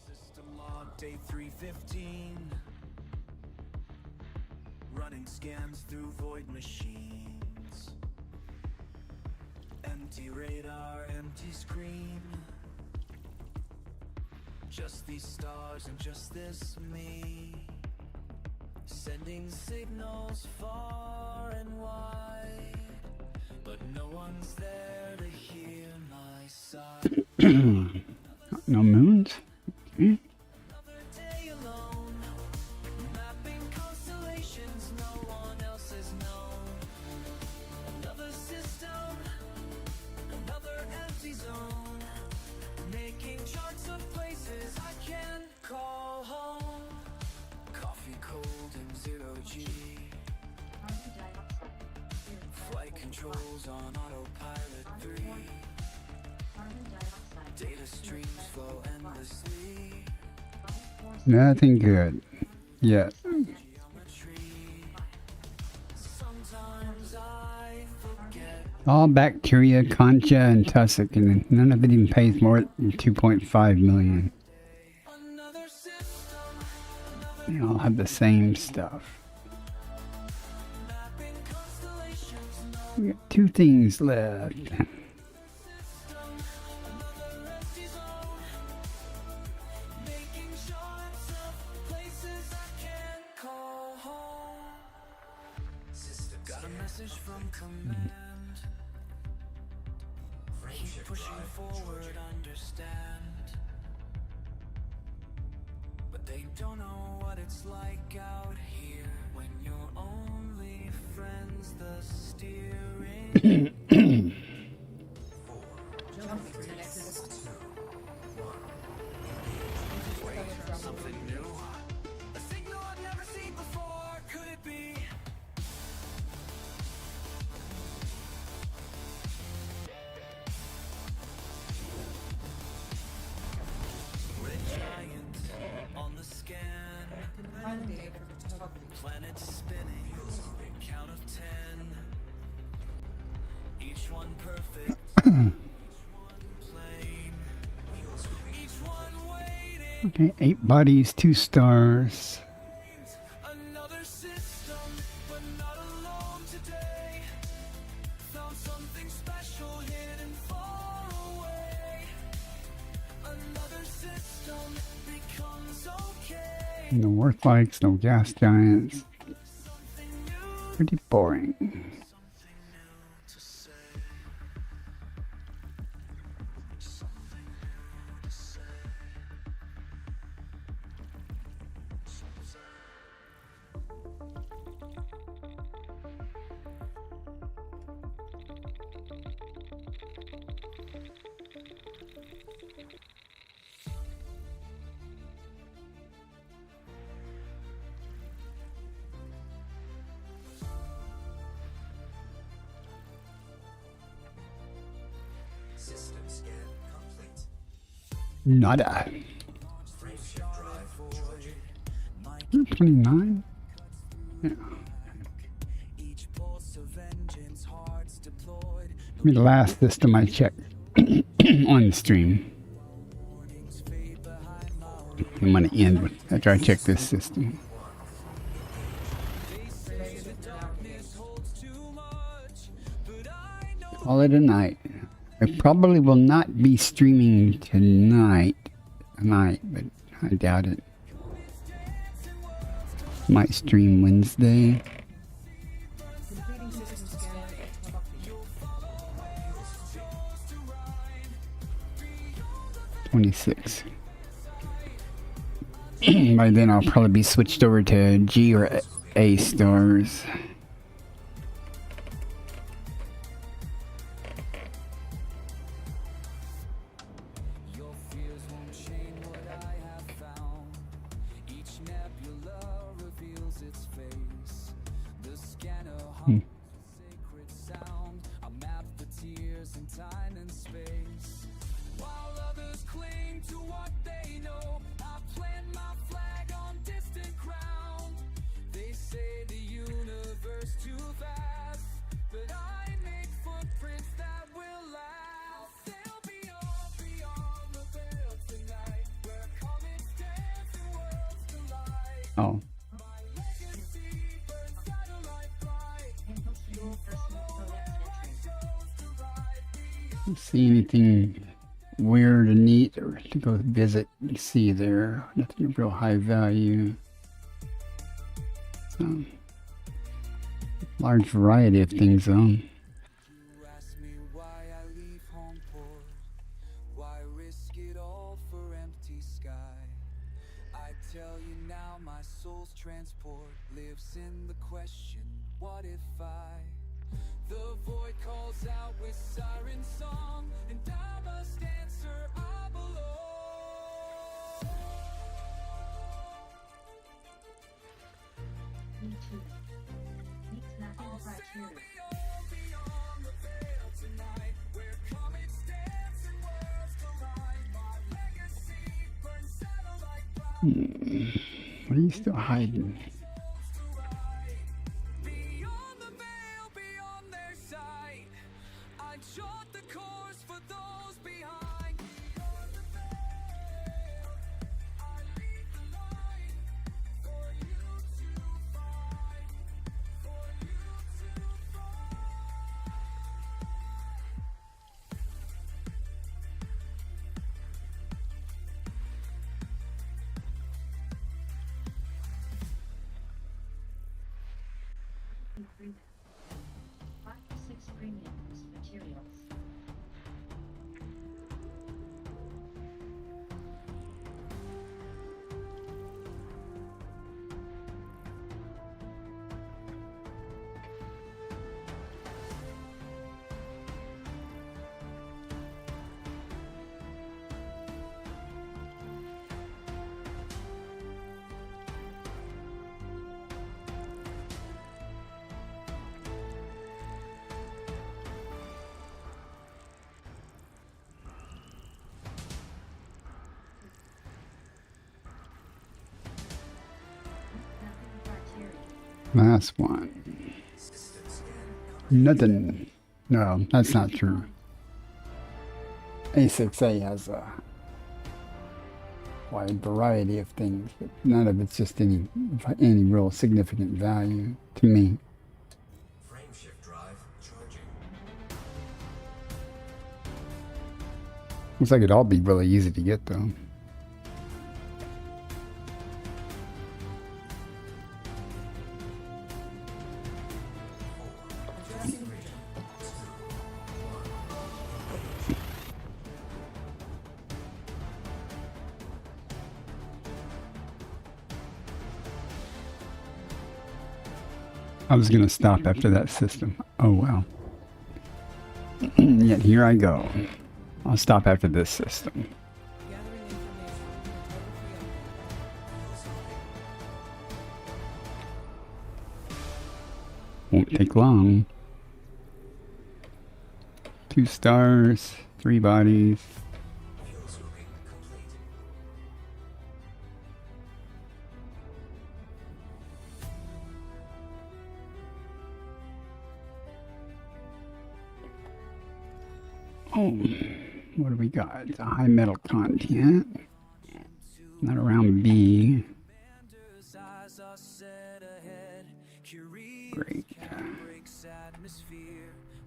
System log day 315. Running scans through void machines. Empty radar, empty screen. Just these stars and just this me. Sending signals far and wide. But no one's there to hear my sigh. No moons? Hmm? Another day alone, mapping constellations no one else has known. Another system, another empty zone, making charts of places I can call home. Coffee cold and zero G. Flight controls on autopilot 3. Data streams flow endlessly. Nothing good. Yet. Geometry. Sometimes I forget. All bacteria, concha, and tussock, and none of it even pays more than 2.5 million. Another system, They all have the same stuff. mapping constellations, no We got 2 things left. system, another empty zone, making charts of places I can call home. System Got a scan message from command. Keep Frameshift pushing drive forward, charging. understand. But they don't know what it's like out here when your only friend's the steering. One day for photography. Planets spinning, count of 10. Each one perfect, plain. Each one waiting, Okay, 8 bodies, 2 stars. another system, but not alone today. Found something special hidden far away. Another system becomes okay. No earthquakes, no gas giants. Pretty boring. To say. System scan complete. Nada. Frameshift drive charging. 29? Yeah. Each pulse of engines, hearts deployed. I mean, the last system I checked on the stream. Warnings fade behind my I'm going to end with after I check this system. They say the darkness holds too much, but I know Call it a night. I probably will not be streaming tonight, but I doubt it. Might stream Wednesday. Completing system scan for photography. 26. By then I'll probably be switched over to G or A stars. your fears won't change what I have found. Each nebula reveals its face. The scanner hums a sacred sound. I map the tears in time and space. While others cling to what they know, I plant my flag on distant ground. They say the universe too vast, but I make footprints that will last. They'll be all beyond the veil tonight, where comets dance and worlds collide. Oh, My legacy burns satellite bright. You'll follow where I chose to ride. see anything weird and neat or to go visit and see there? Nothing of real high value. So, large variety of things though. You ask me why I leave home poor, why risk it all for empty sky. I tell you now, my soul's transport lives in the question, what if I? The void calls out with siren song, and I must answer I belong. I'll sail beyond the veil tonight, where comets dance and worlds collide. My legacy burns satellite bright. What are you still hiding? Beyond the veil, beyond their sight, I chart the course for those behind. Beyond the veil, I lead the line for you to find, for you to find. Five to six premium materials. Last one. Nothing. No, that's not true. A6A has a wide variety of things, but none of it's just any real significant value to me. Frame shift drive charging. Looks like it'd all be really easy to get though. I was gonna stop after that system. Oh well. Yet here I go. I'll stop after this system. Gathering information. Won't take long. 2 stars, 3 bodies. Fuel scooping complete. Oh, what do we got? It's a high metal content. Not around B. Great.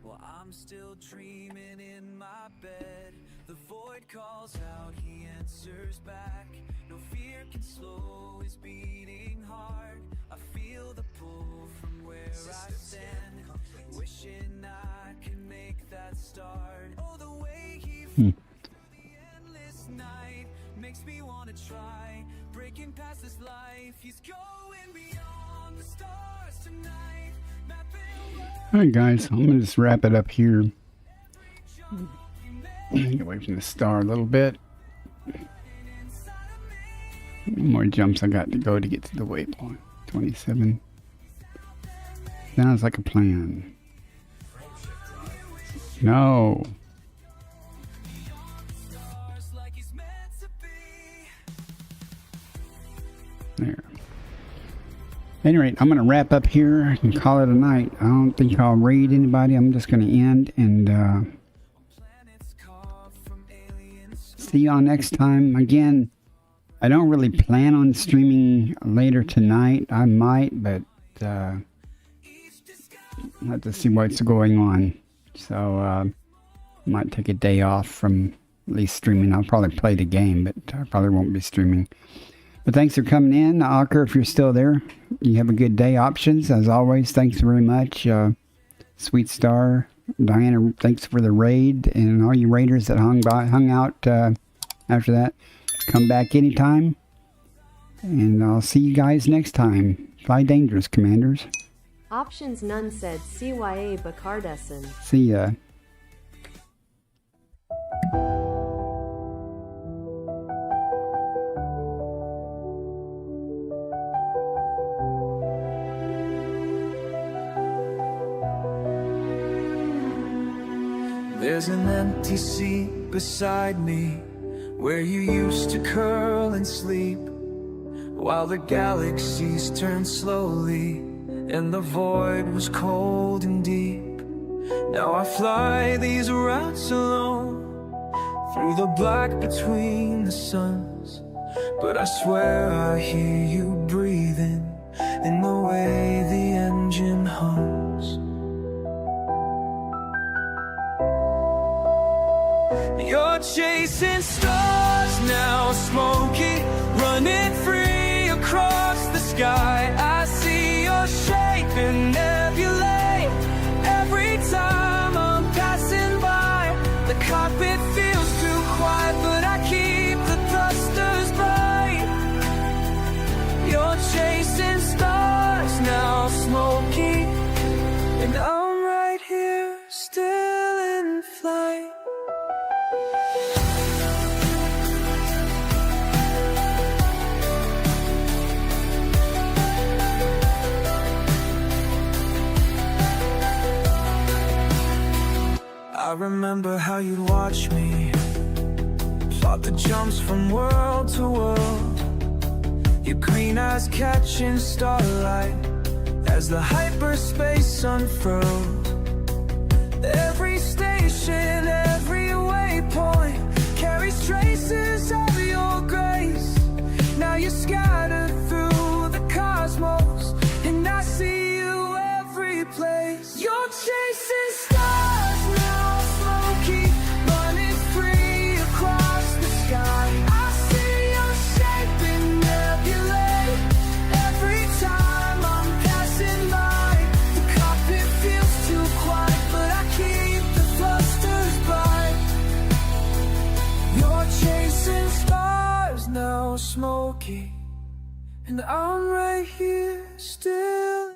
Well, I'm still dreaming in my bed. The void calls out, he answers back. No fear can slow his beating heart. I feel the pull from where I stand, wishing I can make that start. Oh, the way he the endless night makes me wanna try breaking past this life. He's going beyond the stars tonight. Alright guys, I'm gonna just wrap it up here. Get away from the star a little bit. How many more jumps I got to go to get to the waypoint? 27. Sounds like a plan. No. There. At any rate, I'm going to wrap up here and call it a night. I don't think I'll raid anybody. I'm just going to end and see y'all next time. Again, I don't really plan on streaming later tonight. I might, but I'll have to see what's going on. So I might take a day off from at least streaming. I'll probably play the game, but I probably won't be streaming. But thanks for coming in. Ocker, if you're still there, you have a good day. Options, as always, thanks very much. Sweet Star, Diana, thanks for the raid. And all you raiders that hung out after that, come back anytime. And I'll see you guys next time. Fly dangerous, Commanders. Options none said CYA Bacardessen. See ya. There's an empty seat beside me where you used to curl and sleep while the galaxies turned slowly and the void was cold and deep. Now I fly these routes alone through the black between the suns, but I swear I hear you breathing in the way the engine hums. You're chasing stars now, smoky, running free across the sky. I see your shape in nebulae every time I'm passing by. The cockpit feels too quiet, but I keep the thrusters bright. You're chasing stars now, smoky, and I'm right here still in flight. I remember how you'd watch me plot the jumps from world to world, your green eyes catching starlight as the hyperspace unfurls. Every station, every waypoint carries traces of your grace. Now you're scattered through the cosmos, and I see you every place. You're chasing stars now, smoky, running free across the sky. I see your shape in nebulae every time I'm passing by. The cockpit feels too quiet, but I keep the clusters bright. You're chasing stars now, smoky, and I'm right here still